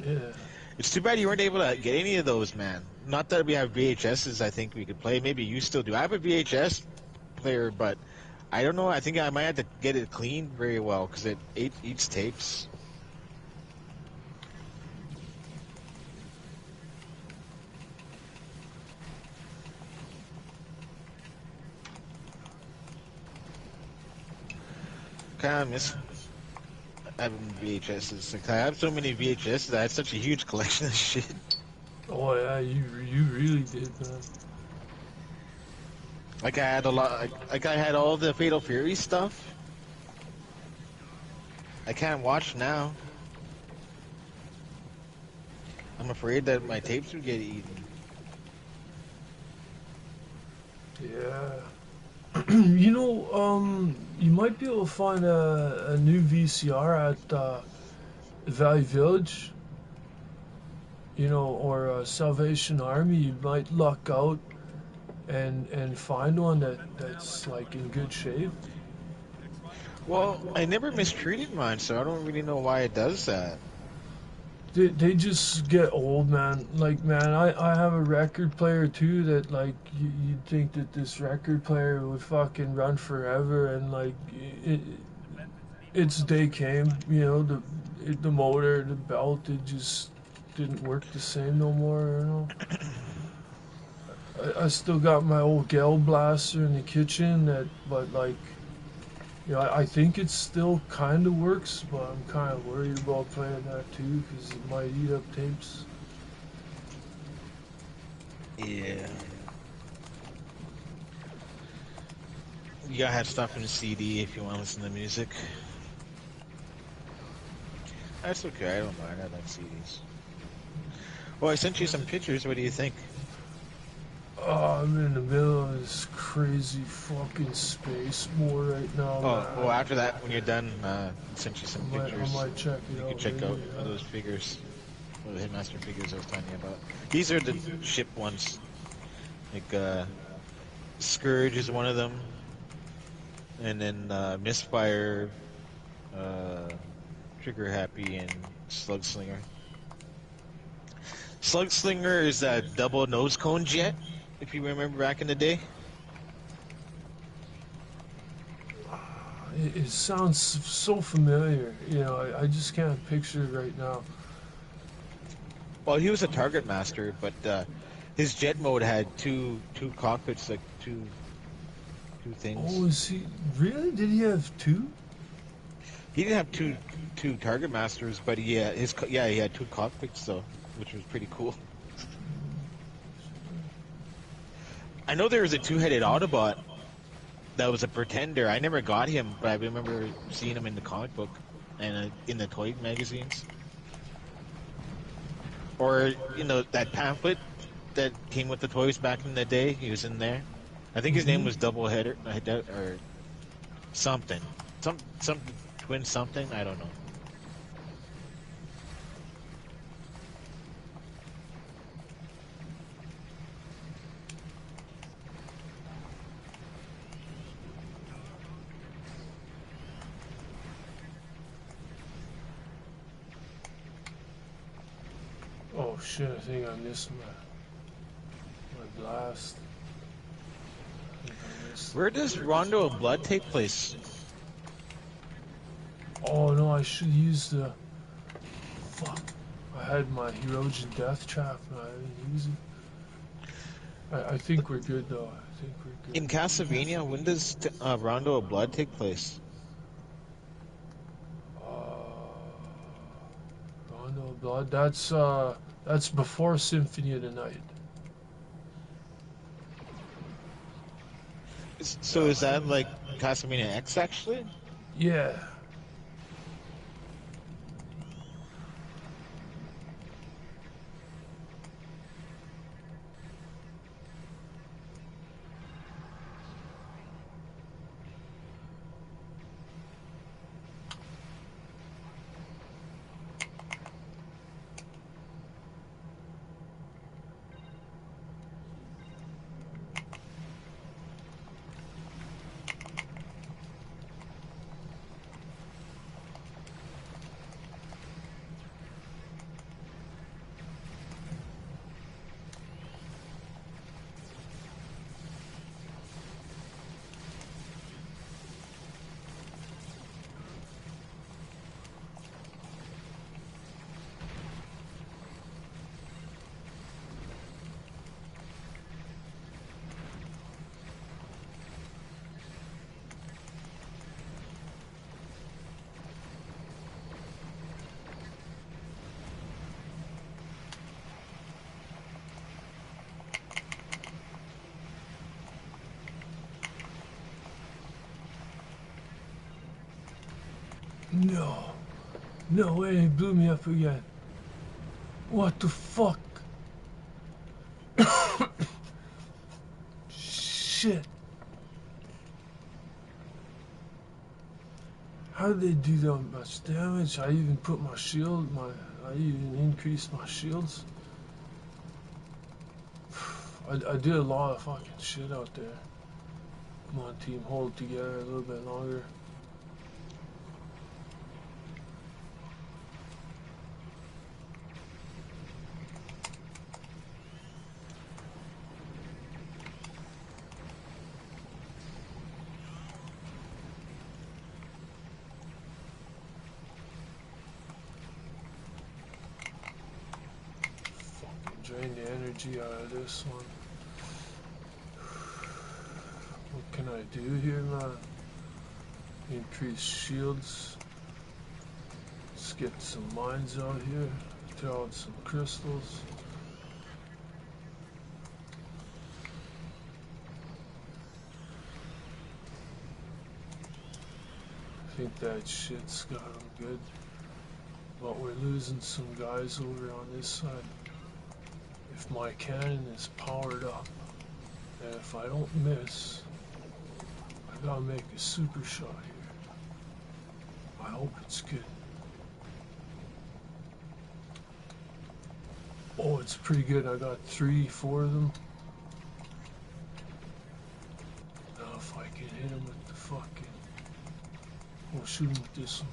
Yeah. It's too bad you weren't able to get any of those, man. Not that we have VHSs. I think we could play. Maybe you still do. I have a VHS player, but I don't know. I think I might have to get it cleaned very well because it eats tapes. kind of miss having VHSs. Like, I have so many VHSs. I had such a huge collection of shit. Oh yeah, you really did, man. Like I had a lot. Like I had all the Fatal Fury stuff. I can't watch now. I'm afraid that my tapes would get eaten. Yeah. You know, you might be able to find a new VCR at Valley Village. You know, or Salvation Army. You might luck out and find one that's like in good shape. Well, I never mistreated mine, so I don't really know why it does that. They just get old, man. Like, man, I have a record player too that, like, you'd think that this record player would fucking run forever, and, like, its day came, you know, the motor, the belt, it just didn't work the same no more, you know. I still got my old Gale blaster in the kitchen but, like, you know, I think it still kind of works, but I'm kind of worried about playing that too because it might eat up tapes. Yeah. You gotta have stuff in the CD if you want to listen to music. That's okay. I don't mind. I like CDs. Well, I sent you some pictures. What do you think? Oh, I'm in the middle of this crazy fucking space war right now, Oh, man. well, after that, when you're done, I sent you some I pictures. might check it You out. can check later, out yeah. those figures. The Hitmaster figures I was telling you about. These are the ship ones. Like, Scourge is one of them. And then, Misfire, Trigger Happy, and Slugslinger. Slugslinger is that double nose cone jet, if you remember back in the day. It sounds so familiar. You know, I just can't picture it right now. Well, he was a target master, but his jet mode had two cockpits, like two things. Oh, is he really? Did he have two? He didn't have two target masters, but he had two cockpits though, which was pretty cool. I know there was a two-headed Autobot that was a pretender. I never got him, but I remember seeing him in the comic book and in the toy magazines. Or, you know, that pamphlet that came with the toys back in the day, he was in there. I think his name was Doubleheader, or something. Some twin something, I don't know. Oh shit! I think I missed my blast. I think I missed. Where does Rondo of Blood take place? Oh no! I should use the. Fuck! I had my Herogen Death Trap and I didn't use it. I think we're good though. I think we're good. In Castlevania, when does Rondo of Blood take place? Rondo of Blood. That's before Symphony of the Night. So is that like Castlevania X actually? Yeah. No. No way, he blew me up again. What the fuck? Shit. How did they do that much damage? I even put my shield, I even increased my shields. I did a lot of fucking shit out there. Come on, team, hold together a little bit longer. Drain the energy out of this one. What can I do here, man? Increase shields. Let's get some mines out here. Throw out some crystals. I think that shit's got them good. But we're losing some guys over on this side. If my cannon is powered up, and if I don't miss, I gotta make a super shot here. I hope it's good. Oh, it's pretty good. I got 3, 4 of them. Now if I can hit him with the fucking... Oh, shoot him with this one.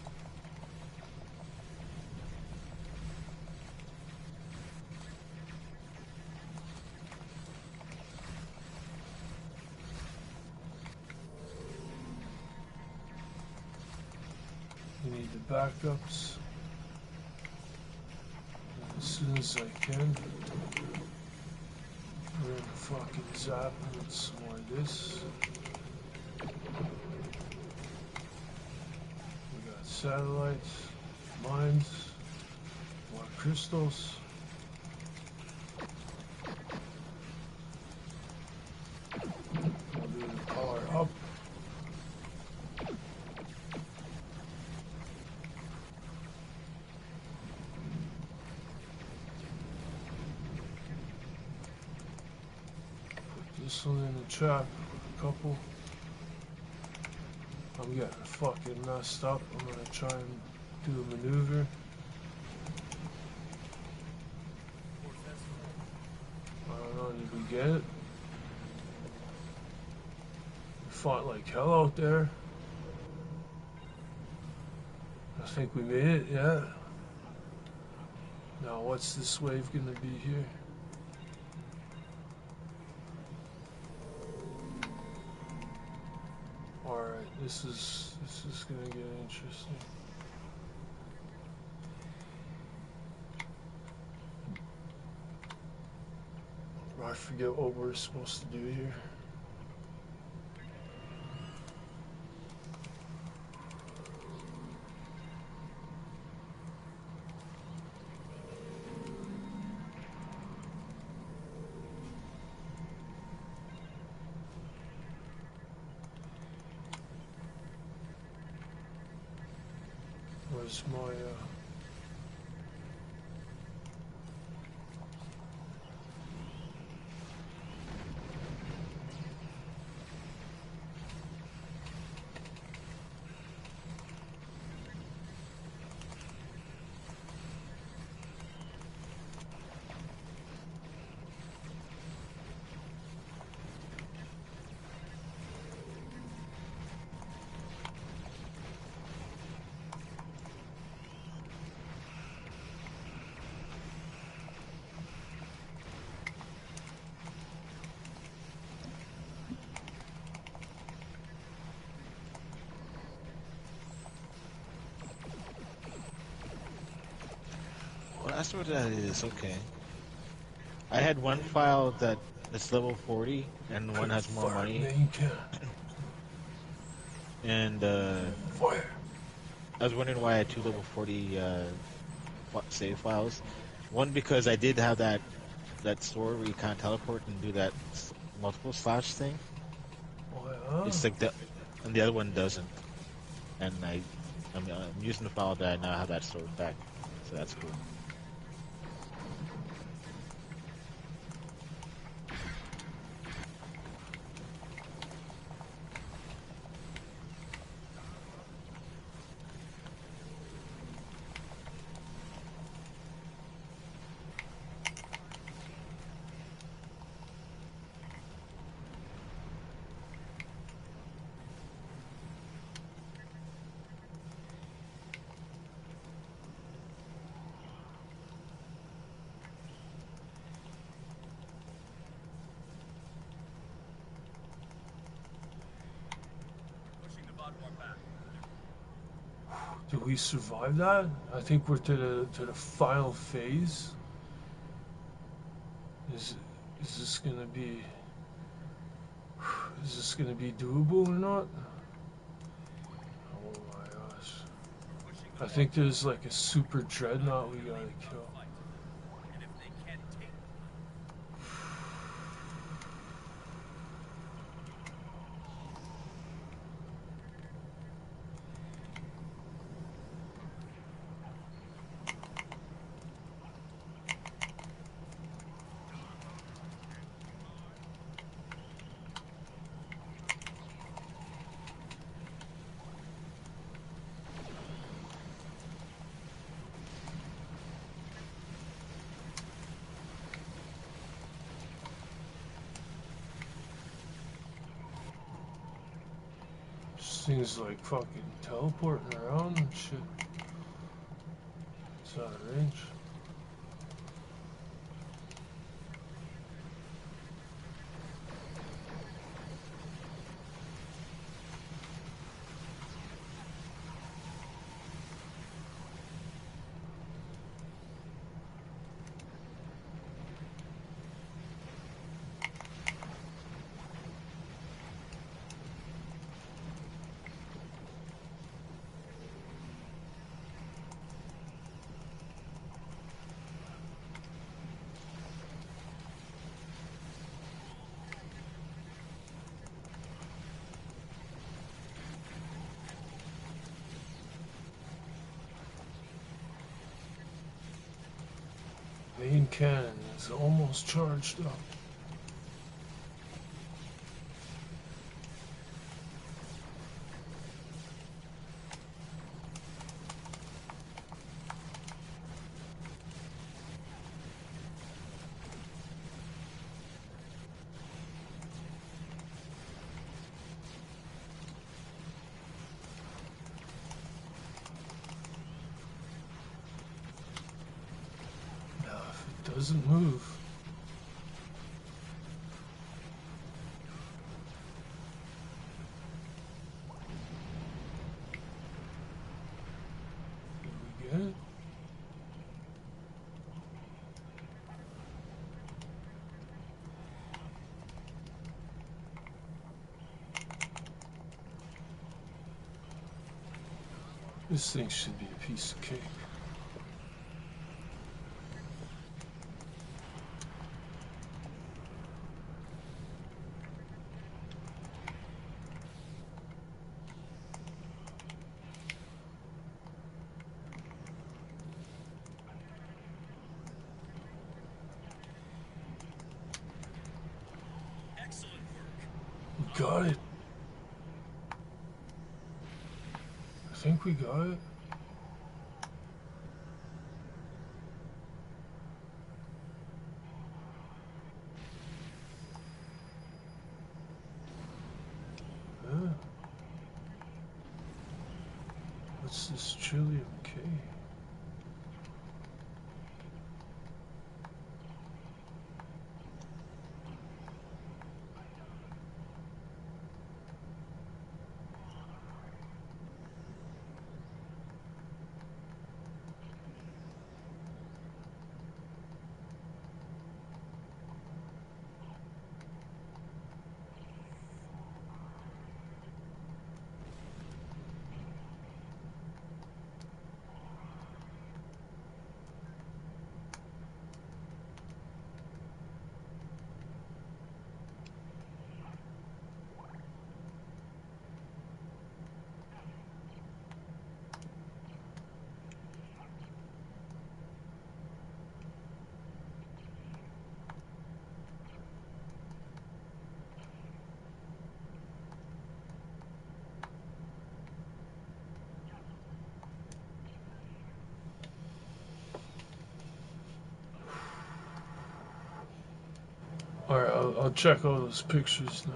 We need the backups as soon as I can. We're gonna fucking zap him with some more of this. We got satellites, mines, more crystals. We'll do the power up. This one in the trap, a couple. I'm getting fucking messed up. I'm gonna try and do a maneuver. I don't know, did we get it? We fought like hell out there. I think we made it, yeah. Now what's this wave gonna be here? Alright, this is gonna get interesting. I forget what we're supposed to do here. Where's my That's what that is, okay. I had one file that's level 40, and one has more money. And, I was wondering why I had 2 level 40, save files. One, because I did have that store where you can't teleport and do that multiple slash thing. It's like and the other one doesn't. And I I'm using the file that I now have that stored back, so that's cool. Did we survive that? I think we're to the final phase. Is this gonna be doable or not? Oh my gosh. I think there's like a super dreadnought we gotta kill. This thing's like fucking teleporting around and shit. It's out of range. Main cannon is almost charged up. Now, if it doesn't move, did we get it? This thing should be a piece of cake. We got it. I think we got it. Yeah. What's this Trillium K? Alright, I'll check out those pictures now.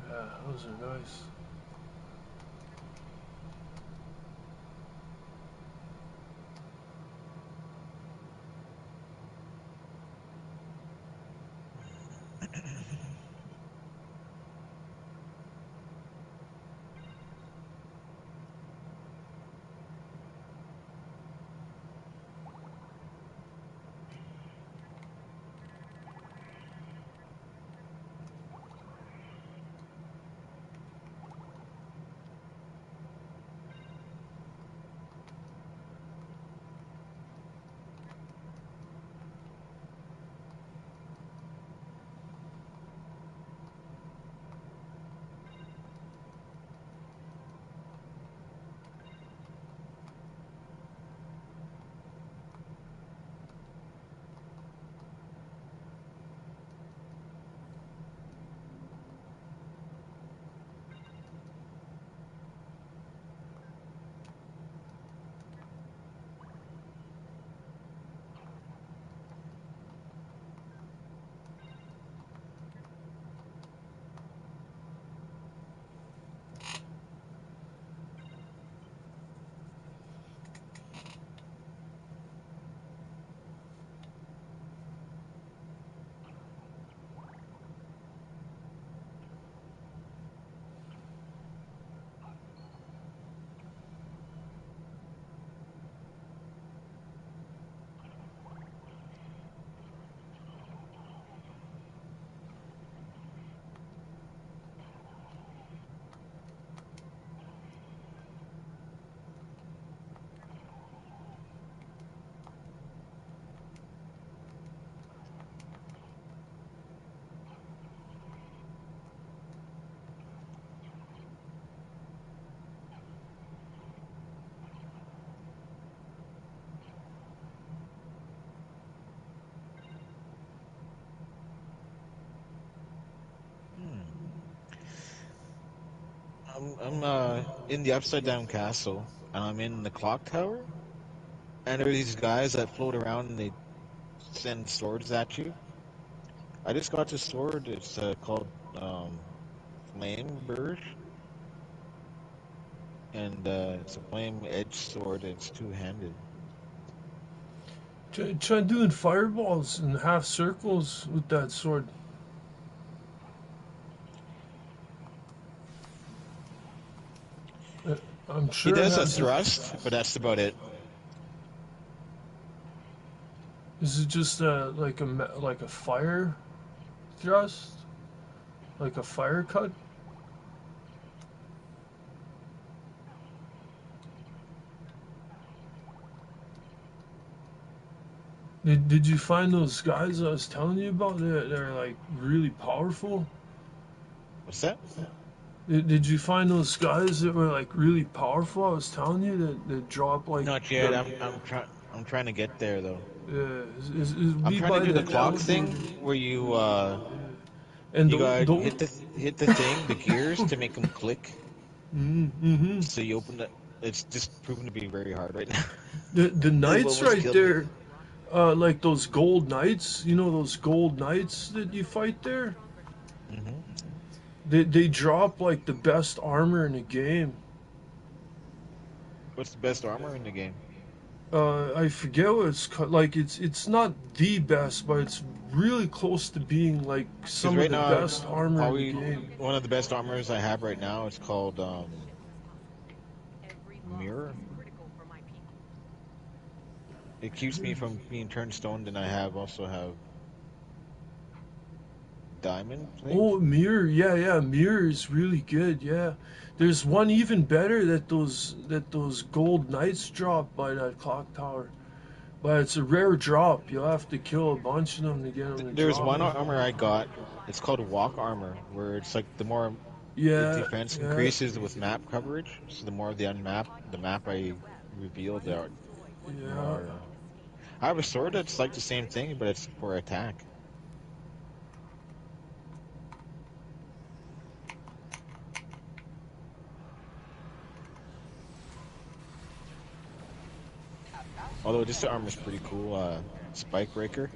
Yeah, those are nice. I'm in the upside down castle, and I'm in the clock tower, and there are these guys that float around and they send swords at you. I just got this sword. It's called Flame Burst, and it's a flame edge sword. And it's two-handed. Try doing fireballs and half circles with that sword. I'm He sure it does a has. thrust, but that's about it. Is it just like a fire thrust, like a fire cut? Did you find those guys I was telling you about? They're like really powerful. What's that? Did you find those guys that were like really powerful? I was telling you that drop like Not yet. the I'm trying to get there though. is I'm we trying to by do the the clock elevator. thing where And you gotta the hit the thing, the gears to make them click. mm-hmm. So you open it. It's just proven to be very hard right now. The It knights almost right killed me. there, like those gold knights. You know those gold knights that you fight there. Hmm. They drop like the best armor in the game. What's the best armor in the game? I forget what it's called. Like it's not the best, but it's really close to being like Because some of right the now, best armor in the probably game. one of the best armors I have right now is called Mirror. It keeps me from being turned stoned, and I also have diamond, I think. Oh, mirror, yeah, mirror is really good. Yeah, there's one even better that those gold knights drop by that clock tower, but it's a rare drop. You'll have to kill a bunch of them to get them to There's drop. one armor I got. It's called walk armor, where it's like the more the Yeah, defense yeah, increases with map coverage. So the more the map I reveal, the yeah. more. I have a sword that's like the same thing, but it's for attack. Although this armor is pretty cool. Spike breaker,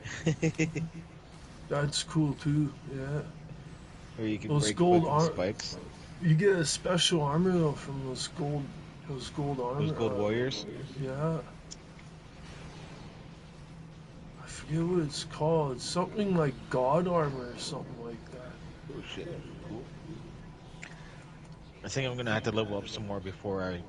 That's cool too. Yeah, where you can those break gold fucking armor. spikes. You get a special armor though from those gold Those armor. gold warriors. Yeah. I forget what it's called. It's something like God armor or something like that. Oh shit, cool. I think I'm gonna have to level up some more before I.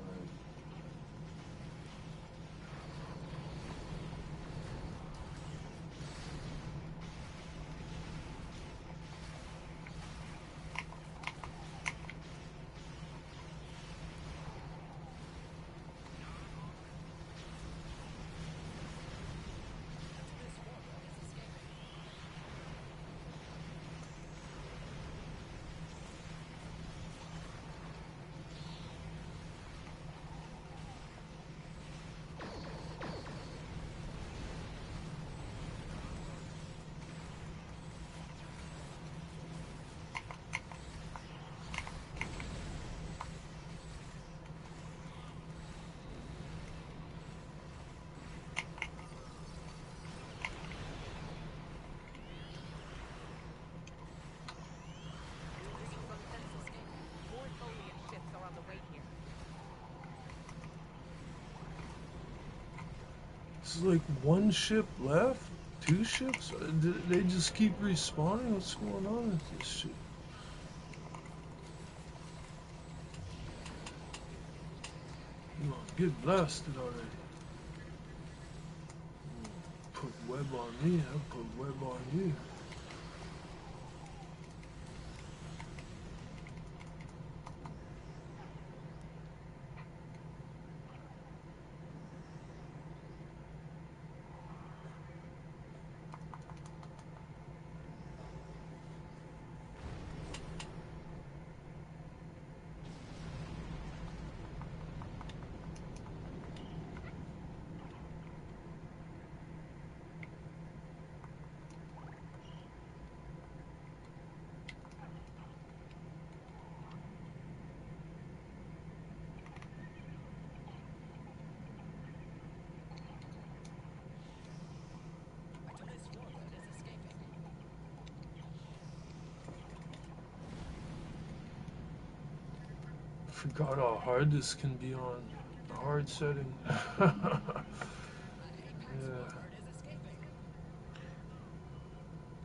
It's like one ship left, two ships. They just keep respawning. What's going on with this shit? You get blasted already. Put web on me. I put web on you. Forgot how hard this can be on the hard setting. Yeah.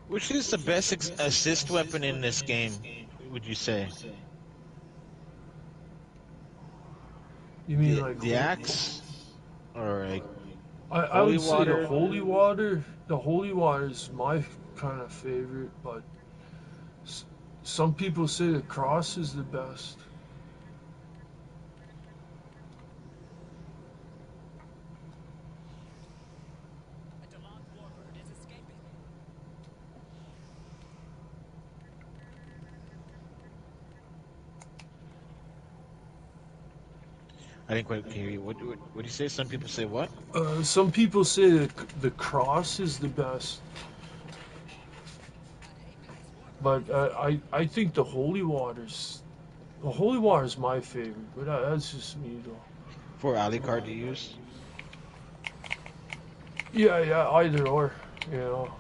Which is the best assist weapon in this game? Would you say? You mean like The axe, or like I holy would say the water? holy water. The holy water is my kind of favorite, but some people say the cross is the best. I think what can you, what do you say? Some people say what? Some people say that the cross is the best, but I think the holy water is my favorite. But that's just me though. For alley card to use? Yeah, either or, you know.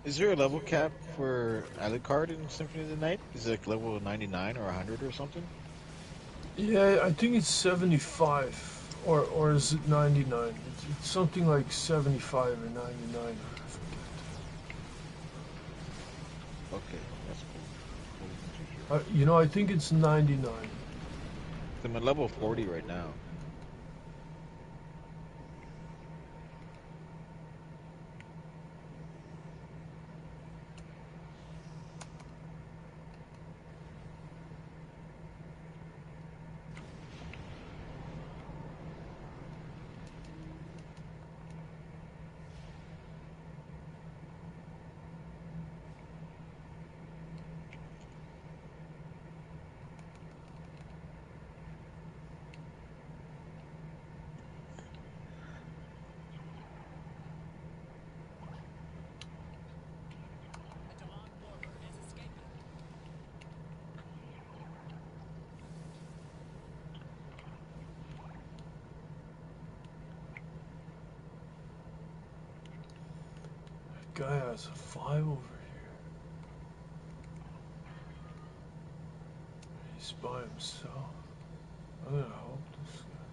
Is there a level cap for Alucard in Symphony of the Night? Is it like level 99 or 100 or something? Yeah, I think it's 75, or is it 99? It's something like 75 or 99. I forget. Okay, that's cool. You know, I think it's 99. I'm at level 40 right now. Guy has a 5 over here. He's by himself. I'm gonna help this guy.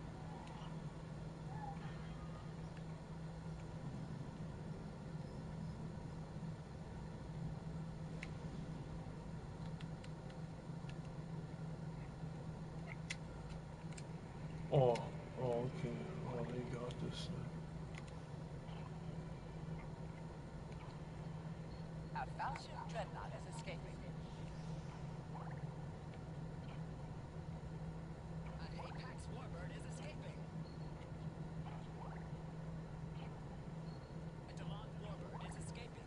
Oh, okay. Well, he got this then. A Falchion dreadnought is escaping. An Apex warbird is escaping. A Delon warbird is escaping.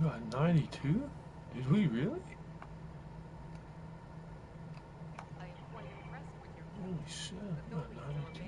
We got 92? Did we really? Holy shit, we got 92.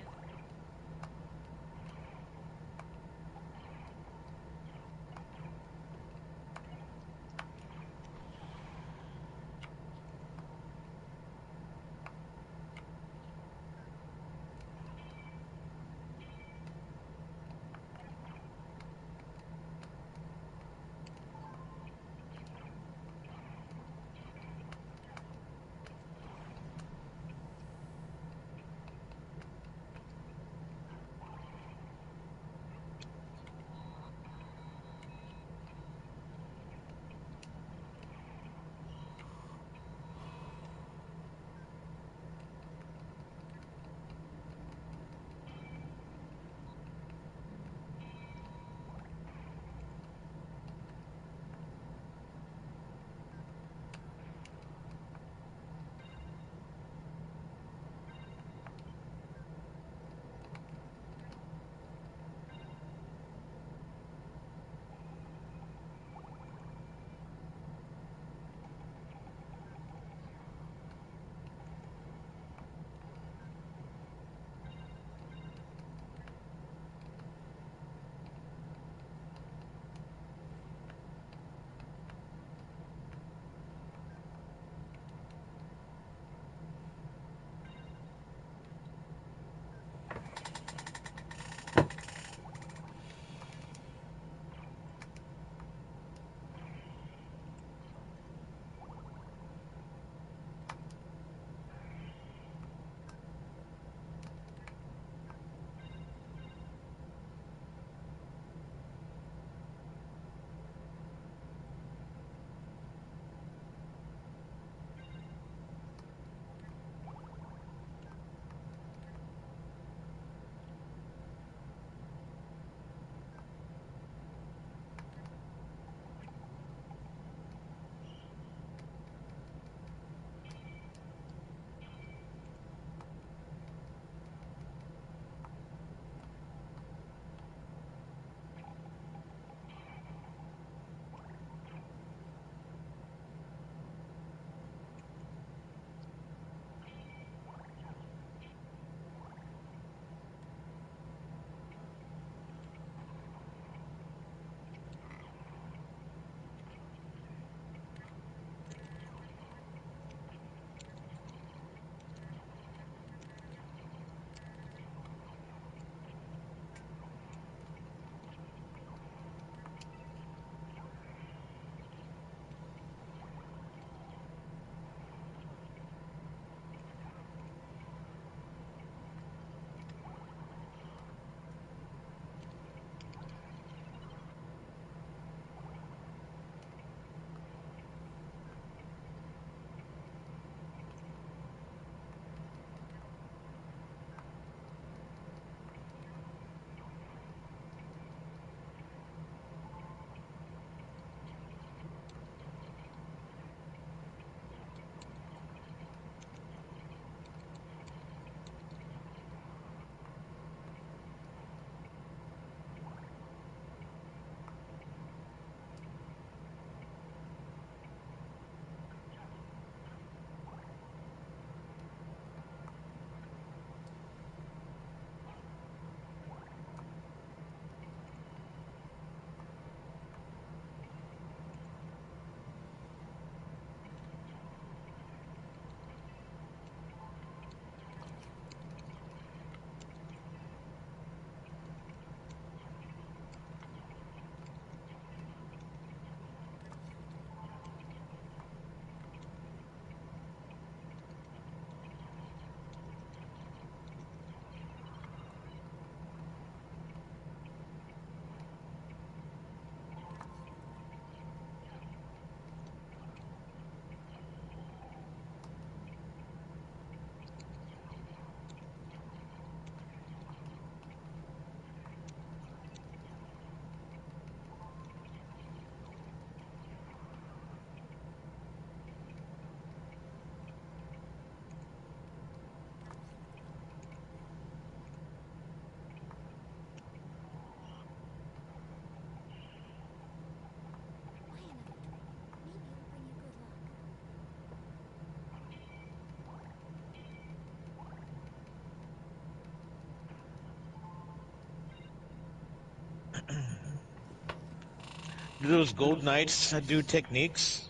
Do those gold knights do techniques?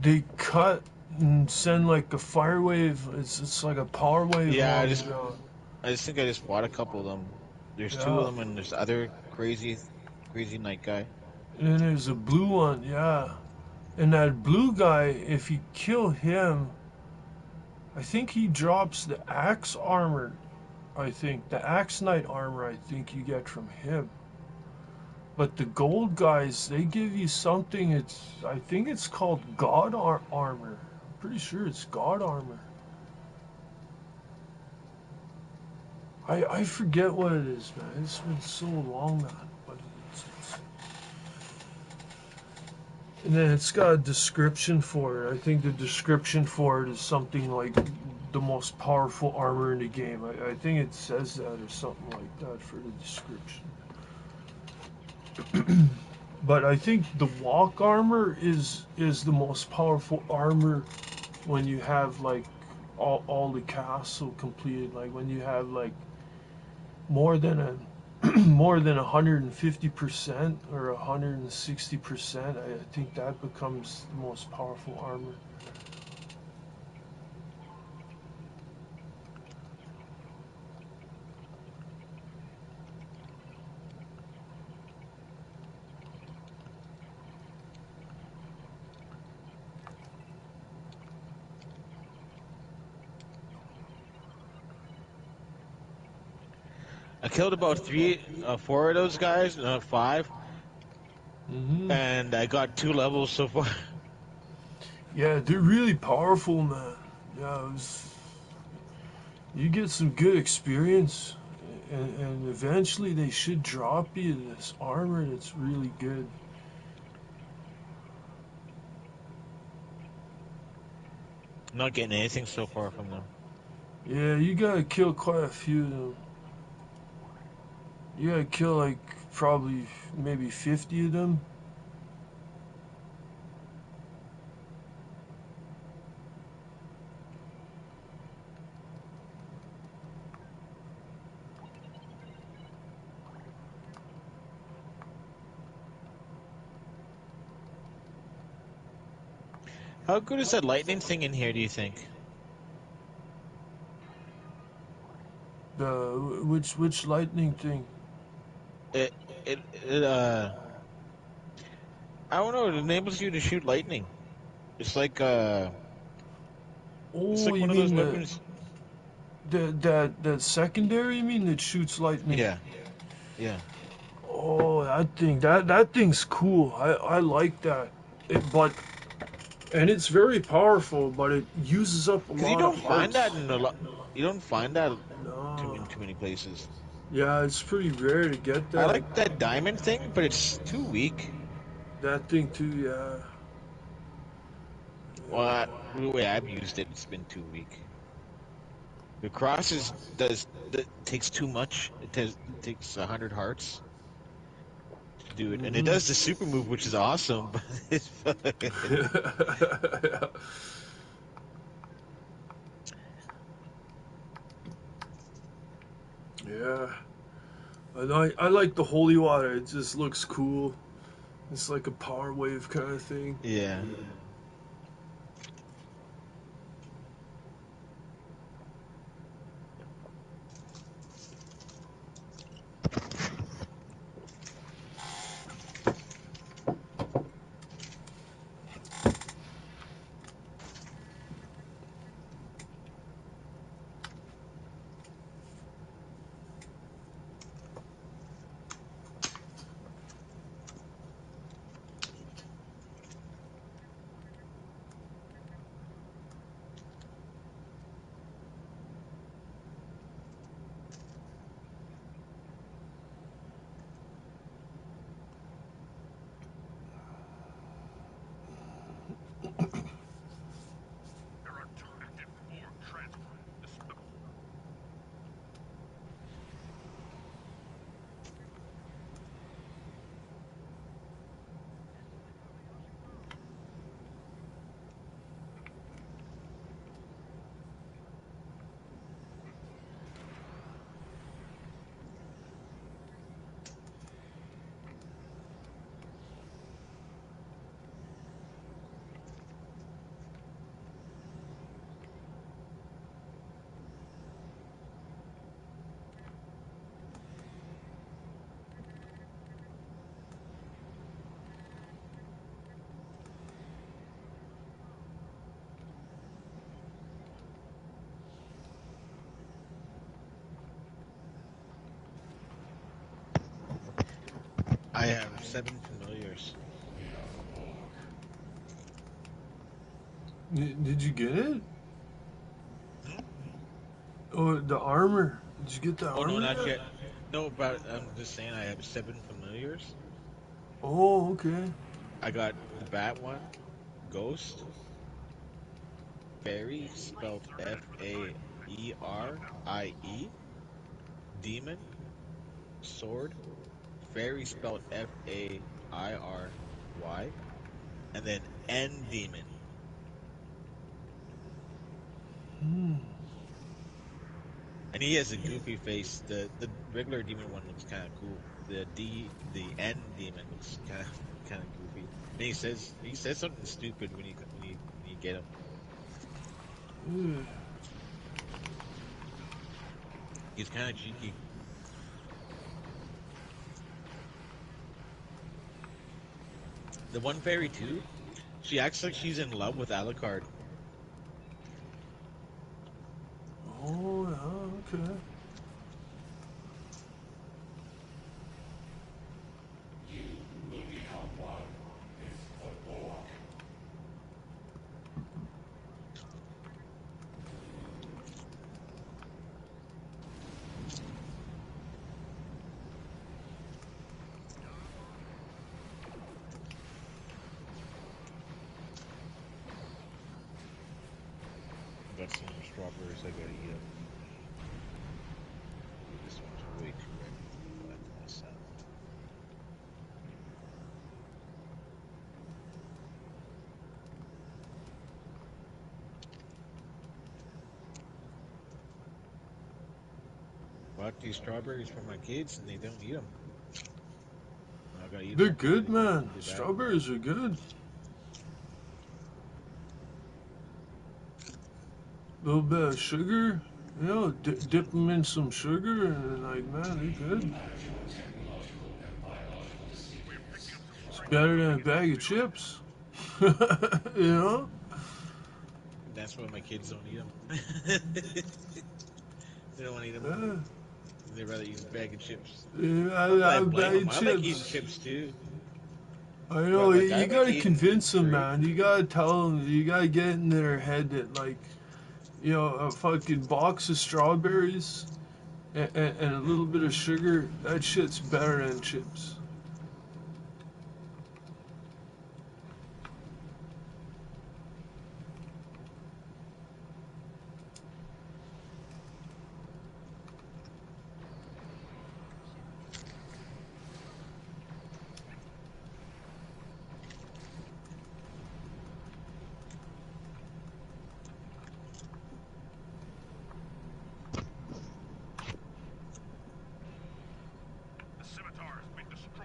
They cut and send like a fire wave. It's like a power wave Yeah, along the ground. I just think I just bought a couple of them. There's two of Yeah. them, and there's other crazy knight guy. And then there's a blue one, yeah. And that blue guy, if you kill him, I think he drops the axe armor. I think the axe knight armor. I think you get from him. But the gold guys, they give you something. I think it's called God armor. I'm pretty sure it's God armor. I forget what it is, man. It's been so long now. But and then it's got a description for it. I think the description for it is something like the most powerful armor in the game. I think it says that or something like that for the description. But I think the walk armor is the most powerful armor when you have like all the castle completed. Like when you have like more than a more than 150% or 160%, I think that becomes the most powerful armor. I killed about four of those guys, five, and I got 2 levels so far. Yeah, they're really powerful, man. Yeah, you get some good experience, and eventually they should drop you this armor that's really good. I'm not getting anything so far from them. Yeah, you gotta kill quite a few of them. You gotta kill like probably maybe 50 of them. How good is that lightning thing in here, do you think? Which lightning thing? It, it I don't know, it enables you to shoot lightning. It's like, it's Oh, like you one of those mean weapons. that secondary? You mean that shoots lightning? Yeah, yeah. Oh, that thing. That thing's cool. I like that. But and it's very powerful, but it uses up a Because you lot of don't find hearts. that in a lot. You don't find that No. in too many places. Yeah, it's pretty rare to get I that. like that diamond thing, but it's too weak. That thing too, yeah. Well, the way I've used it, it's been too weak. The crosses that takes too much. It takes 100 hearts to do it, and it does the super move, which is awesome. But it's Yeah. I like the holy water. It just looks cool. It's like a power wave kind of thing. yeah. I have 7 familiars. Did you get it? Hmm? Oh, the armor. Did you get the Oh no, armor not yet? yet. No, but I'm just saying I have 7 familiars. Oh, okay. I got the Bat one, Ghost, Fairy, spelled Faerie, Demon, Sword, Fairy spelled Fairy, and then N Demon. Hmm. And he has a goofy face. The regular demon one looks kind of cool. The N demon looks kind of goofy. And he says something stupid when you get him. Yeah. He's kind of cheeky. The one fairy too. She acts like she's in love with Alucard. Oh, yeah, okay. I got some strawberries I gotta eat up. This one's way too red. I'll have to myself. Bought these strawberries for my kids and they don't eat them. I gotta eat them They're up good, before man. they die. Strawberries are good. Little bit of sugar, you know, dip them in some sugar, and like, man, they're good. It's better than a bag of chips. You know? And that's why my kids don't eat them. They don't want to eat them. Yeah. They rather eat a bag of chips. Yeah, Not that I I blame bag them. of I like eating chips. chips too. I know, But like I you like gotta eating convince them, straight. man. You gotta tell them, you gotta get in their head that, like, you know, a fucking box of strawberries and a little bit of sugar, that shit's better than chips. The scimitar has been destroyed.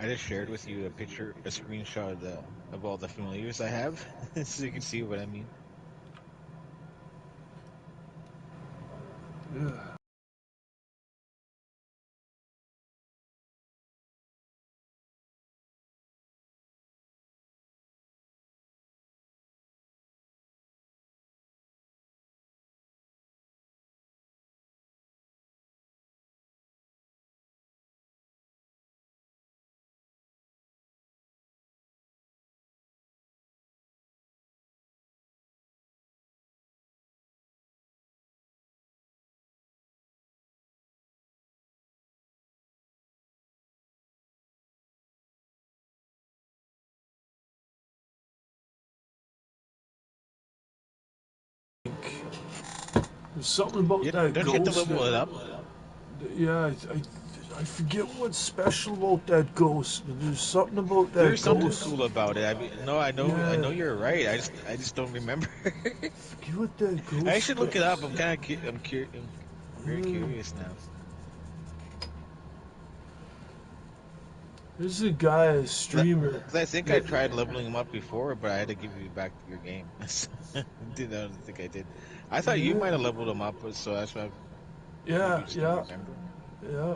I just shared with you a picture, a screenshot of all the familiars I have, so you can see what I mean. Yeah. There's something about Yeah, that don't you have to ghost level it that, up? yeah, I forget what's special about that ghost, but there's something about that There's something ghost. cool about it. I mean, no, I Yeah, know you're right. I just don't remember. forget what that I ghost should look it up. does. I'm very curious now. There's a guy, a streamer. 'Cause I think I That, tried leveling him up before, but I had to give you back your game. I don't think I did. I thought you yeah, might have leveled him up, so that's why maybe yeah, you just don't yeah, remember. yeah.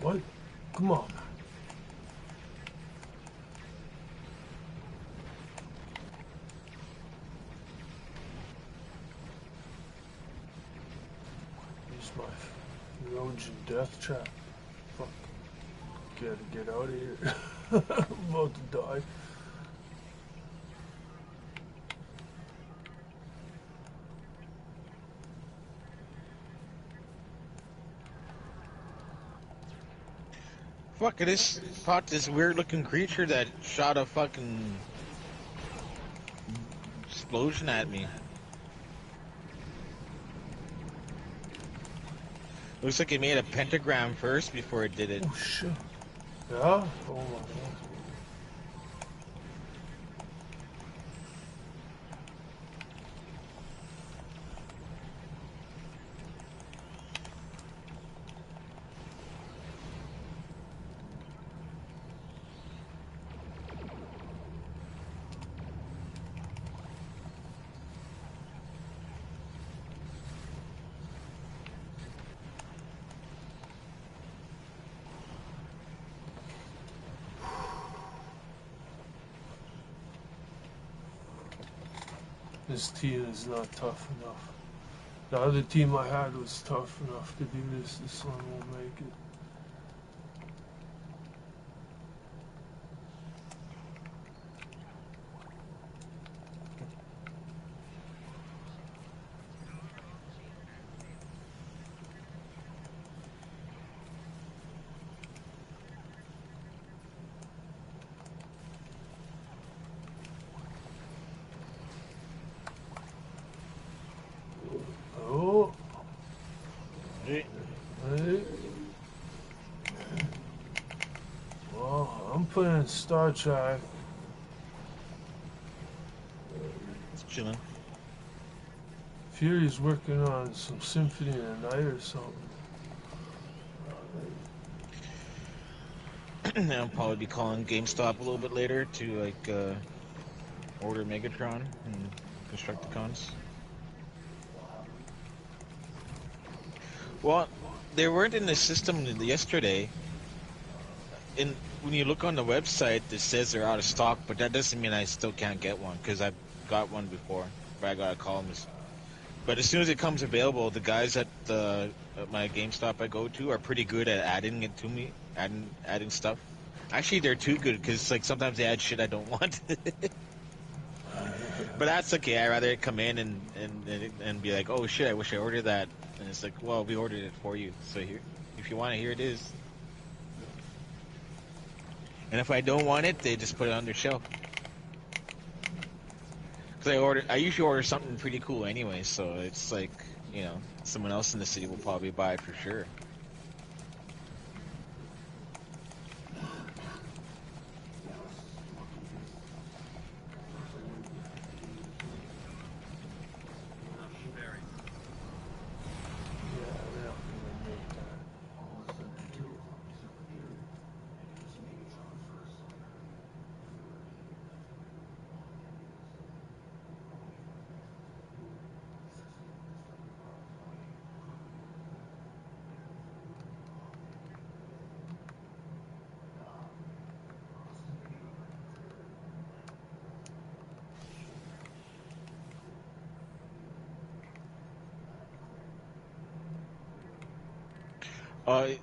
What? Come on. Here's my erosion death trap. Fuck. Gotta get out of here. I'm about to die. Fuck, I just fought this weird looking creature that shot a fucking explosion at me. Looks like it made a pentagram first before it did it. Oh shit. Yeah? Oh my god. This team is not tough enough. The other team I had was tough enough to do this. This one won't make it. Oh, Hey, hey. Well, I'm playing Star Trek. it's chilling. Fury's working on some Symphony of the Night or something. I'll probably be calling GameStop a little bit later to order Megatron and Constructicons. Well, they weren't in the system yesterday. And when you look on the website, it says they're out of stock, but that doesn't mean I still can't get one because I've got one before. But I gotta call them. But as soon as it comes available, the guys at my GameStop I go to are pretty good at adding it to me, adding stuff. Actually, they're too good because like sometimes they add shit I don't want. But that's okay. I'd rather it come in and be like, oh shit, I wish I ordered that. And it's like, well, we ordered it for you. So here, if you want it, here it is. And if I don't want it, they just put it on their shelf. Because I usually order something pretty cool anyway, so it's like, you know, someone else in the city will probably buy it for sure.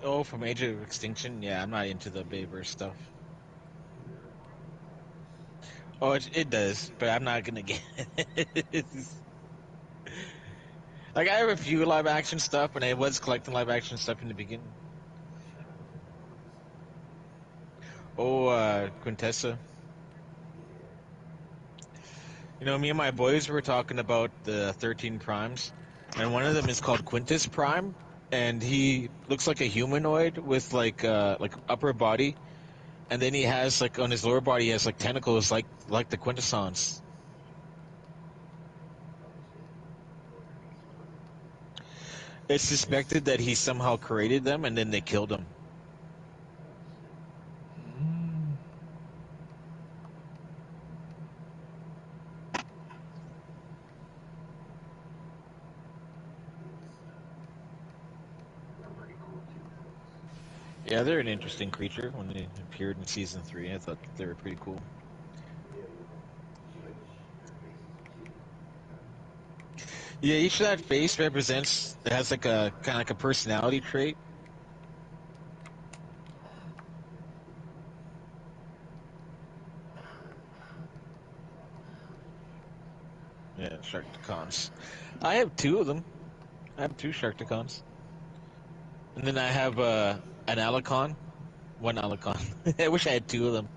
Oh, from Age of Extinction? Yeah, I'm not into the Baber stuff. Oh, it does, but I'm not gonna get it. Like, I have a few live action stuff, and I was collecting live action stuff in the beginning. Oh, Quintessa. You know, me and my boys were talking about the 13 primes, and one of them is called Quintus Prime, and he looks like a humanoid with like upper body, and then he has like on his lower body he has like tentacles like the Quintessons. It's suspected that he somehow created them and then they killed him. Yeah, they're an interesting creature when they appeared in season 3. I thought they were pretty cool. Yeah, each of that face has like a kind of like a personality trait. Yeah, Sharkticons. I have 2 of them. I have 2 Sharkticons. And then I have an Alicon. One Alicon. I wish I had 2 of them.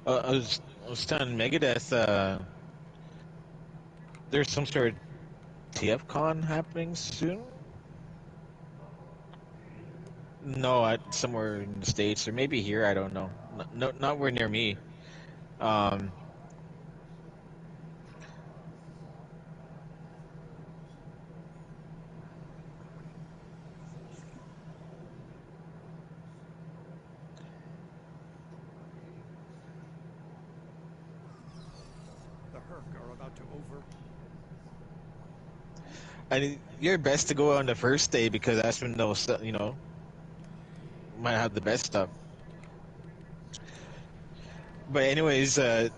I was telling Megadeth, there's some sort of TFCon happening soon. No, somewhere in the States or maybe here. I don't know. No, nowhere near me. Um, The Herc are about to over. I mean, you're best to go on the first day because that's when they'll, you know, might have the best stuff. But anyways, yeah,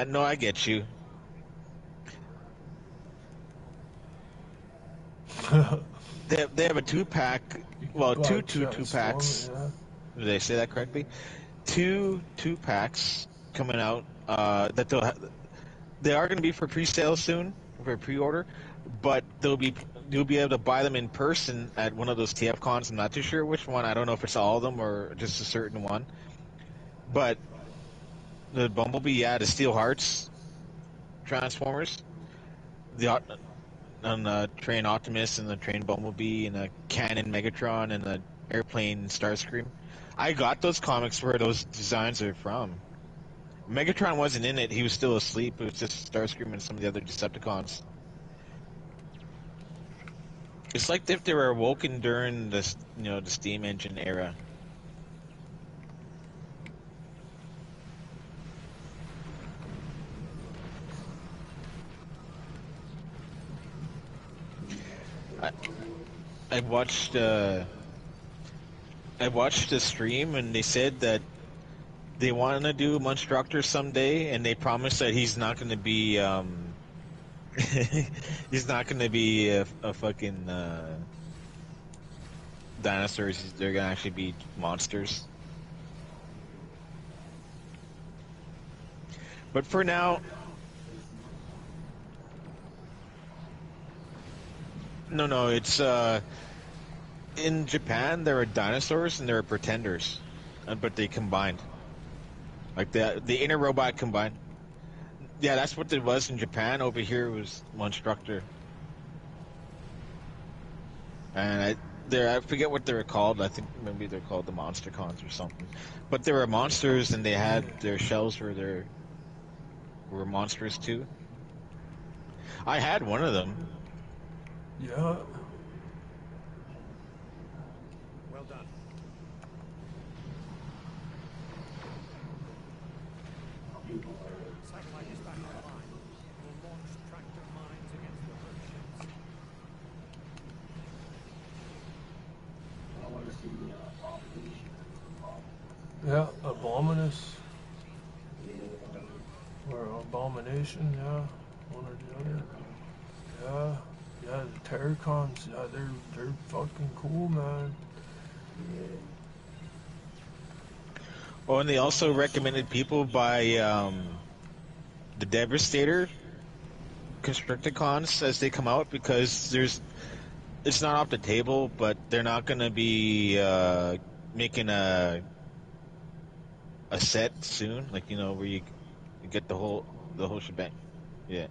no, I get you. They have a 2-pack. Well, two packs. Yeah. Did I say that correctly? 2 2-packs coming out. That they are going to be for pre-sale soon, for pre-order, but you'll be able to buy them in person at one of those TF cons. I'm not too sure which one. I don't know if it's all of them or just a certain one. But the Bumblebee, yeah, the Steel Hearts Transformers, the on the train Optimus and the train Bumblebee and the Cannon Megatron and the airplane Starscream. I got those comics where those designs are from. Megatron wasn't in it; he was still asleep. It was just Starscream and some of the other Decepticons. It's like if they were awoken during the the steam engine era. I, I watched I watched the stream and they said that they want to do Monstructor someday, and they promised that he's not going to be he's not going to be a fucking dinosaurs. They're going to actually be monsters. But for now, no, it's in Japan there are dinosaurs and there are pretenders, but they combined. Like the inner robot combined. Yeah, that's what it was in Japan. Over here it was Monstructor. And I forget what they were called. I think maybe they're called the Monstercons or something. But they were monsters and they had their shells were monstrous too. I had one of them. Yeah. Well done. Satellite is back online. We'll launch tractor mines against the Hurt ships. Yeah, Abominus. Or Abomination, yeah. One or the other. Yeah. Yeah, the Terracons, yeah, they're fucking cool, man. Oh, and they also recommended people buy the Devastator Constricticons as they come out because it's not off the table, but they're not going to be making a set soon, like where you get the whole shebang. Yeah.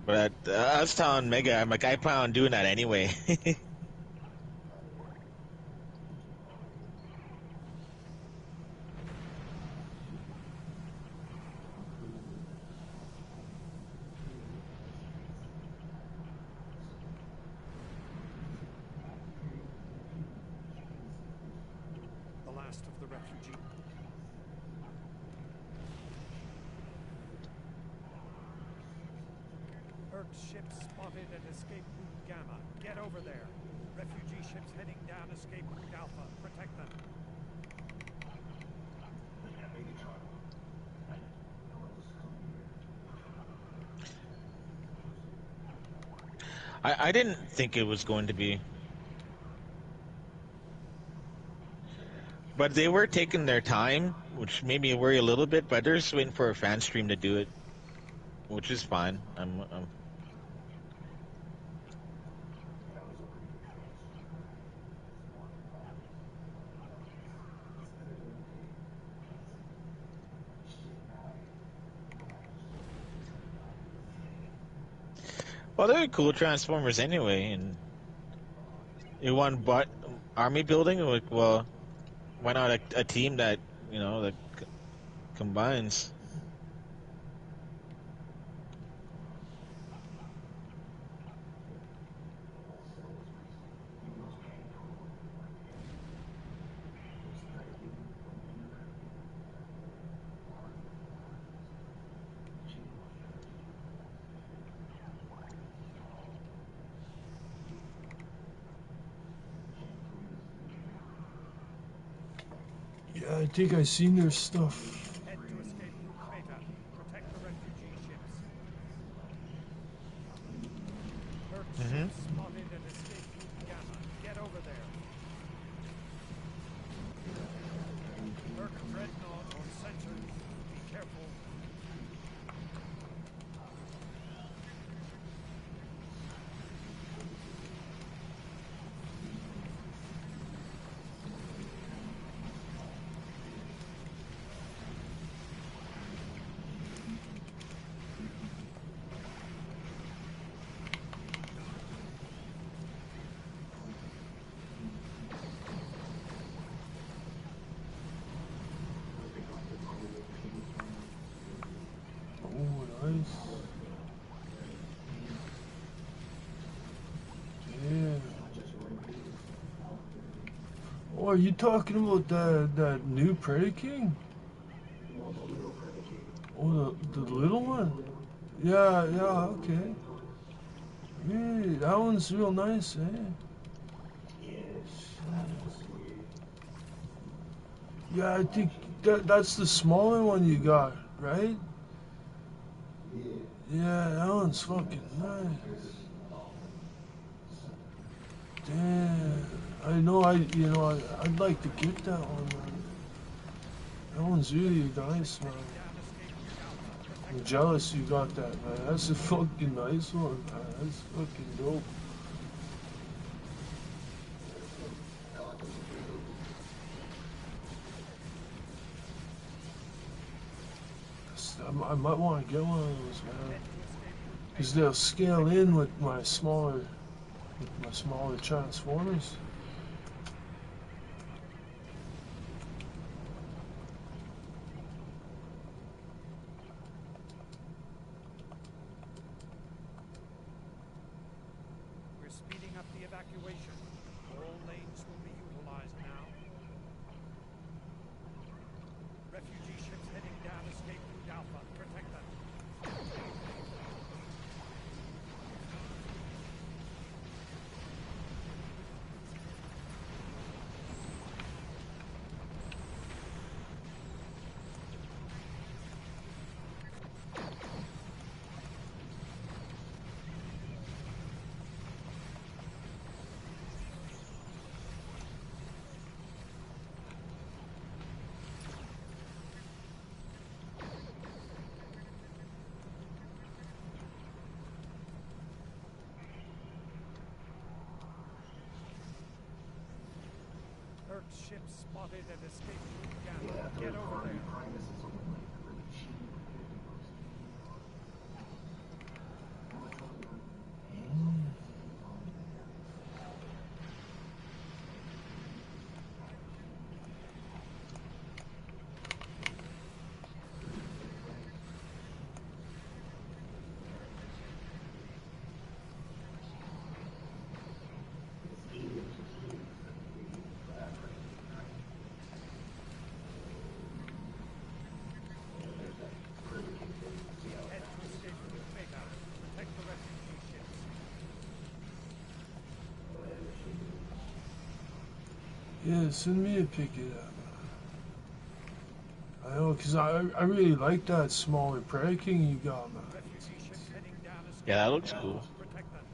But I was telling Mega, I'm like, I plan on doing that anyway. The last of the refugee. Hurt ships spotted at escape route Gamma. Get over there. Refugee ships heading down escape route Alpha. Protect them. I didn't think it was going to be, but they were taking their time, which made me worry a little bit. But they're just waiting for a fan stream to do it, which is fine. Well, they're cool Transformers anyway, and you want army building? Like, well, why not a team that that combines? Yeah, I think I seen their stuff. Head to escape route Beta. Protect the refugee ships. Hurt ships spotted at escape route Gamma. Get over there. Hurt dreadnought on sensors. Be careful. are you talking about that new Prairie King? Oh, the little one? Yeah, okay. Really, that one's real nice, eh? Yeah, I think that's the smaller one you got, right? Yeah, that one's fucking nice. Damn, I know. I'd like to get that one, man. That one's really nice, man. I'm jealous you got that, man. That's a fucking nice one, man. That's fucking dope. I might want to get one of those, man. Because they'll scale in with my smaller Transformers. We're speeding up the evacuation. All lanes will be utilized now. Refugee ships heading down escape route Alpha. Protect them. Earth ship spotted at escape route Gamma. Get over there. Head to escape route Beta. Protect the refugee ships. Yeah, send me a pic of that. I know, because I really like that smaller Prairie King you got, man. Refugee ships heading down escape Yeah, that route looks Alpha. cool. Protect them.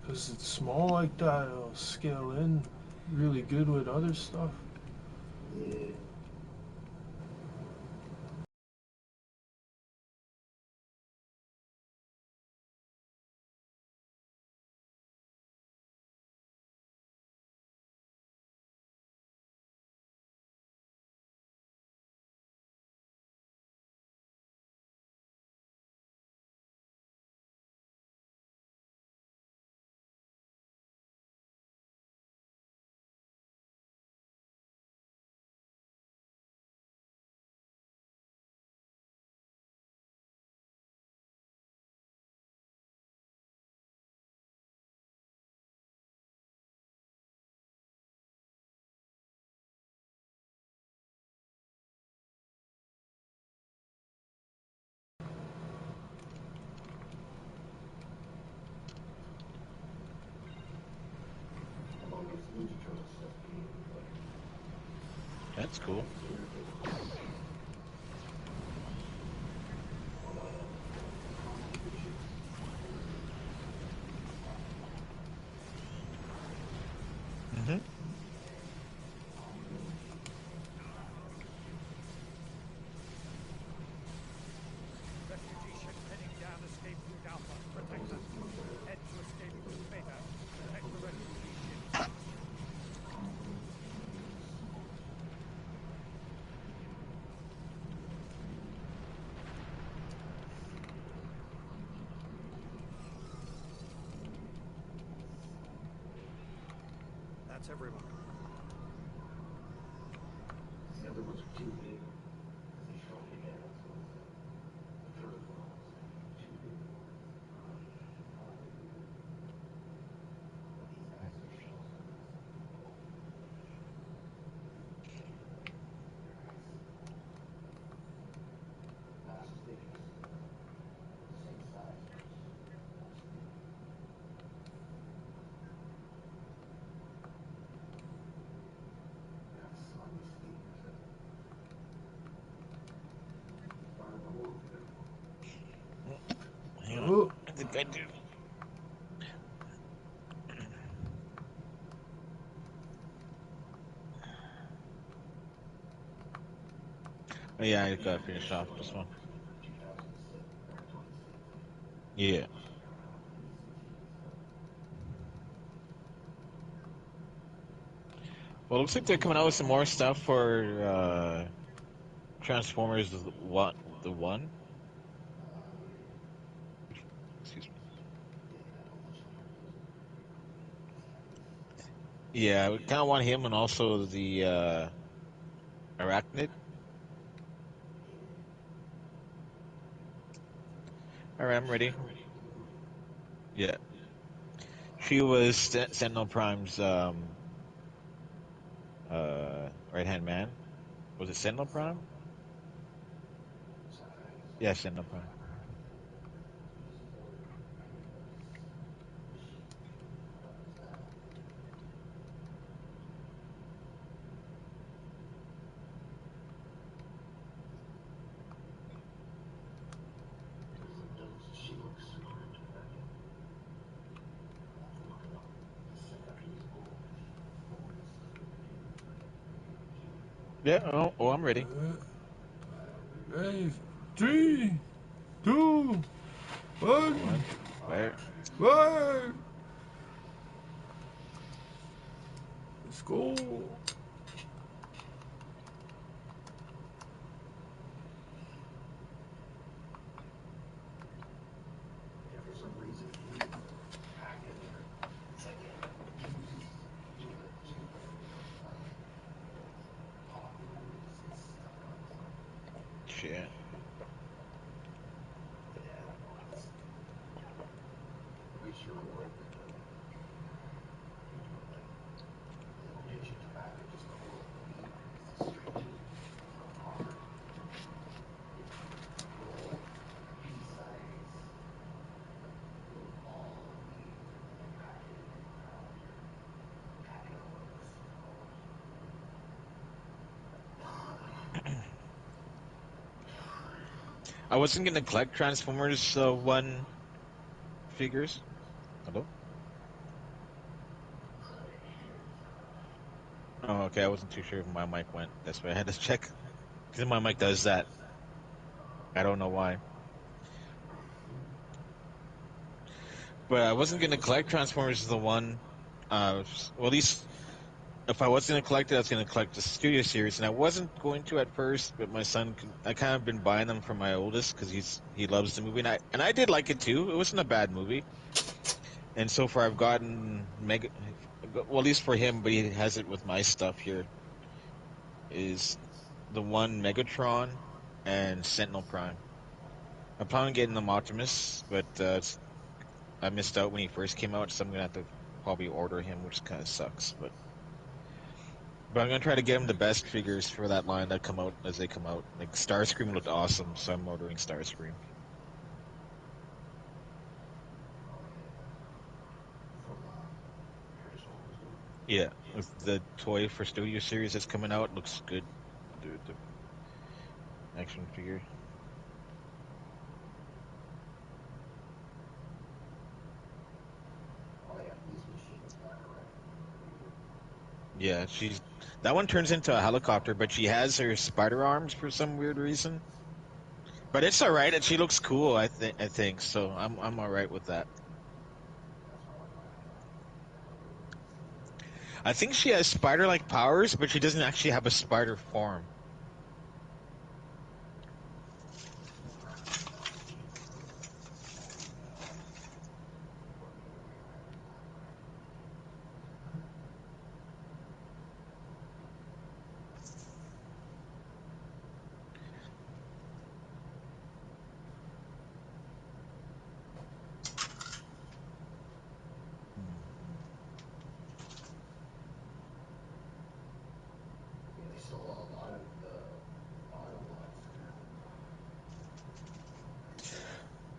Because it's small like that, it'll scale in really good with other stuff. That's cool. Mm-hmm. Refugee ships heading down escape route Alpha. Protect them. Head to escape route Beta. Protect the refugee ships. That's everyone. think I do. Oh, yeah, I gotta finish off this one. Yeah. Well, it looks like they're coming out with some more stuff for Transformers the one. Excuse me. Yeah, we kind of want him and also the Arachnid. All right, I'm ready. Yeah, she was Sentinel Prime's right hand man. Was it Sentinel Prime? Yeah, Sentinel Prime. Yeah. Oh, I'm ready. Hey, 3, 2, 1, Fire. fire! Let's go. Shit. I wasn't gonna collect Transformers one figures. Hello. Oh, okay. I wasn't too sure if my mic went. That's why I had to check. Because my mic does that. I don't know why. But I wasn't gonna collect Transformers the one. Well, at least if I was gonna collect it, I was gonna collect the Studio Series, and I wasn't going to at first. But my son, I kind of been buying them for my oldest because he loves the movie, and I did like it too. It wasn't a bad movie. And so far, I've gotten mega. Well, at least for him, but he has it with my stuff here. Is the one Megatron and Sentinel Prime. I plan on getting them Optimus, but I missed out when he first came out, so I'm gonna have to probably order him, which kind of sucks. But I'm gonna try to get him the best figures for that line that come out as they come out. Like Starscream looked awesome, so I'm ordering Starscream. Yeah, with the toy for Studio Series that's coming out, looks good. The action figure. Yeah, she's that one turns into a helicopter, but she has her spider arms for some weird reason. But it's all right, and she looks cool. I think so. I'm all right with that. I think she has spider-like powers, but she doesn't actually have a spider form.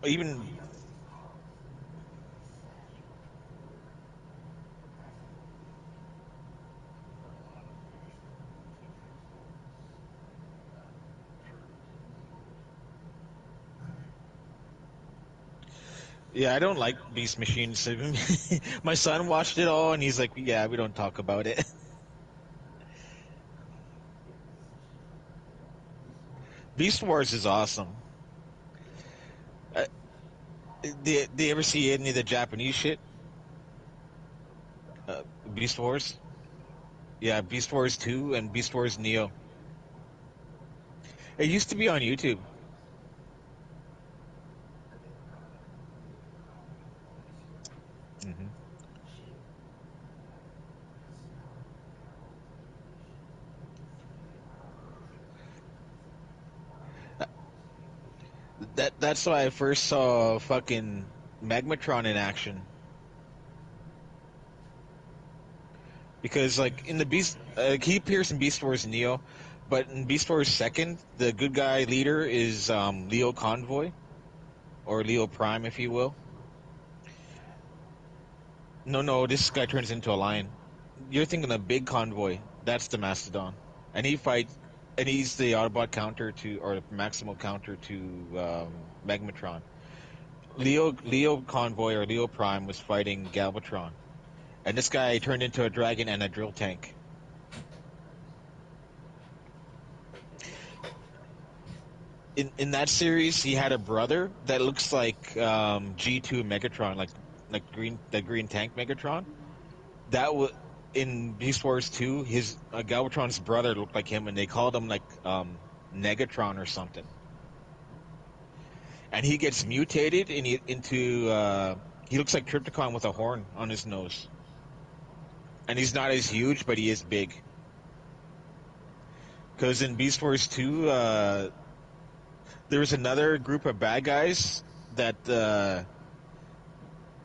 Even Yeah, I don't like Beast Machines. My son watched it all, and he's like, "Yeah, we don't talk about it." Beast Wars is awesome. Uh, do you ever see any of the Japanese shit? Beast Wars? Yeah, Beast Wars 2 and Beast Wars Neo. It used to be on YouTube. hmm That's why I first saw fucking Magmatron in action. Because like in the Beast, he appears in Beast Wars Neo, but in Beast Wars Second, the good guy leader is Leo Convoy or Leo Prime, if you will. No, this guy turns into a lion. You're thinking of Big Convoy. That's the Mastodon, and he fights, and he's the Autobot counter to, or the Maximal counter to Magmatron. Leo Convoy or Leo Prime was fighting Galvatron, and this guy turned into a dragon and a drill tank. In that series, he had a brother that looks like G2 Megatron, like the green tank Megatron. That was in Beast Wars 2. His Galvatron's brother looked like him, and they called him like Negatron or something. And he gets mutated into he looks like Trypticon with a horn on his nose. And he's not as huge, but he is big. Because in Beast Wars 2, there was another group of bad guys that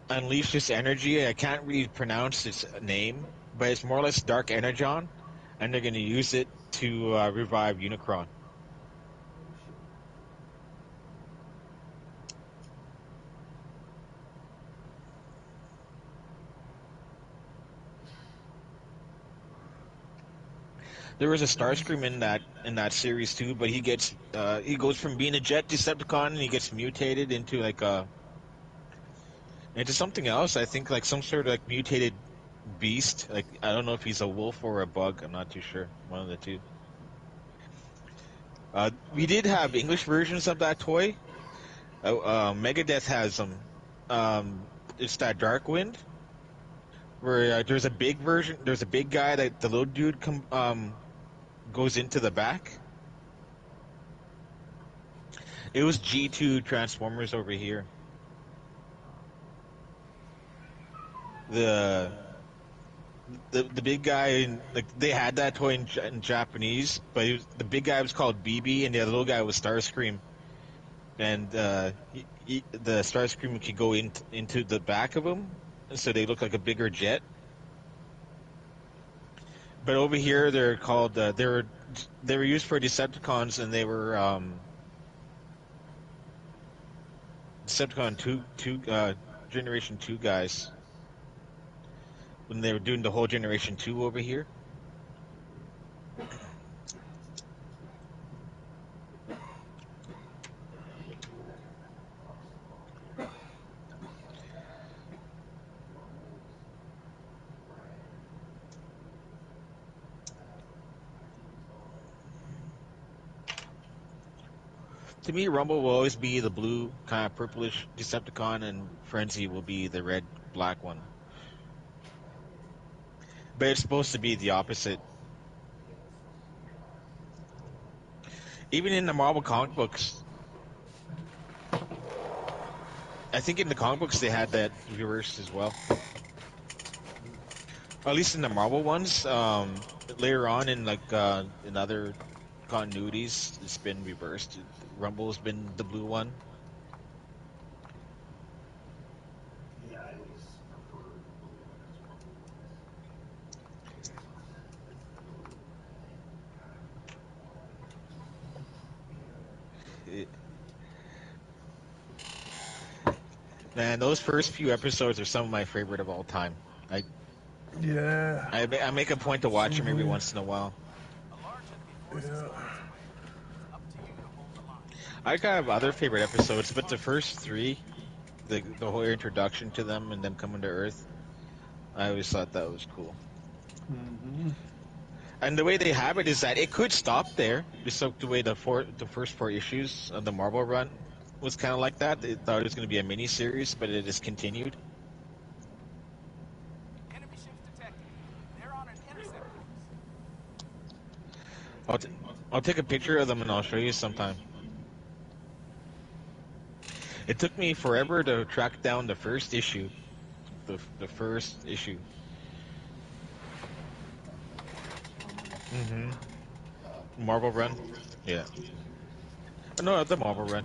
unleashed this energy. I can't really pronounce its name, but it's more or less Dark Energon, and they're going to use it to revive Unicron. There was a Starscream in that series too, but he goes from being a jet Decepticon and he gets mutated into into something else. I think like some sort of like mutated beast. Like I don't know if he's a wolf or a bug. I'm not too sure. One of the two. We did have English versions of that toy. Megadeth has them. It's that Darkwind, where there's a big version. There's a big guy that the little dude goes into the back. It was G2 Transformers over here. The big guy, like they had that toy in Japanese, but the big guy was called BB, and the little guy was Starscream. And the Starscream could go into the back of him, so they look like a bigger jet. But over here, they're called they were used for Decepticons, and they were Decepticon two Generation 2 guys when they were doing the whole Generation 2 over here. To me, Rumble will always be the blue, kind of purplish Decepticon, and Frenzy will be the red, black one. But it's supposed to be the opposite. Even in the Marvel comic books, I think in the comic books they had that reversed as well. Or at least in the Marvel ones. Later on in in other continuities, it's been reversed. Rumble's been the blue one. Man, those first few episodes are some of my favorite of all time. Yeah. I make a point to watch them every once in a while. Yeah. I have other favorite episodes, but the first three, the whole introduction to them and them coming to Earth. I always thought that was cool. Mm-hmm. And the way they have it is that it could stop there, just like the way the first 4 issues of the Marvel run was kind of like that. They thought it was going to be a mini series, but it just continued. Enemy ships detected. They're on an intercept course. I'll take a picture of them and I'll show you sometime. It took me forever to track down the first issue. The first issue. Marvel run? Yeah. No, the Marvel run.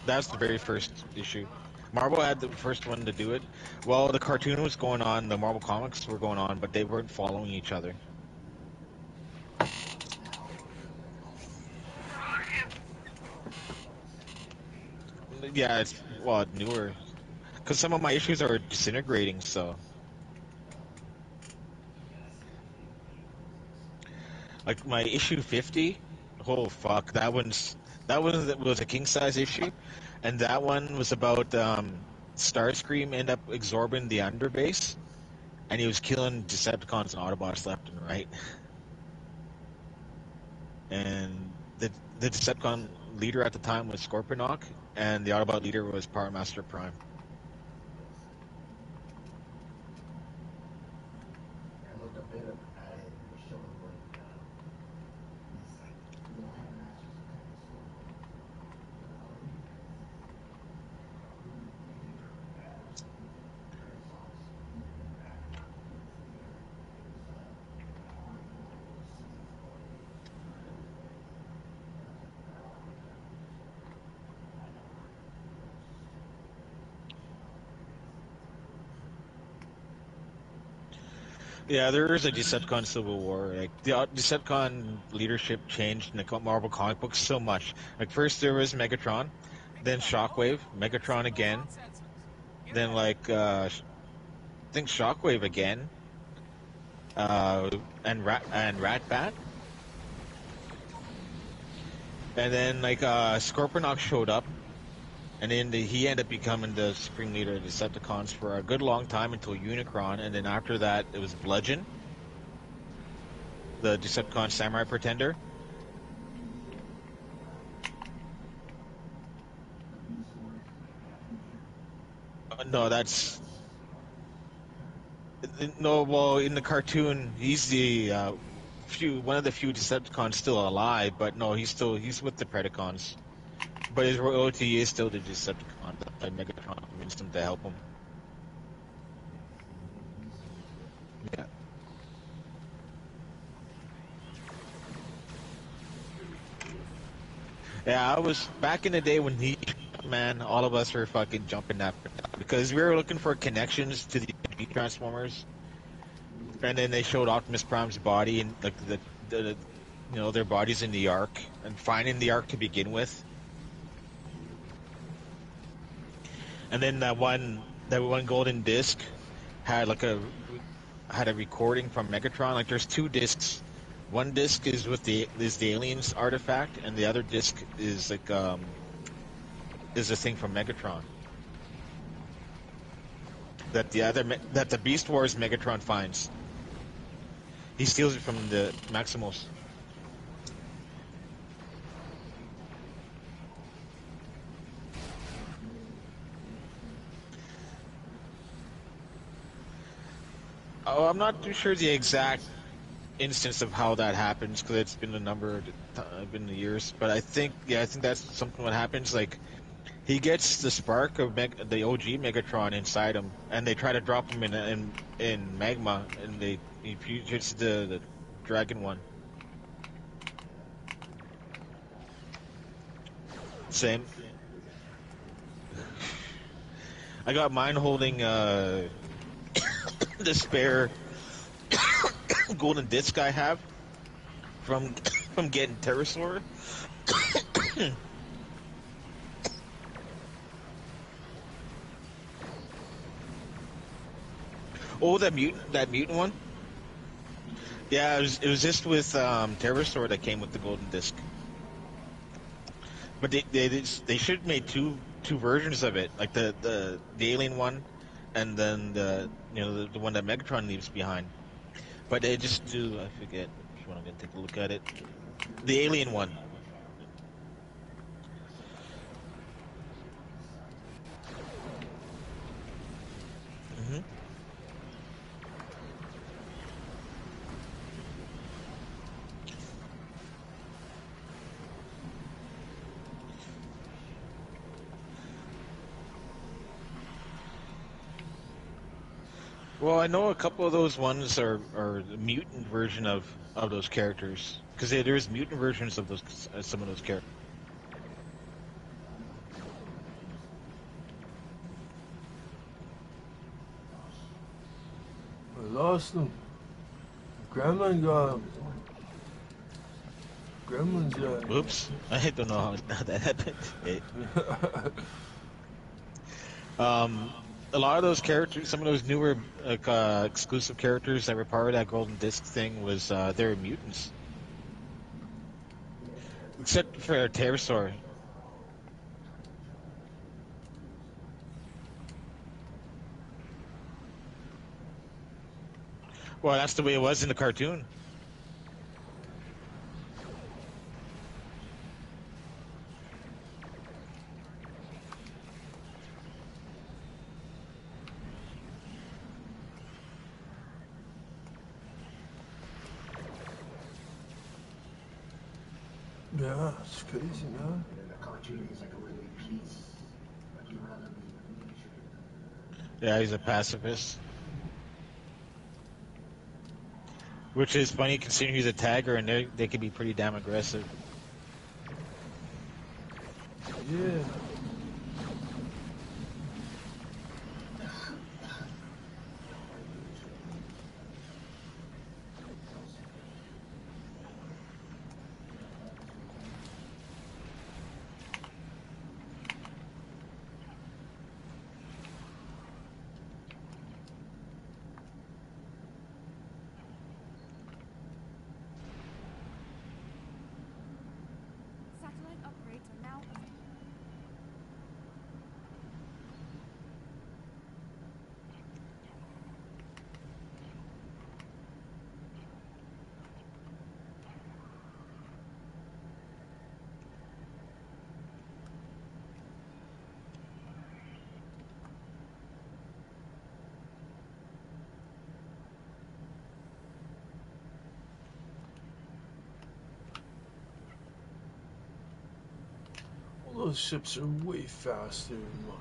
That's the very first issue. Marvel had the first one to do it. Well, the cartoon was going on, the Marvel comics were going on, but they weren't following each other. Yeah, it's, well, newer. Because some of my issues are disintegrating, so. Like my issue 50, oh fuck, that one was a king size issue, and that one was about Starscream end up absorbing the underbase, and he was killing Decepticons and Autobots left and right. And the Decepticon leader at the time was Scorponok, and the Autobot leader was Power Master Prime. Yeah, there is a Decepticon Civil War. Like the Decepticon leadership changed in the Marvel comic books so much. Like first there was Megatron, then Shockwave, Megatron again, then like I think Shockwave again, and Ratbat, and then like Scorponok showed up, and then he ended up becoming the supreme leader of the Decepticons for a good long time until Unicron, and then after that it was Bludgeon, the Decepticon Samurai Pretender. No, that's no. Well, in the cartoon, he's the one of the few Decepticons still alive, but no, he's with the Predacons. But his royalty is still the Decepticon. Like Megatron convinced him to help him. Yeah. Yeah, I was back in the day when he, man, all of us were fucking jumping that because we were looking for connections to the Transformers, and then they showed Optimus Prime's body and like the their bodies in the Ark and finding the Ark to begin with, and then that one golden disc had had a recording from Megatron. Like there's 2 discs. One disc is the aliens artifact, and the other disc is like is a thing from Megatron. That the Beast Wars Megatron finds. He steals it from the Maximals. Oh, I'm not too sure the exact instance of how that happens because it's been been years. But I think that's something what happens. Like he gets the spark of the OG Megatron inside him, and they try to drop him in magma, and he fuses the dragon one. Same. I got mine holding the spare golden disc I have from getting Pterosaur. Oh, that mutant one. Yeah, it was just with Pterosaur that came with the golden disc. But they should have made two two versions of it, like the alien one, and then the one that Megatron leaves behind. But they just do, I forget which one. I'm gonna take a look at it. The alien one. Hmm. Well, I know a couple of those ones are the mutant version of those characters, because there's mutant versions of those some of those characters. I lost him. Grandma got him. Gremlin's got him. Oops, I don't know how that happened. A lot of those characters, some of those newer exclusive characters that were part of that golden disc thing was they were mutants, except for Pterosaur. Well, that's the way it was in the cartoon. Yeah, it's crazy, man. Yeah, he's a pacifist. Which is funny considering he's a tagger and they can be pretty damn aggressive. Yeah. Satellite upgrades are now available. All those ships are way faster than mine.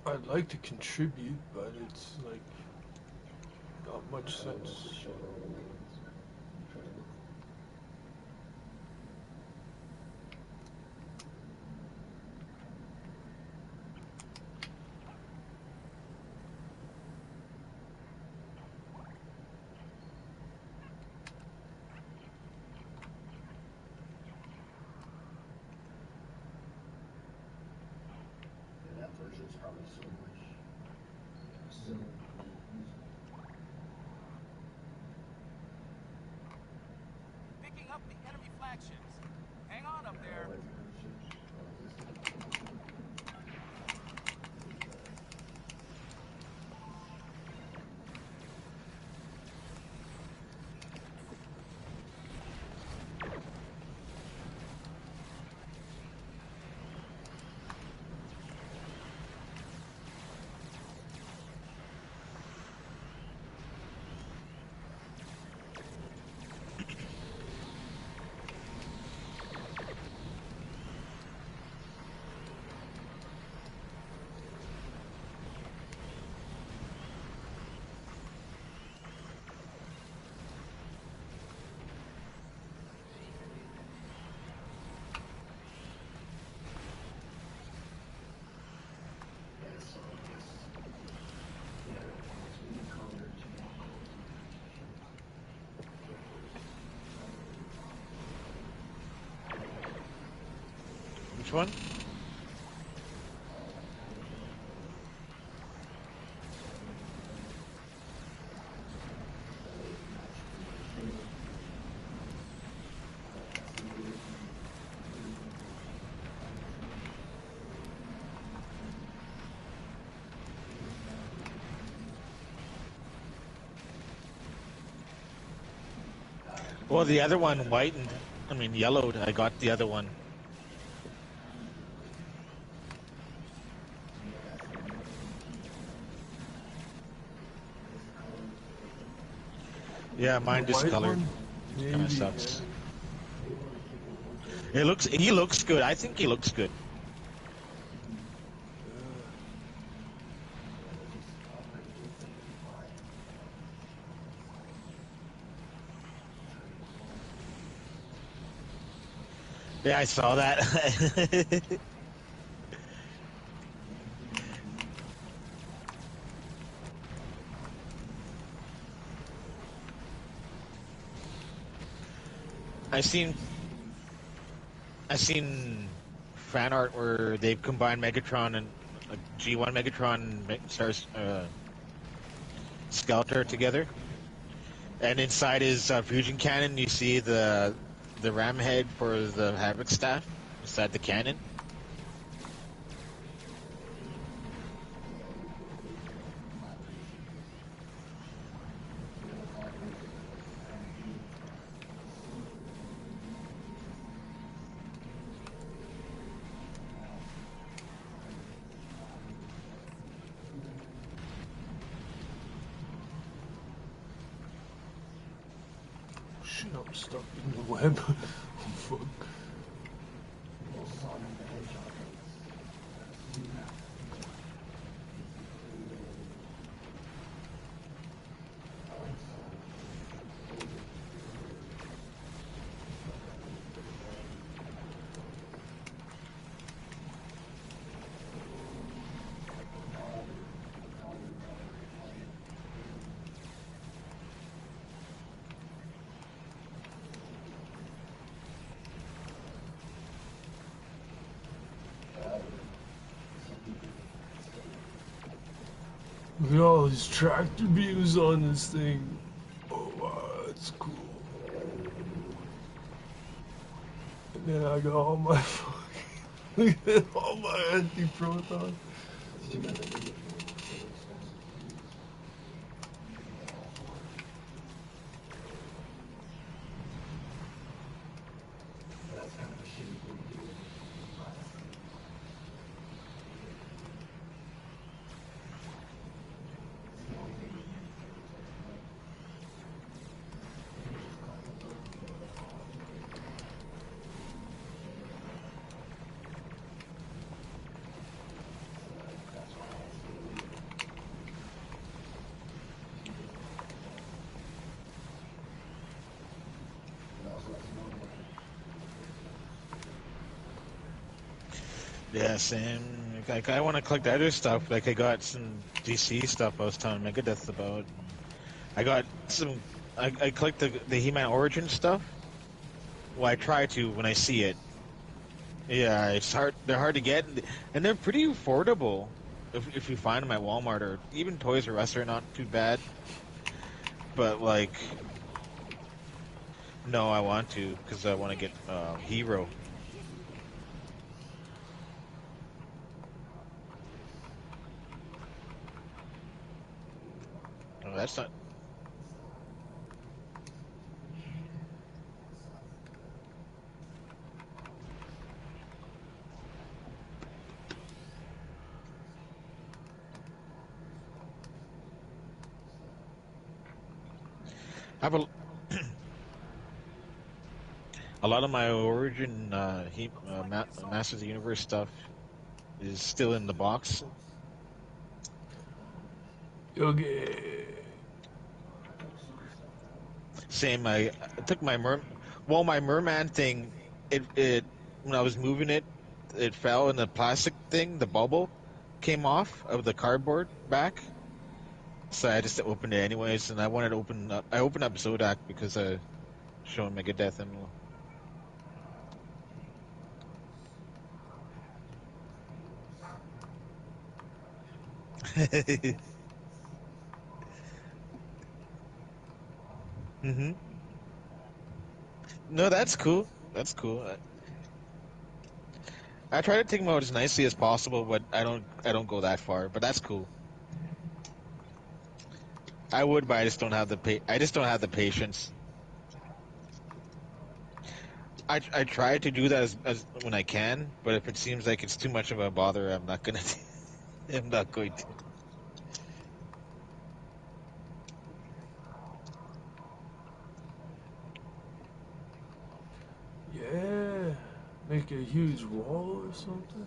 I'd like to contribute, but it's like not much sense. Picking up the enemy flagships. Hang on up there. Which one? Well, the other one whitened. I mean, yellowed. I got the other one. Yeah, mine The white discolored. one? Kind of Maybe, sucks. yeah. It looks. He looks good. I think he looks good. Yeah, I saw that. I seen fan art where they've combined Megatron and G1 Megatron and Stars Skeletor together, and inside his fusion cannon, you see the ram head for the Havoc staff inside the cannon. Shit, I'm stuck in the web. Oh, fuck. Look at all these tractor beams on this thing. Oh wow, that's cool. And then I got all my fucking, look at all my anti-proton. Yeah, same. Like, I want to collect other stuff. Like, I got some DC stuff I was telling Megadeth about. I got some. I collect the He-Man Origin stuff. Well, I try to when I see it. Yeah, it's hard. They're hard to get, and they're pretty affordable. If you find them at Walmart or even Toys R Us, are not too bad. But like, no, I want to because I want to get Hero. Oh, that's not. I have a lot of my Origin Masters of the Universe stuff is still in the box. Okay. Same. I took my my Merman thing. It when I was moving it, it fell and the plastic thing, the bubble, came off of the cardboard back. So I just opened it anyways, and I wanted to open up. I opened up Zodak because I showing Megadeth and. hmm No, that's cool. That's cool. I try to take them out as nicely as possible, but I don't go that far. But that's cool. I would, but I just don't have the patience. I try to do that as when I can, but if it seems like it's too much of a bother, I'm not gonna. I'm not going to. Yeah, make a huge wall or something.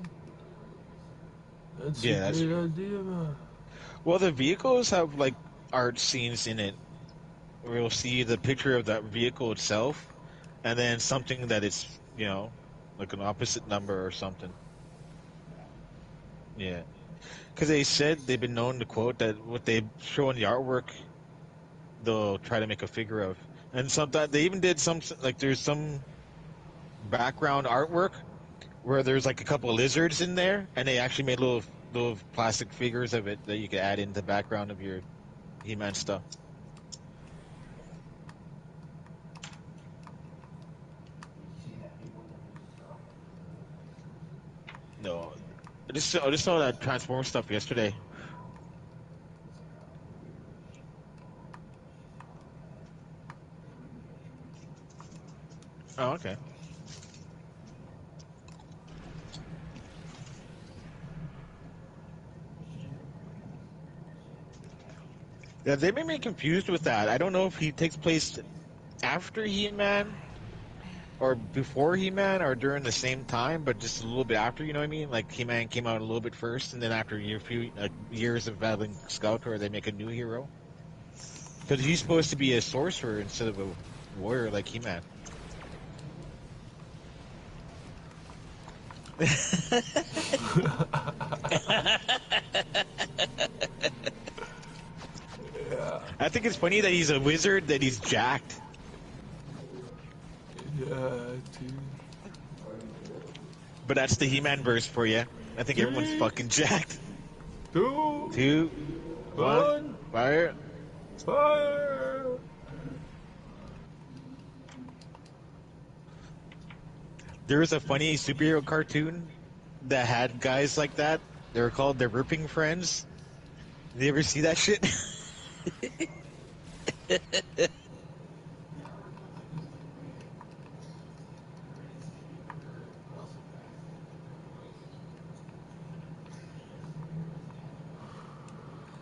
That's Yeah, a that's great true. idea, man. Well, the vehicles have like art scenes in it where you'll see the picture of that vehicle itself, and then something that it's like an opposite number or something. Yeah, because they said they've been known to quote that what they show in the artwork, they'll try to make a figure of, and sometimes they even did some like there's some background artwork where there's like a couple of lizards in there, and they actually made little plastic figures of it that you could add in the background of your He-Man stuff. No, I just saw that Transformer stuff yesterday. Oh, okay. Yeah, they made me confused with that. I don't know if he takes place after He-Man or before He-Man or during the same time, but just a little bit after. You know what I mean? Like He-Man came out a little bit first, and then after a few years of battling Skeletor, they make a new hero. Because he's supposed to be a sorcerer instead of a warrior like He-Man. Yeah, I think it's funny that he's a wizard, that he's jacked. yeah, dude. But that's the He-Man verse for you. I think everyone's Three, fucking jacked. 2, 2, 1, 1, fire. fire! There was a funny superhero cartoon that had guys like that. They were called the Ripping Friends. Did you ever see that shit?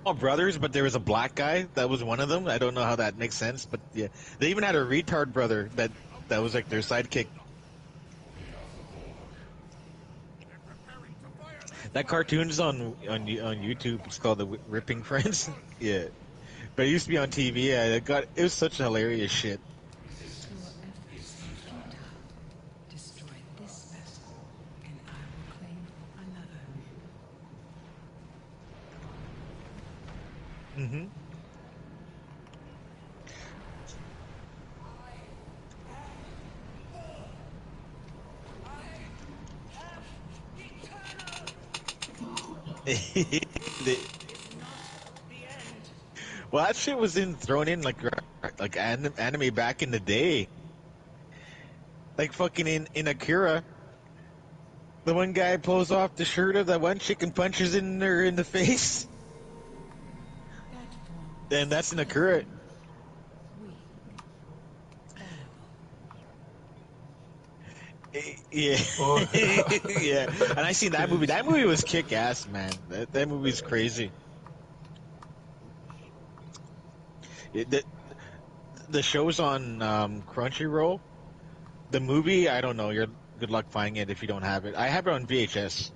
All brothers, but there was a black guy that was one of them. I don't know how that makes sense, but yeah, they even had a retard brother that was like their sidekick. That cartoon's on YouTube. It's called the Ripping Friends. Yeah, but it used to be on TV. Yeah, it was such hilarious shit. Your efforts are futile. Destroy this vessel, and I will claim another. Mm-hmm. Well, that shit was thrown in like anime back in the day. Like fucking in Akira, the one guy pulls off the shirt of that one chick and punches in her in the face. That form And that's in Akira. weak, Yeah. Oh, Yeah. And I seen that movie. That movie was kick ass, man. That movie's crazy. The show's on Crunchyroll. The movie, I don't know. You're good luck finding it if you don't have it. I have it on VHS.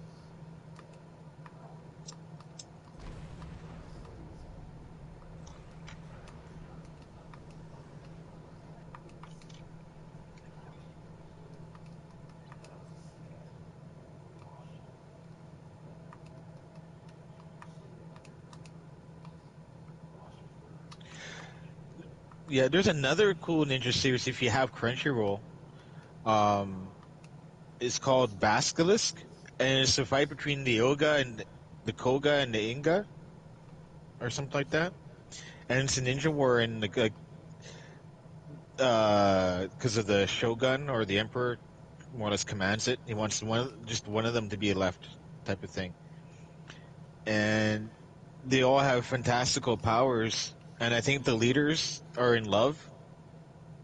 Yeah, there's another cool ninja series if you have Crunchyroll. Um, it's called Basilisk, and it's a fight between the Yoga and the Koga and the Inga, or something like that. And it's a ninja war, and because of the Shogun or the Emperor more or less commands it. He wants just one of them to be left, type of thing. And they all have fantastical powers, and I think the leaders are in love,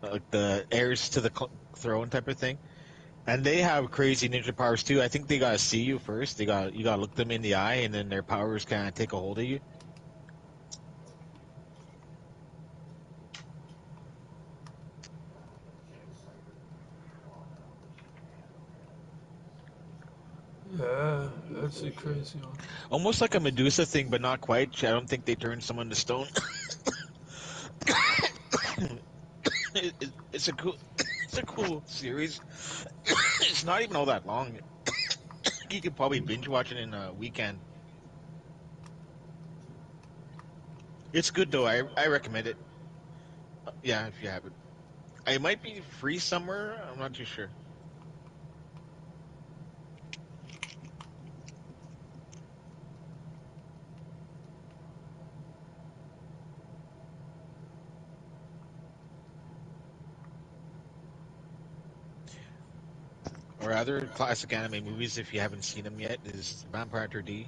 like the heirs to the throne type of thing. And they have crazy ninja powers too. I think they gotta see you first. You gotta look them in the eye, and then their powers kind of take a hold of you. Yeah, that's a crazy one. Almost like a Medusa thing, but not quite. I don't think they turn someone to stone. It's a cool, it's a cool series. It's not even all that long. You could probably binge watch it in a weekend. It's good though. I recommend it. Yeah, if you have it. It might be free somewhere. I'm not too sure. Or other classic anime movies, if you haven't seen them yet, is Vampire Hunter D.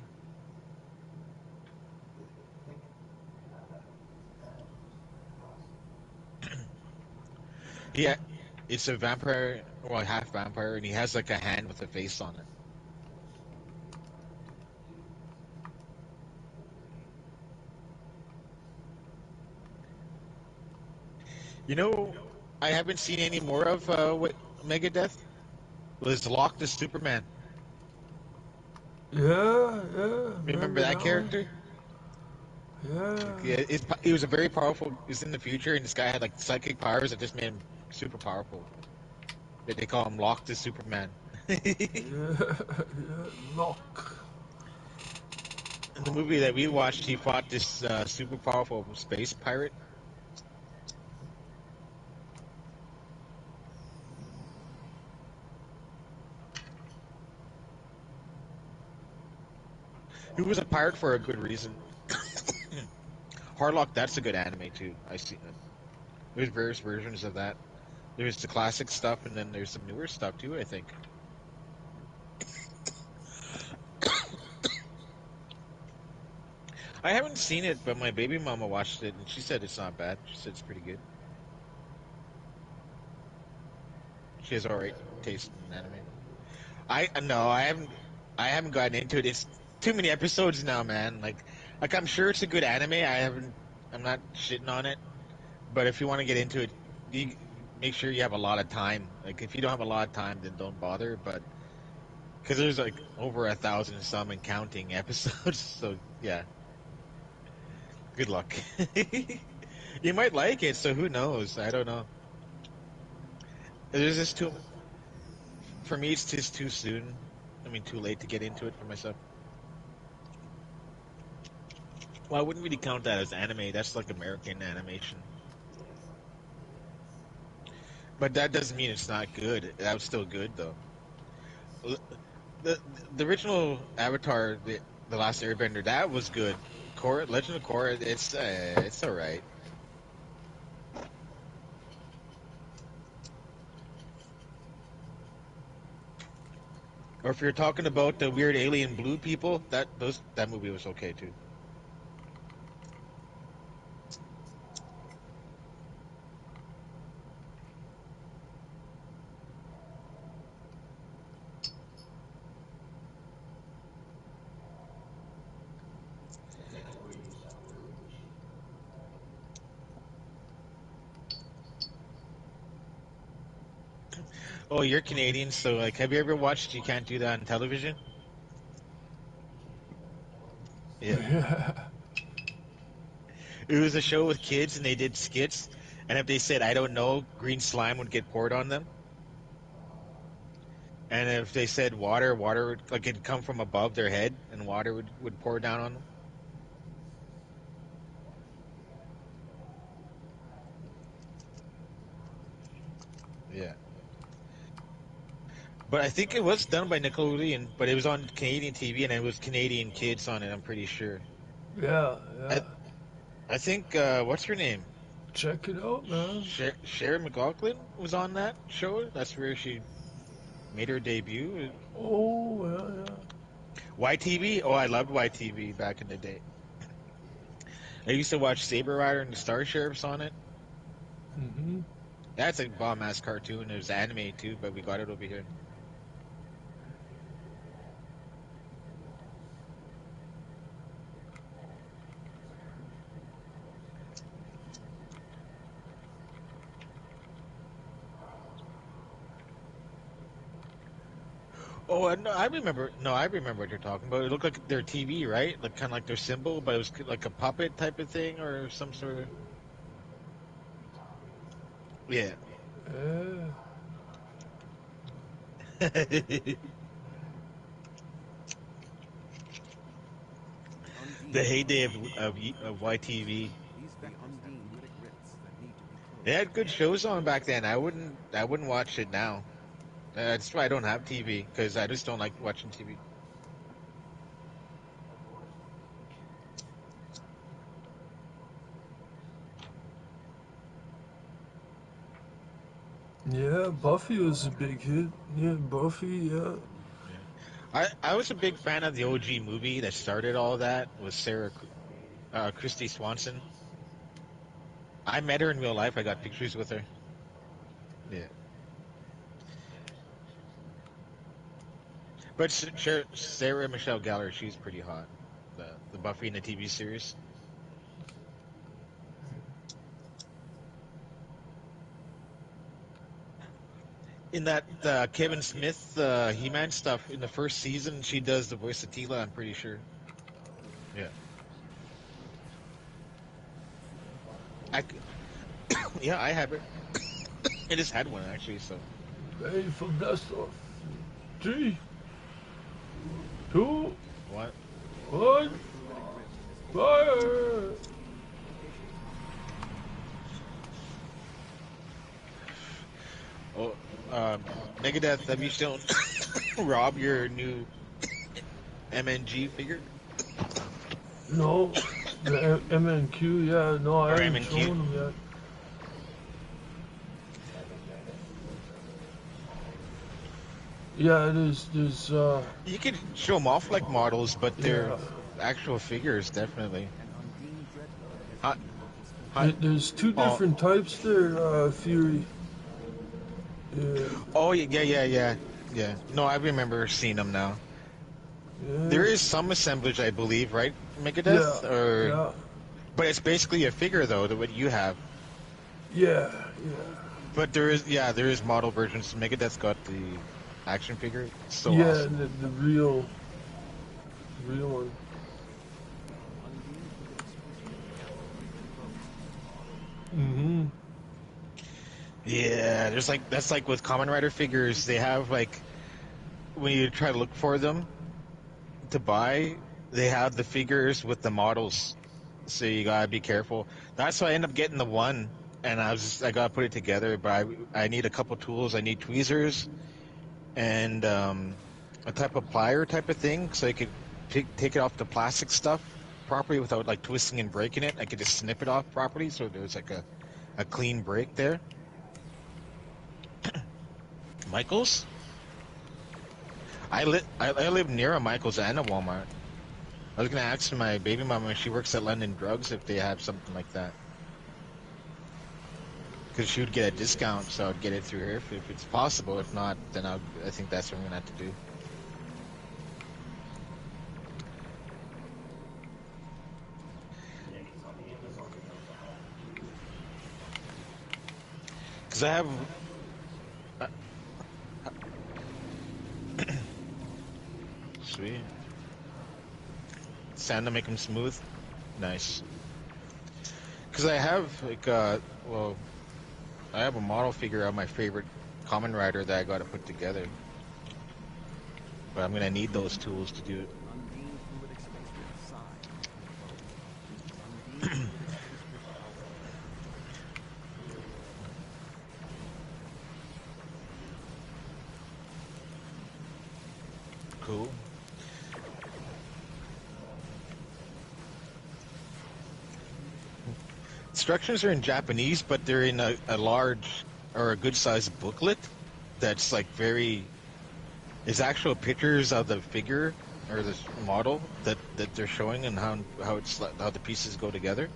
Yeah, it's a vampire, well, half vampire, and he has like a hand with a face on it. You know, I haven't seen any more of what Megadeth was Locked as Superman. Yeah, Remember remember that that one? character? Yeah. Yeah, he was a very powerful. He was in the future, and this guy had like psychic powers that just made him super powerful. They call him Locked as Superman. Yeah, yeah, lock. In the movie that we watched, he fought this super powerful space pirate. He was a pirate for a good reason. Harlock, that's a good anime too. I see. There's various versions of that. There's the classic stuff, and then there's some newer stuff too, I think. I haven't seen it, but my baby mama watched it, and she said it's not bad. She said it's pretty good. She has alright taste in anime. I no, I haven't gotten into it. It's too many episodes now, man. Like I'm sure it's a good anime. I'm not shitting on it. But if you want to get into it, you make sure you have a lot of time. Like if you don't have a lot of time, then don't bother. But because there's like over 1,000 some and counting episodes, so yeah, good luck. You might like it, so who knows? I don't know. There's just too for me. It's just too soon. I mean, too late to get into it for myself. Well, I wouldn't really count that as anime. That's like American animation. But that doesn't mean it's not good. That was still good though. L- The the original Avatar, the Last Airbender, that was good. Korra, Legend of Korra, it's all right. Or if you're talking about the weird alien blue people, that movie was okay too. Oh, you're Canadian, so like, have you ever watched You Can't Do That on Television? Yeah, Yeah. it was a show with kids, and they did skits. And if they said "I don't know," green slime would get poured on them. And if they said water, water would like it'd come from above their head, and water would pour down on them. Yeah. But I think it was done by Nickelodeon, but it was on Canadian TV, and it was Canadian kids on it. I'm pretty sure. Yeah, I yeah. I think what's her name? Check it out, man. Sharon McLaughlin was on that show. That's where she made her debut. Oh, yeah, yeah. YTV. Oh, I loved YTV back in the day. I used to watch Saber Rider and the Star Sheriffs on it. Mm-hmm. That's a bomb ass cartoon. It was anime too, but we got it over here. Oh, no, I remember. No, I remember what you're talking about. It looked like their TV, right? Like kind of like their symbol, but it was like a puppet type of thing or some sort of. Yeah. Yeah. The heyday of YTV. They had good shows on back then. I wouldn't watch it now. That's why I don't have TV because I just don't like watching TV. Yeah, Buffy was a big hit. Yeah, Buffy, yeah. Yeah. I was a big fan of the OG movie that started all that with Christy Swanson. I met her in real life. I got pictures with her. Yeah. But Sarah Michelle Gellar, she's pretty hot. The Buffy in the TV series. In that Kevin Smith He-Man stuff in the first season, she does the voice of Tila. I'm pretty sure. Yeah. I c- yeah, I have it. I just had one actually. So Ready for blast off. 3, 2, what? 1, fire! Oh, Megadeth, have you shown Rob your new MNG figure No, the MNQ, yeah, no, I or haven't MNQ? shown them yet. Yeah, there's, You could show them off like models, but they're yeah. actual figures, definitely. Hot, hot. There's two Oh, different types there, Fury. Yeah, oh, yeah. No, I remember seeing them now. yeah, There is some assemblage, I believe, right, yeah, Megadeth? Or yeah, but it's basically a figure though, what you have. yeah, yeah. But there is model versions. Megadeth's got the action figure. It's so Yeah, awesome. the real one. Mm-hmm. Yeah, that's like with Kamen Rider figures. They have like when you try to look for them to buy, they have the figures with the models, so you gotta be careful. That's why I ended up getting the one, and I gotta put it together. But I need a couple tools. I need tweezers and a type of plier type of thing, so I could take it off the plastic stuff properly without like twisting and breaking it. I could just snip it off properly, so there's like a clean break there. Michaels? I live near a Michaels and a Walmart. I was gonna ask my baby mama, she works at London Drugs, if they have something like that. Because she would get a discount, so I'd get it through her if it's possible. If not, then I think that's what I'm gonna have to do. Because I have. Uh, Sweet. Sand to make them smooth. Nice. Because I have well, I have a model figure of my favorite Kamen Rider that I got to put together. But I'm gonna need those tools to do it. Cool. Instructions are in Japanese, but they're in a large or a good sized booklet that's like very. It's actual pictures of the figure or the model that they're showing and how the pieces go together.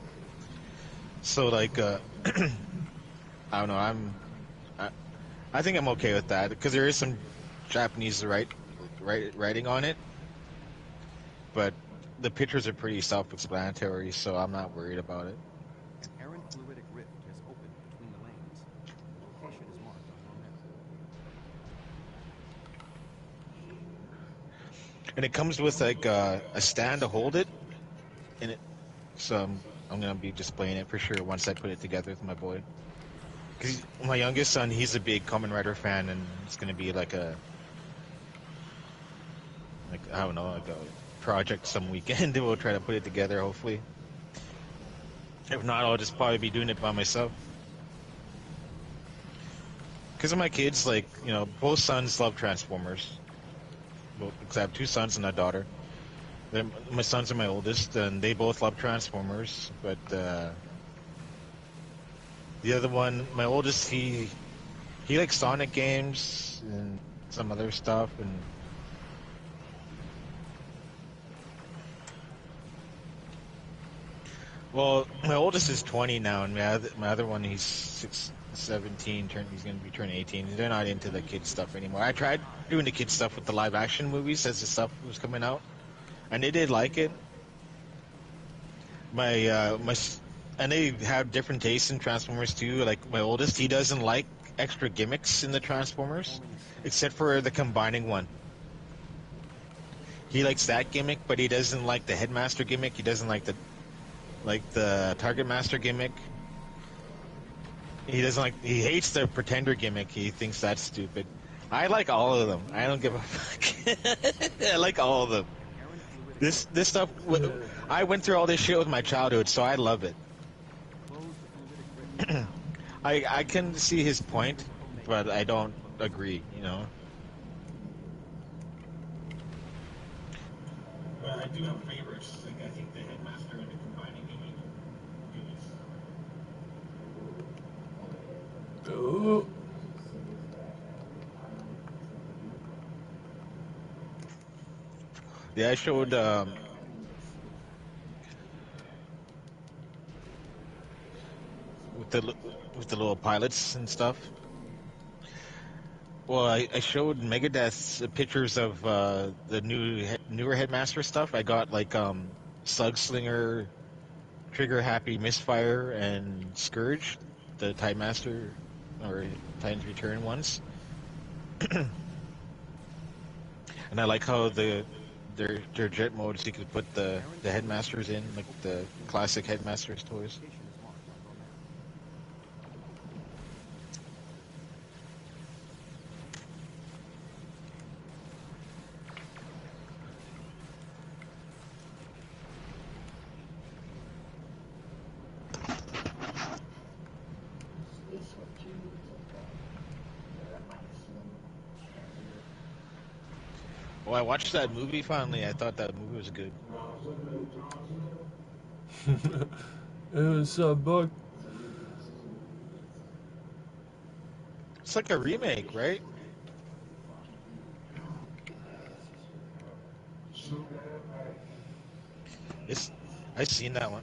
So like I don't know. I, I think I'm okay with that because there is some Japanese writing on it, but the pictures are pretty self-explanatory, so I'm not worried about it. and it comes with like a stand to hold it, and it. So I'm gonna be displaying it for sure once I put it together with my boy. Because my youngest son, he's a big Kamen Rider fan, and it's gonna be like I don't know, like a project some weekend. We'll try to put it together, hopefully. If not, I'll just probably be doing it by myself. Because of my kids, like, you know, both sons love Transformers. Well, because I have two sons and a daughter. My sons are my oldest, and they both love Transformers. But the other one, my oldest, he likes Sonic games and some other stuff. And well, my oldest is 20 now, and my other one, he's 17. He's going to be turning 18. They're not into the kid stuff anymore. I tried doing the kid stuff with the live action movies as the stuff was coming out, and they did like it. And they have different tastes in Transformers too. Like my oldest, he doesn't like extra gimmicks in the Transformers, except for the combining one. He likes that gimmick, but he doesn't like the Headmaster gimmick. He doesn't like the Target Master gimmick. He hates the Pretender gimmick. He thinks that's stupid. I like all of them. I don't give a fuck. I like all of them. This stuff. I went through all this shit with my childhood, so I love it. I can see his point, but I don't agree. You know. But I do have favorites. Like I think the Headmaster and the combining gimmick. Oh. Yeah, I showed with the little pilots and stuff. Well, I showed Megadeth pictures of the newer Headmaster stuff. I got like Slugslinger, Trigger Happy, Misfire, and Scourge, the Tidemaster or Titan's Return ones. And I like how their jet modes, you could put the Headmasters in, like the classic Headmasters toys. Oh, I watched that movie finally. I thought that movie was good. Hey, what's up, Buck? It's like a remake, right? It's I seen that one.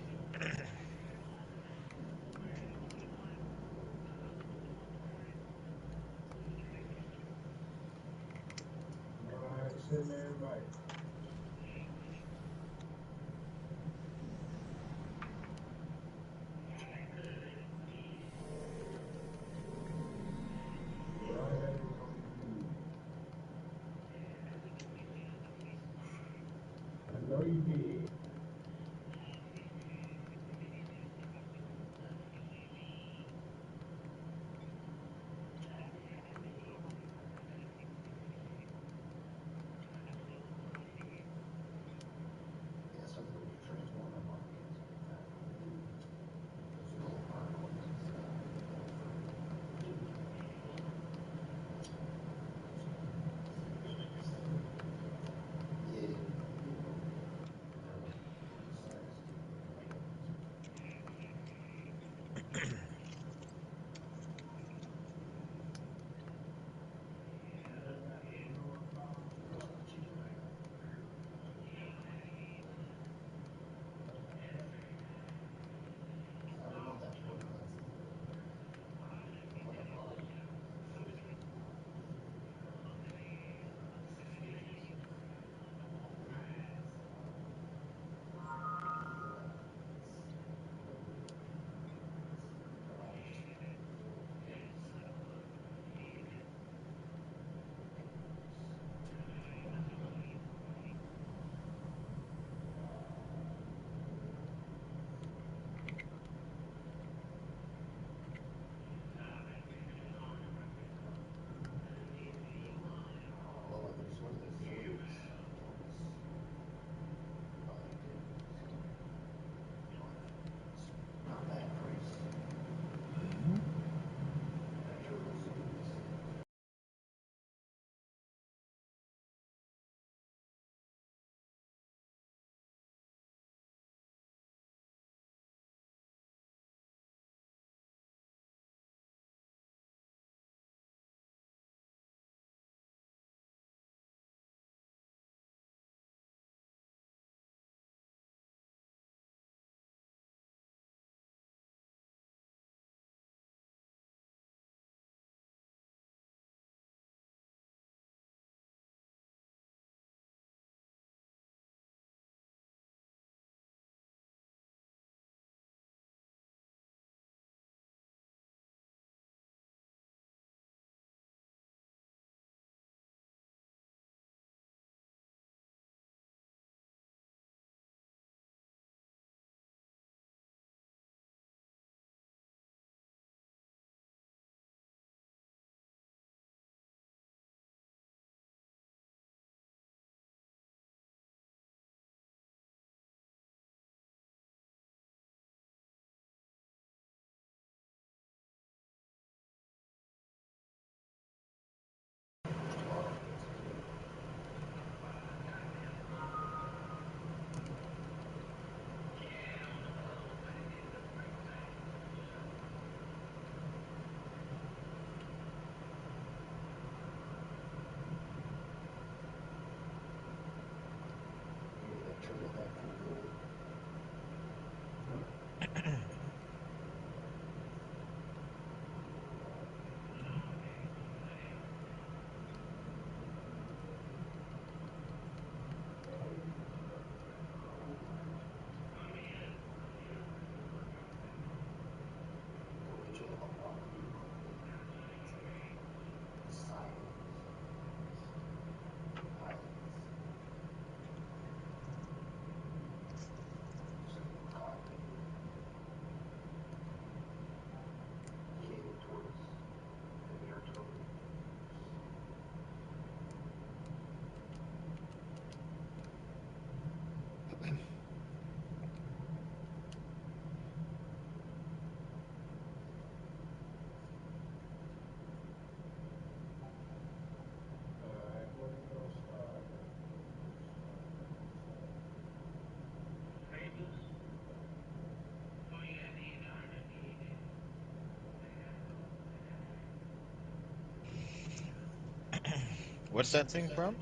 What's that thing from?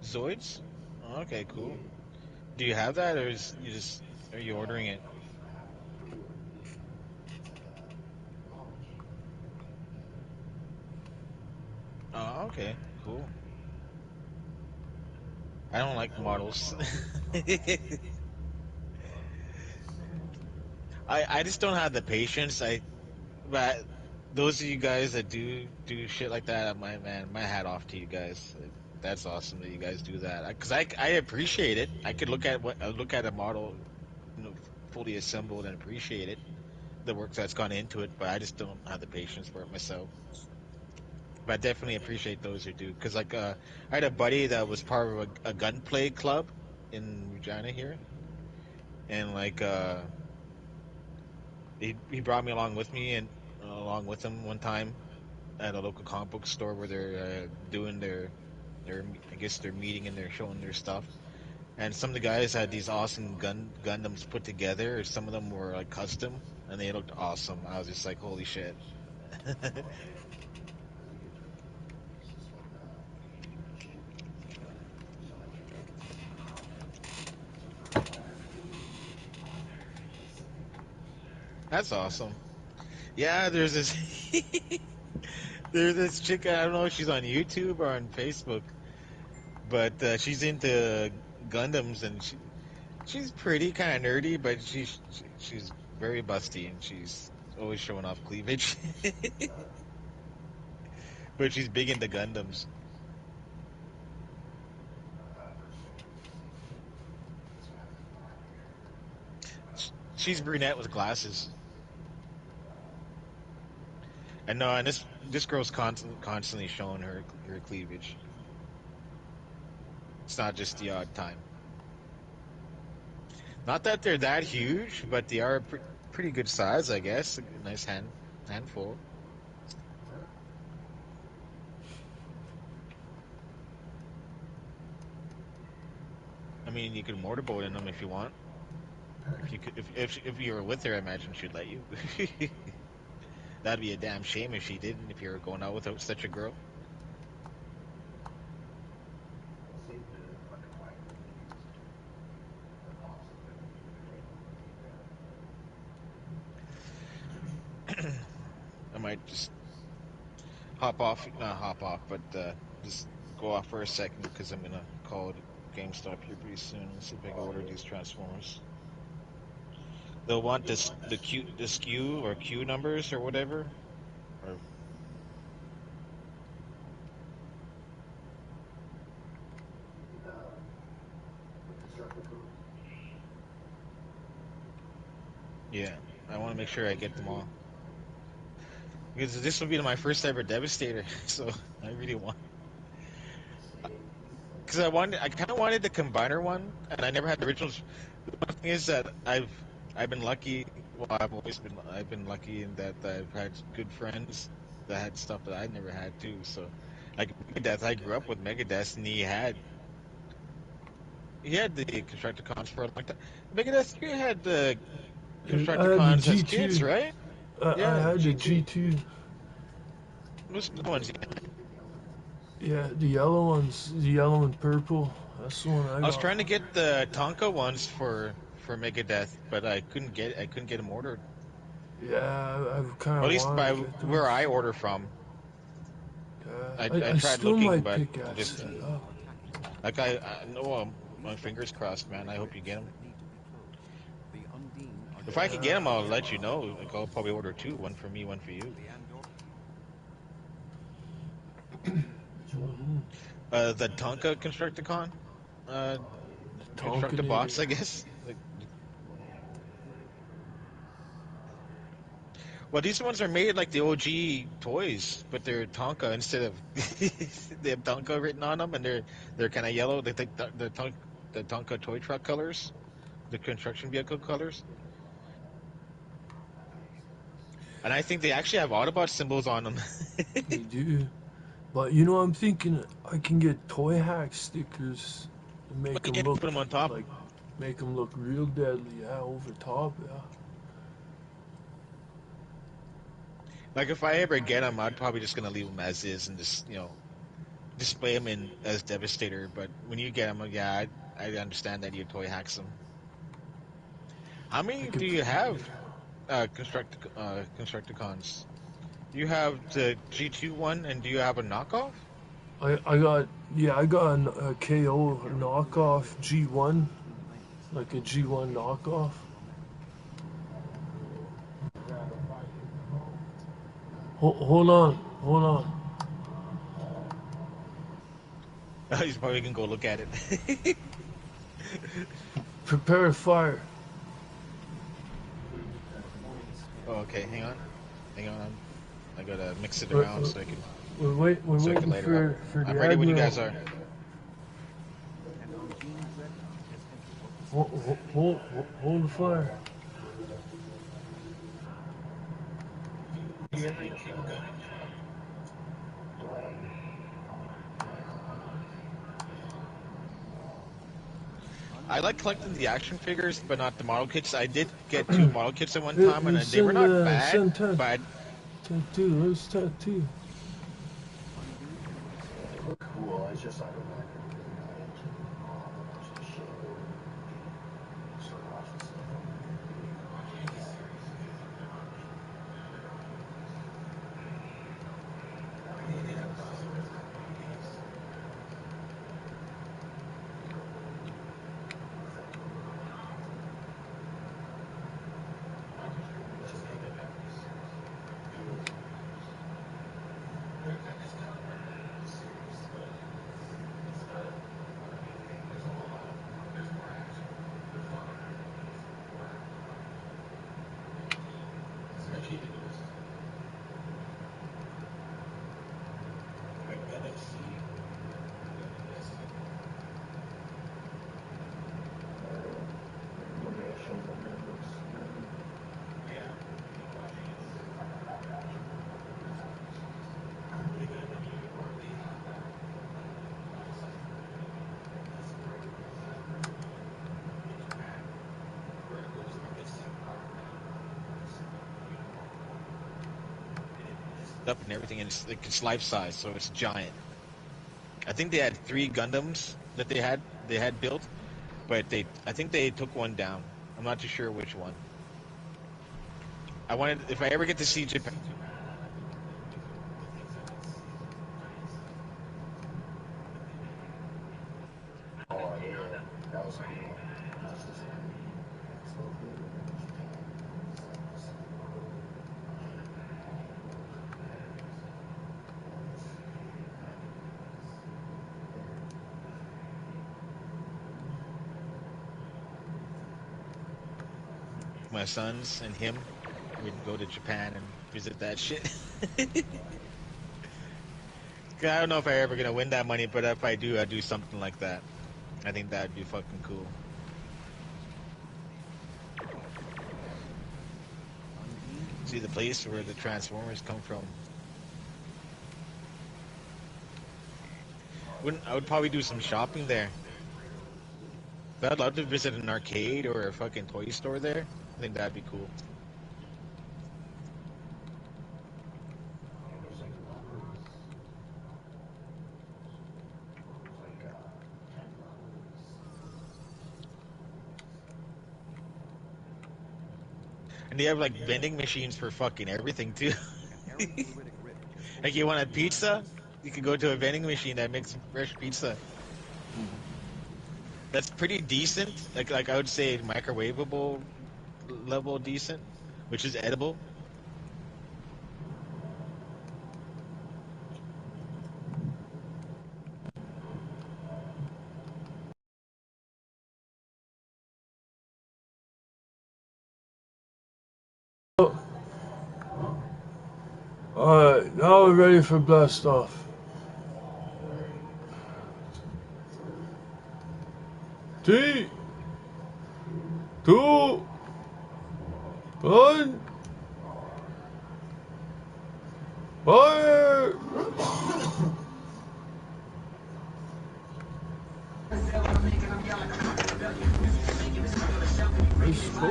Zoids? Oh, okay, cool. Do you have that, or are you ordering it? Oh, okay, cool. I don't like models. I just don't have the patience. But those of you guys that do shit like that, my man, my hat off to you guys. Like, that's awesome that you guys do that. Because I appreciate it. I could look at a model, fully assembled and appreciate it, the work that's gone into it. But I just don't have the patience for it myself. But I definitely appreciate those who do. Because I had a buddy that was part of a gunplay club in Regina here, and he brought me along with me and along with him one time at a local comic book store where they're doing their I guess they're meeting and they're showing their stuff. And some of the guys had these awesome Gundams put together. Some of them were like custom, and they looked awesome. I was just like, holy shit. That's awesome. Yeah, there's this chick. I don't know if she's on YouTube or on Facebook, but she's into Gundams, and she's pretty, kind of nerdy, but she's very busty, and she's always showing off cleavage. But she's big into Gundams. She's brunette with glasses. And no, and this girl's constantly showing her cleavage. It's not just the odd time. Not that they're that huge, but they are pretty good size, I guess. A nice handful. I mean, you could motorboat in them if you want. If you could, if you were with her, I imagine she'd let you. That'd be a damn shame if she didn't. If you were going out with such a girl. I might just not hop off, but just go off for a second because I'm gonna call it GameStop here pretty soon and see if I can order these Transformers. They'll want the SKU or Q numbers or whatever. Or yeah, I want to make sure I get them all because this will be my first ever Devastator. So I really want because I kind of wanted the combiner one, and I never had the originals. The one thing is that I've been lucky. Well, I've been lucky in that I've had good friends that had stuff that I never had too. So, like Megadeth, I grew up with Megadeth, and he had the Constructicons for a long time. Megadeth, you had the I had the Constructicons as kids, G2. right? I Yeah, had the G2. G2. Those are the ones. Yeah, the yellow ones, the yellow and purple. That's the one I I was got. trying to get the Tonka ones for Megadeth, but I couldn't get them ordered. Yeah, I kind Or at of least wanted by to get where I those. order from. Yeah, I I tried still looking, might but pick at just set up. like I know my fingers crossed, man. I hope you get them. If I could get Yeah. them, I'll let you know. Like I'll probably order two, one for me, one for you. Mhm. The Tonka Constructicon, uh, Tonkanator. Constructibots, I guess. Like, well, these ones are made like the OG toys, but they're Tonka instead of they have Tonka written on them, and they're kind of yellow. They think the Tonka toy truck colors, the construction vehicle colors, and I think they actually have Autobot symbols on them. They do. But you know, I'm thinking I can get toy hack stickers and make Yeah, them put look them on top. like, make them look real deadly. Yeah, over top. Yeah. Like if I ever get them, I'd probably just gonna leave them as is and just display them in as Devastator. But when you get them, yeah, I understand that you toy hacks them. How I many do could. you have? Constructicons. You have the G2 one, and do you have a knockoff? I got a KO knockoff G1, like a G1 knockoff. Hold on, hold on. He's probably gonna go look at it. Prepare fire. Oh, okay. Hang on. I gotta mix it We're, around so I can we're so I can waiting light her up. for I'm the ready when you admiral. guys are. Hold the fire. I like collecting the action figures, but not the model kits. I did get 2 model kits at one Hey, time, and they were send not bad, send but tattoo. Where's tattoo? up and everything, and it's life size, so it's giant. I think they had 3 Gundams that they had built, but I think they took one down. I'm not too sure which one. I wanted, if I ever get to see Japan. My sons and him, we'd go to Japan and visit that shit. I don't know if I'm ever gonna win that money, but if I do, I do something like that. I think that'd be fucking cool. See the place where the Transformers come from. I would probably do some shopping there. I'd love to visit an arcade or a fucking toy store there. I think that'd be cool. And they have like vending machines for fucking everything too. Like you want a pizza, you can go to a vending machine that makes fresh pizza. That's pretty decent. Like I would say microwavable level decent, which is edible. Alright, now we're ready for blast off. 3, 2, 1, fire! Let's go.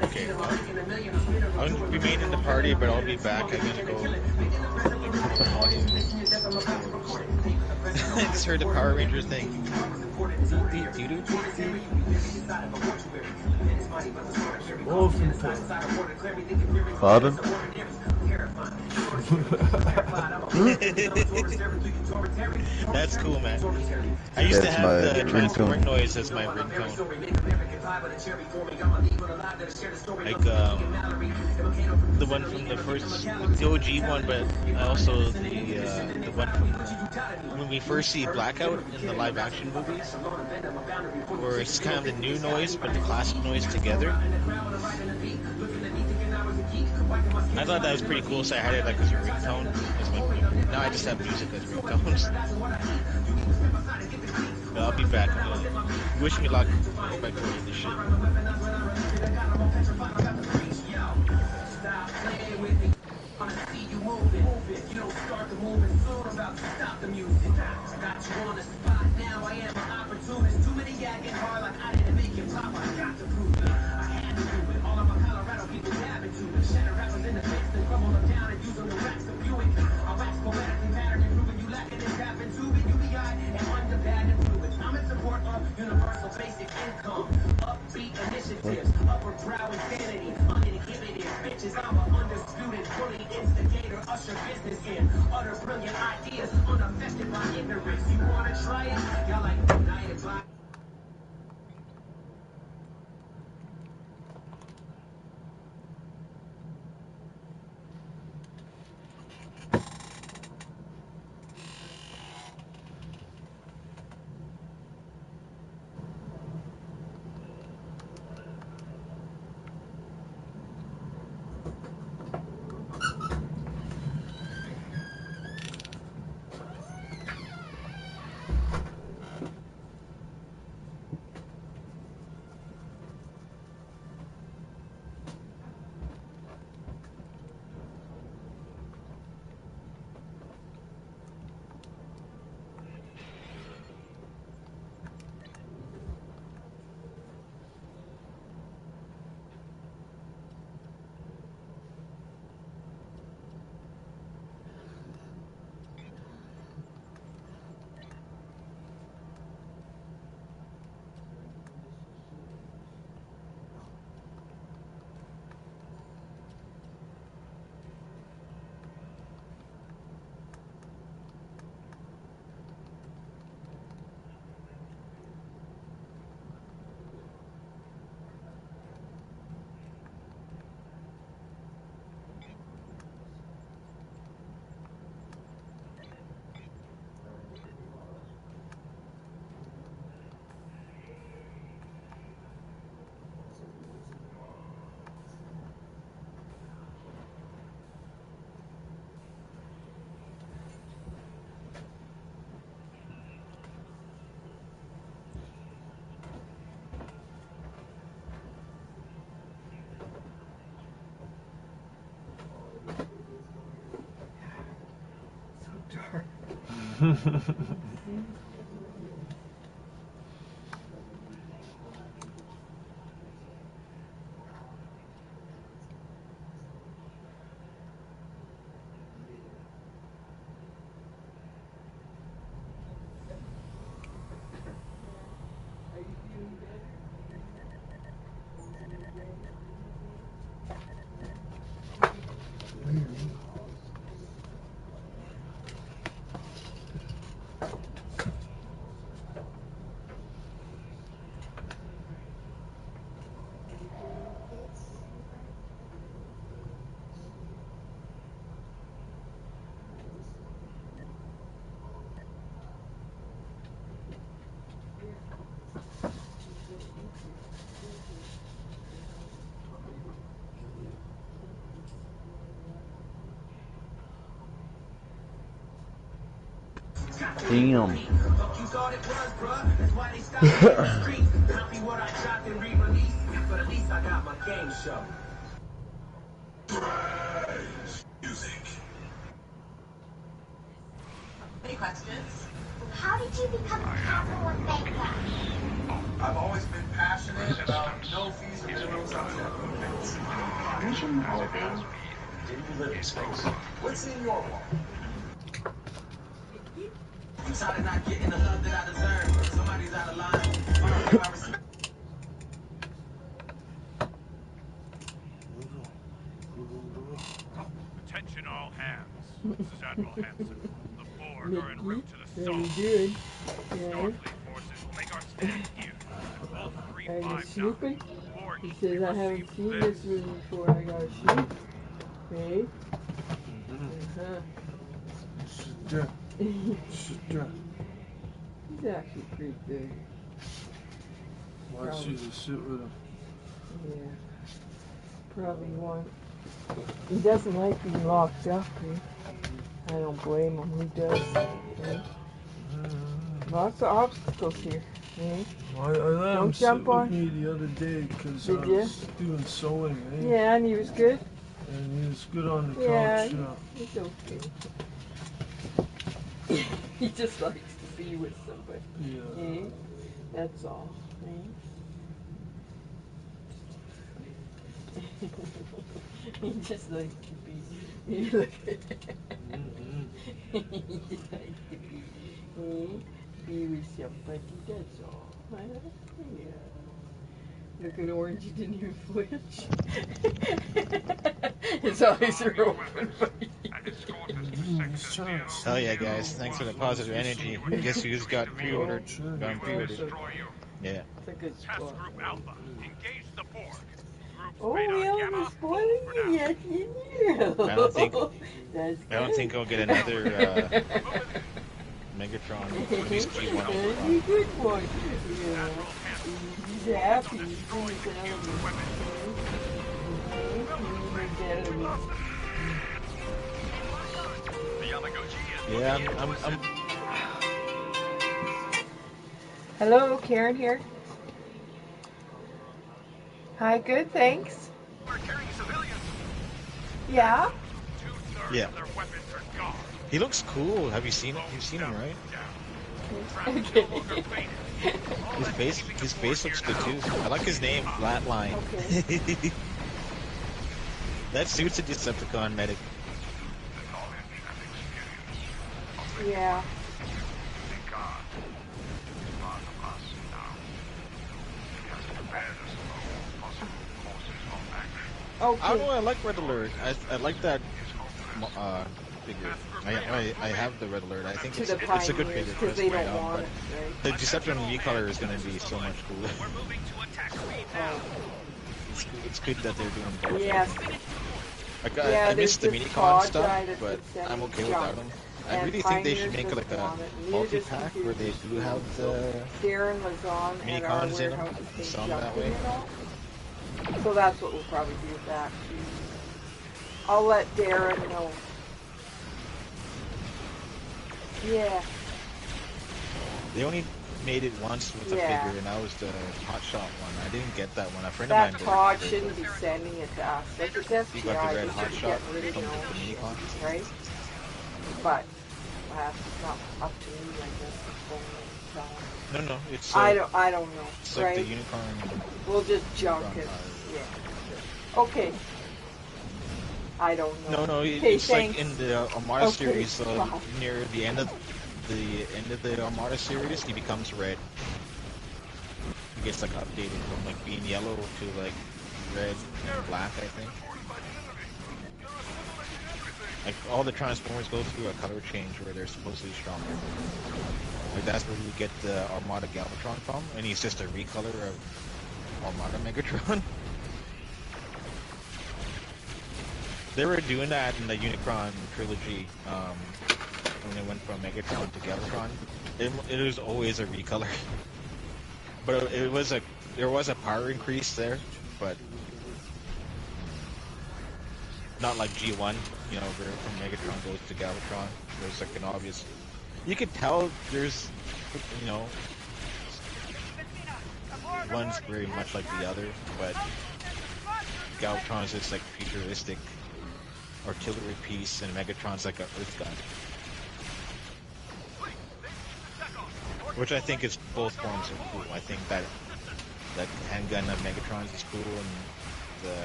Okay. I going to remain in the party, but I'll be back. I'm gonna go put on him. I just heard the Power Rangers thing. Doo-doo. Wolfen Pardon? That's cool, man. I used to That's have my the transforming ringtone. noise as my ringtone. Like, the one from the first, like the OG one, but also the one from when we first see Blackout in the live action movies, where it's kind of the new noise but the classic noise together. I thought that was pretty cool, so I had it like as a ringtone. Now I just have music as ringtones. But I'll be back. Wish me luck. I hope I play this shit. Universal basic income, upbeat initiatives, upper brow insanity, uninhibited bitches. I'm an undisputed bully instigator, usher business in, utter brilliant ideas, unaffected by ignorance. You wanna try it? Y'all like united by. Damn. Any questions? How did you become a capital and bank I've always been passionate about no fees or minimums. Vision open. Do you live in space? What's in your wall? I'm tired of not getting the love that I deserve. Somebody's out of line. Attention all hands. This is Admiral Hansen. The Borg are en route to the Very sun. good. Yeah. Starfleet forces make our stand here. All three Are you 5-9. snooping? Borg He says, I haven't received seen this. this movie before. I gotta shoot. Hey? Uh-huh. He's actually pretty good. Wants you to sit with him. Yeah. Probably one. He doesn't like being locked up, eh? I don't blame him. Who does? Eh? Lots of obstacles here. Eh? I let Don't him jump sit on. with me the other day because I Did ya? was doing sewing, eh? Yeah, and he was good? And he was good on the Yeah, couch. he's okay. He just likes to be with somebody. Yeah. Eh? That's all. Eh? He just likes to be. He just likes to be with somebody. That's all. Yeah. Look at Orange, he didn't even flinch. His eyes are open. Hell yeah, guys! Thanks for the positive energy. Guess who's got pre-ordered? Got pre-ordered. Yeah. It's a good Task spot. Group Alpha, engage the Borg. Groups Oh, Beta we and haven't Gamma, been spoiling you yet, you know. I don't think. That's I don't think I'll get another Megatron. At least G1. That's a good one. Yeah. He's happy. He's in his element. Yeah, I'm. Hello, Karen here. Hi, good, thanks. Yeah? Yeah. He looks cool. Have you seen it? You've seen him, right? Okay. His face looks good too. I like his name, Flatline. Okay. That suits a Decepticon medic. Yeah. Okay. I don't know. I like Red Alert. I like that figure. I have the Red Alert. I think it's a good figure. Because they don't want it, The Decepticon recolor is going to be so much cooler. It's good that they're doing both. Yes. Like, Yeah, I missed the there's this minicon pod stuff, guy that's but sending I'm okay junk. without them. I And really think they should Pioneers make like doesn't a want it. And multi-pack where they do have the Darren was on at our minicons in them. warehouse and Sell they them that junked way. it all. So that's what we'll probably do with that. I'll let Darren know. Yeah. They only made it once with a Yeah. figure, and that was the Hot Shot one. I didn't get that one. A friend That of mine pod did. shouldn't be sending it to us. Like it's FBI, You got the red they Hot should Shot get rid of from their the own shit, minicons. right? But it's not up to me, I guess. It's going to tell them. No, it's. I don't know. It's right? like the unicorn. We'll just junk Unicorn it. card. Yeah. Okay. I don't know. No, Okay, it's thanks. like in the Armada Okay, series. So bye. near the end of the Armada series, he becomes red. He gets like updated from like being yellow to like red and black, I think. Like all the Transformers go through a color change where they're supposedly stronger. Like that's where you get the Armada Galvatron from, and he's just a recolor of Armada Megatron. They were doing that in the Unicron trilogy when they went from Megatron to Galvatron. It was always a recolor, but there was a power increase there, but not like G1. You know, where from Megatron goes to Galvatron. There's like an obvious. You could tell there's, you know, one's very much like the other, but Galvatron is just like futuristic artillery piece, and Megatron's like a Earth gun, which I think is both forms are cool. I think that handgun of Megatron's is cool, and the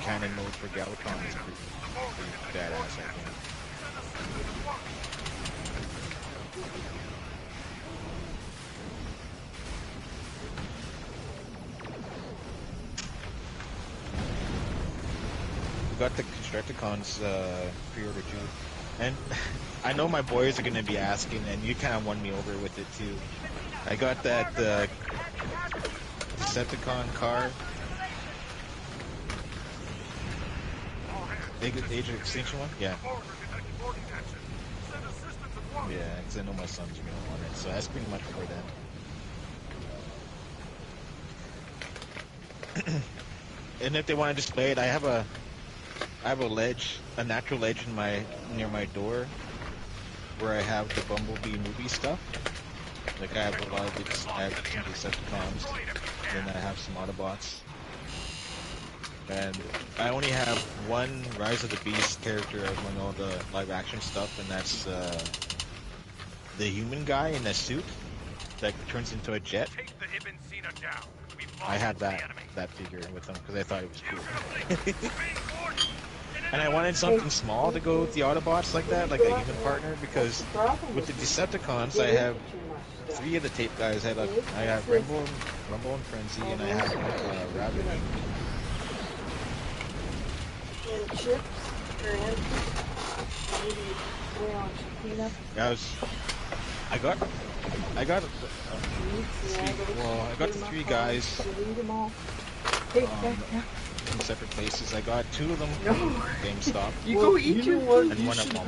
canon mode for Galvatron is pretty badass, I think. We got the Constructicons pre-order too, and I know my boys are gonna be asking, and you kind of won me over with it too. I got that Decepticon car, Age of Extinction one, yeah. Yeah, because I know my son's gonna want it, so that's pretty much for them. And if they want to display it, I have a ledge, a natural ledge near my door, where I have the Bumblebee movie stuff. Like I have a lot of I have some Decepticons, then I have some Autobots, and I only have one Rise of the Beast character among all the live action stuff, and that's the human guy in a suit that turns into a jet. I had that figure with them because I thought it was cool. And I wanted something small to go with the Autobots like that, like a human partner, because with the Decepticons I have 3 of the tape guys. I have Rumble and Frenzy, and I have Ravage. And chips or maybe I got the 3 guys in separate places. I got 2 of them from GameStop. You go eat your food. And one of them.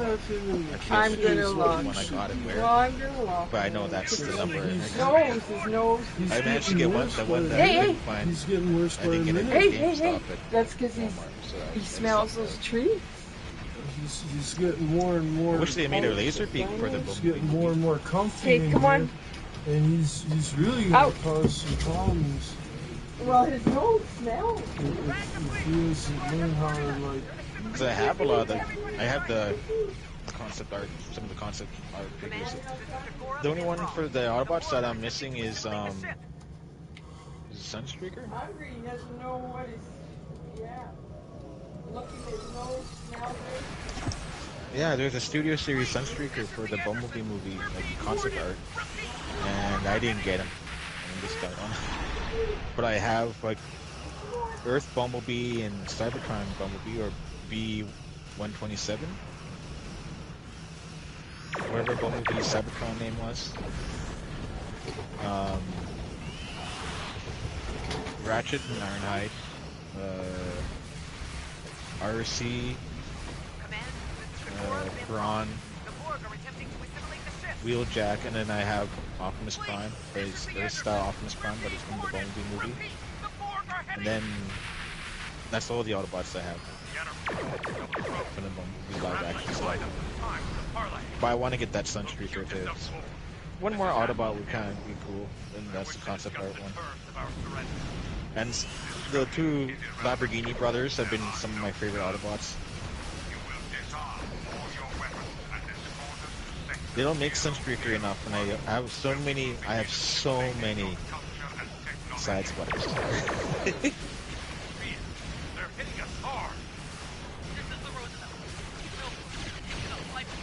I'm gonna lock. One I got it where. No, I'm gonna lock. But I know that's the number. His nose. I managed to get the one that I couldn't find. He's getting worse by the minute. Hey. That's because he smells those trees. He's getting more and more. I wish they made a laser beak for the He's getting more and more comfy. Hey, come on. And he's really gonna cause some problems. Well, his nose smells. If he doesn't learn how to, like... Because I have a lot of the... I have the concept art, some of the concept art figures. The only one for the Autobots that I'm missing is Sunstreaker? Hungry, he doesn't know what is... Yeah. Looking at his nose, smells it. Yeah, there's a Studio Series Sunstreaker for the Bumblebee movie, like concept art. And I didn't get him. I just got one. But I have like Earth Bumblebee and Cybertron Bumblebee, or B-127, whatever Bumblebee's Cybertron name was. Ratchet and Ironhide, RC, Brawn, Wheeljack, and then I have Optimus Prime, his Earth-style Optimus Prime, but it's from the Bumblebee movie. And then that's all the Autobots I have from the Bumblebee live-action stuff. But I want to get that Sunstreaker too. One more Autobot would kind of be cool, and that's the concept art one. And the 2 Lamborghini brothers have been some of my favorite Autobots. They don't make Sunstreaker enough, and I have so many side splitters.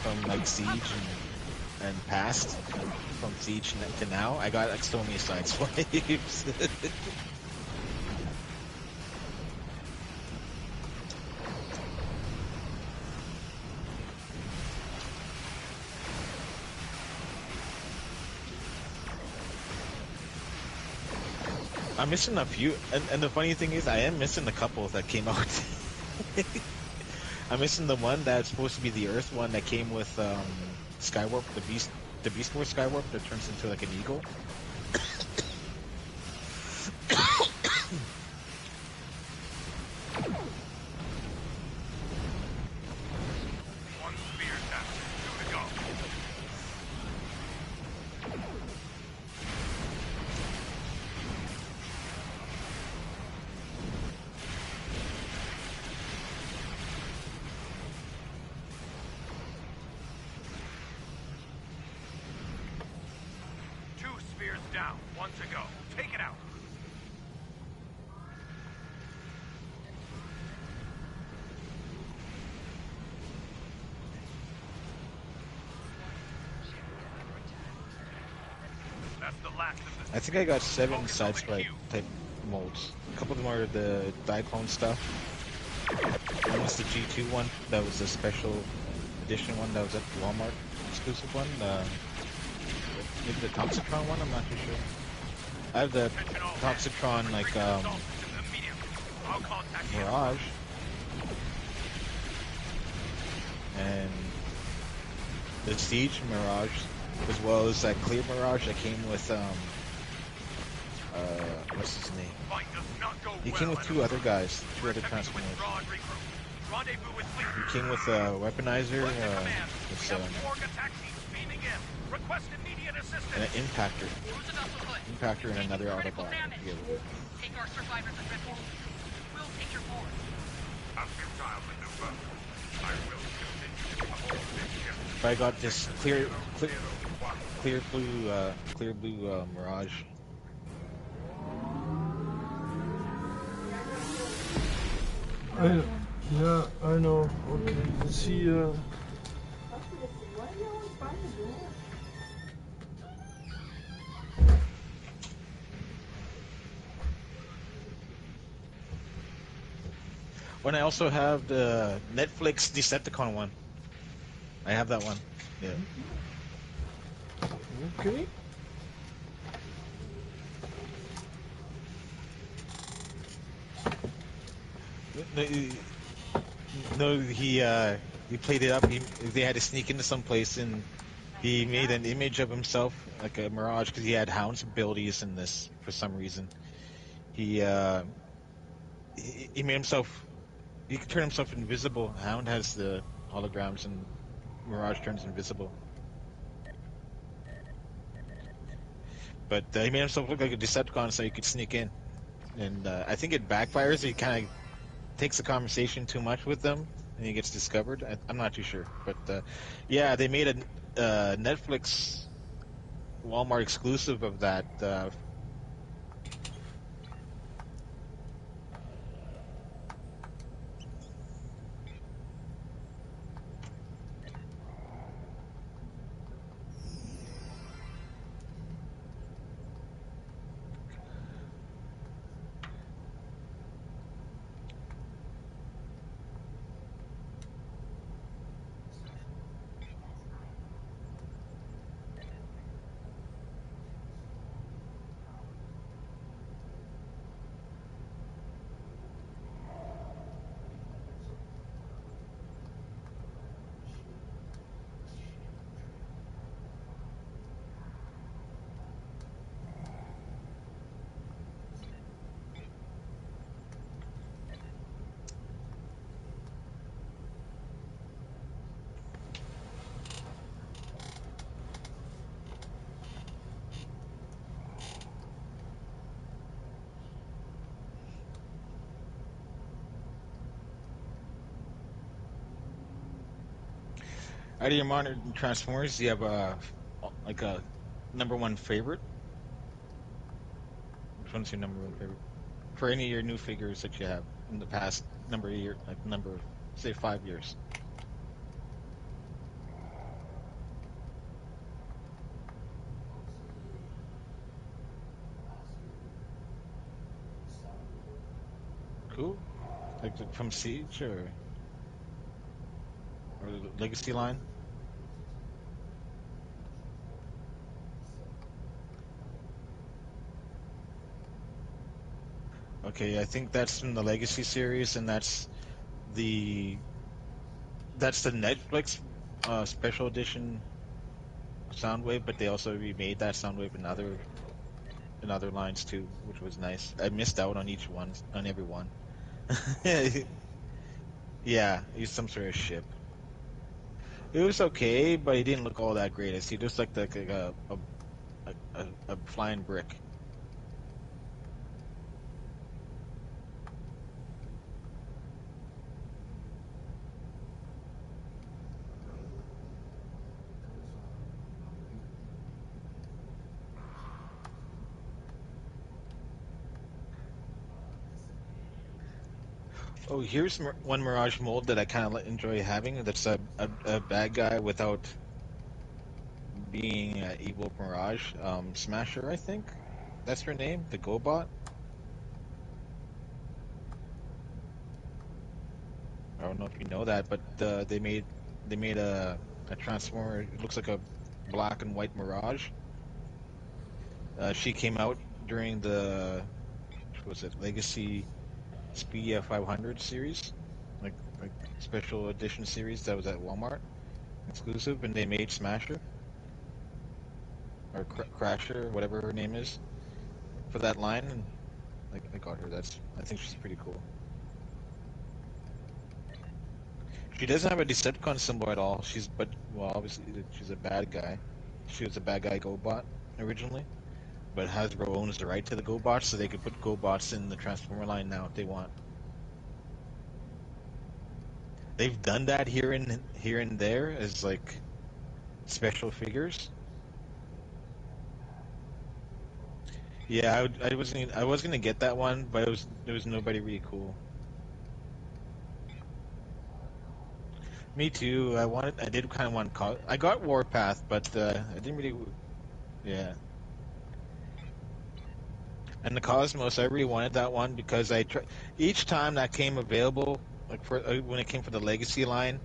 From like Siege and past, from Siege to now, I got like so many side swipes. I'm missing a few, and the funny thing is, I am missing a couple that came out. I'm missing the one that's supposed to be the Earth one that came with Skywarp, the Beast Wars Skywarp that turns into like an eagle. I think I got 7 side sprite type molds. A couple of them are the Diaclone stuff. One was the G2 one. That was the special edition one. That was at the Walmart exclusive one. Maybe the Toxicron one. I'm not too sure. I have the Toxicron like Mirage, and the Siege Mirage, as well as that Clear Mirage that came with what's his name? He came with 2 other guys, 2 other Transformers. He came with a Weaponizer, and an Impactor and another Autobot. Take our survivors and refugees. We'll take your board. A futile maneuver. I will continue to hold this ship. But I got this clear blue Mirage. Yeah, I know. Okay, is he, When I also have the Netflix Decepticon one. I have that one. Yeah. Okay. No, he played it up. They had to sneak into some place, and he made an image of himself, like a Mirage, because he had Hound's abilities in this for some reason. He made himself. He could turn himself invisible. Hound has the holograms, and Mirage turns invisible. But he made himself look like a Decepticon, so he could sneak in. And I think it backfires. He kind of takes the conversation too much with them, and he gets discovered. I'm not too sure, but yeah, they made a Netflix Walmart exclusive of that. Out of your modern Transformers, do you have a #1 favorite? Which one's your #1 favorite? For any of your new figures that you have in the past number of years, say 5 years. Cool. Like from Siege or the Legacy line? Okay, I think that's from the Legacy series, and that's the Netflix special edition Soundwave, but they also remade that Soundwave in other lines too, which was nice. I missed out on every one. Yeah, he's some sort of ship. It was okay, but he didn't look all that great. I see just like a flying brick. Oh, here's one Mirage mold that I kind of enjoy having. That's a bad guy without being Evil Mirage, Smasher, I think that's her name, the GoBot. I don't know if you know that, but they made a Transformer. It looks like a black and white Mirage. She came out during the, what was it, Legacy Speed 500 series, like special edition series that was at Walmart exclusive, and they made Smasher or Crasher, whatever her name is, for that line. And like I got her. I think she's pretty cool. She doesn't have a Decepticon symbol at all. Well, obviously she's a bad guy. She was a bad guy GoBot originally, but Hasbro owns the right to the GoBots, so they could put GoBots in the Transformer line now if they want. They've done that here and there as like special figures. Yeah, I was gonna get that one, but there was nobody really cool. Me too. I did kind of want I got Warpath, but I didn't really. Yeah. And the Cosmos, I really wanted that one because each time that came available, like when it came for the Legacy line,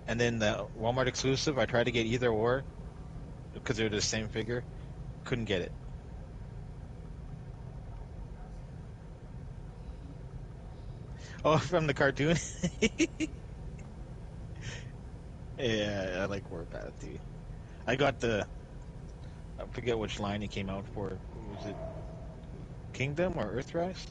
and then the Walmart exclusive, I tried to get either or because they're the same figure. Couldn't get it. Oh, from the cartoon. Yeah, I like Warpath too. I got I forget which line it came out for. Was it Kingdom or Earthrise?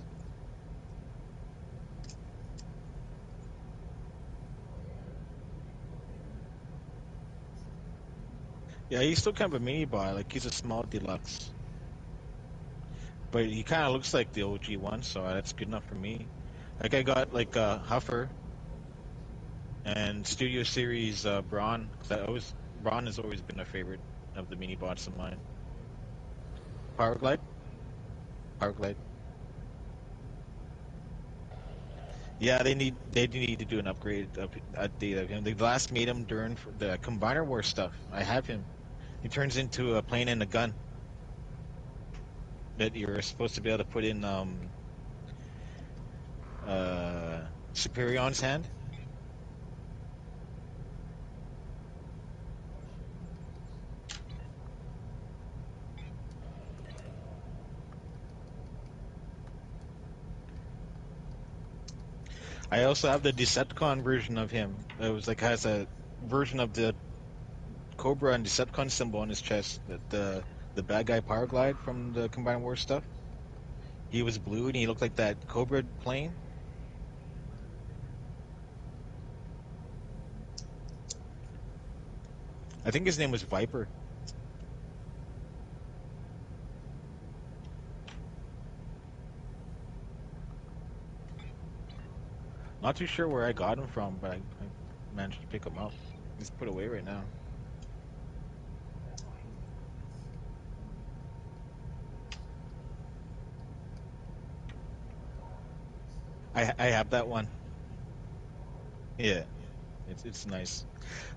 Yeah, he's still kind of a mini bot. Like he's a small deluxe, but he kind of looks like the OG one, so that's good enough for me. Like I got like Huffer and Studio Series Braun. Braun has always been a favorite of the mini bots of mine. Powerglide. Powerglide. Yeah, they need to do an update of him. They last made him during the Combiner War stuff. I have him. He turns into a plane and a gun that you're supposed to be able to put in Superion's hand. I also have the Decepticon version of him. It was like has a version of the Cobra and Decepticon symbol on his chest. The bad guy Powerglide from the Combined War stuff. He was blue and he looked like that Cobra plane. I think his name was Viper. Not too sure where I got him from, but I managed to pick him up. He's put away right now. I have that one. Yeah, it's nice.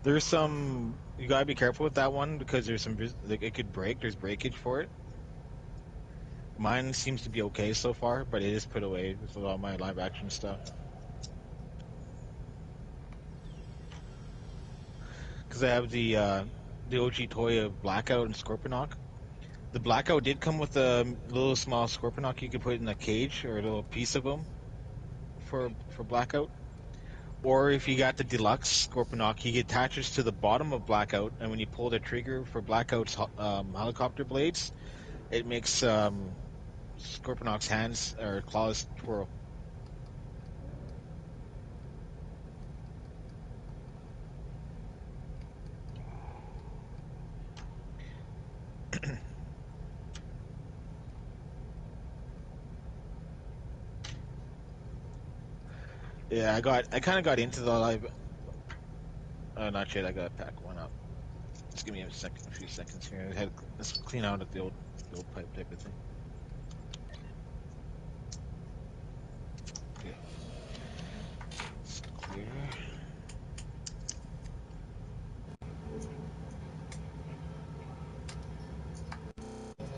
There's some you gotta be careful with that one because there's some like it could break. There's breakage for it. Mine seems to be okay so far, but it is put away with all my live action stuff. Because I have the OG toy of Blackout and Scorponok. The Blackout did come with a little small Scorponok you could put in a cage or a little piece of him for Blackout. Or if you got the deluxe Scorponok, he attaches to the bottom of Blackout, and when you pull the trigger for Blackout's helicopter blades, it makes Scorponok's hands or claws twirl. Yeah, I kind of got into the live. Not yet. I gotta pack one up. Just give me a few seconds here. Let's clean out the old pipe type of thing.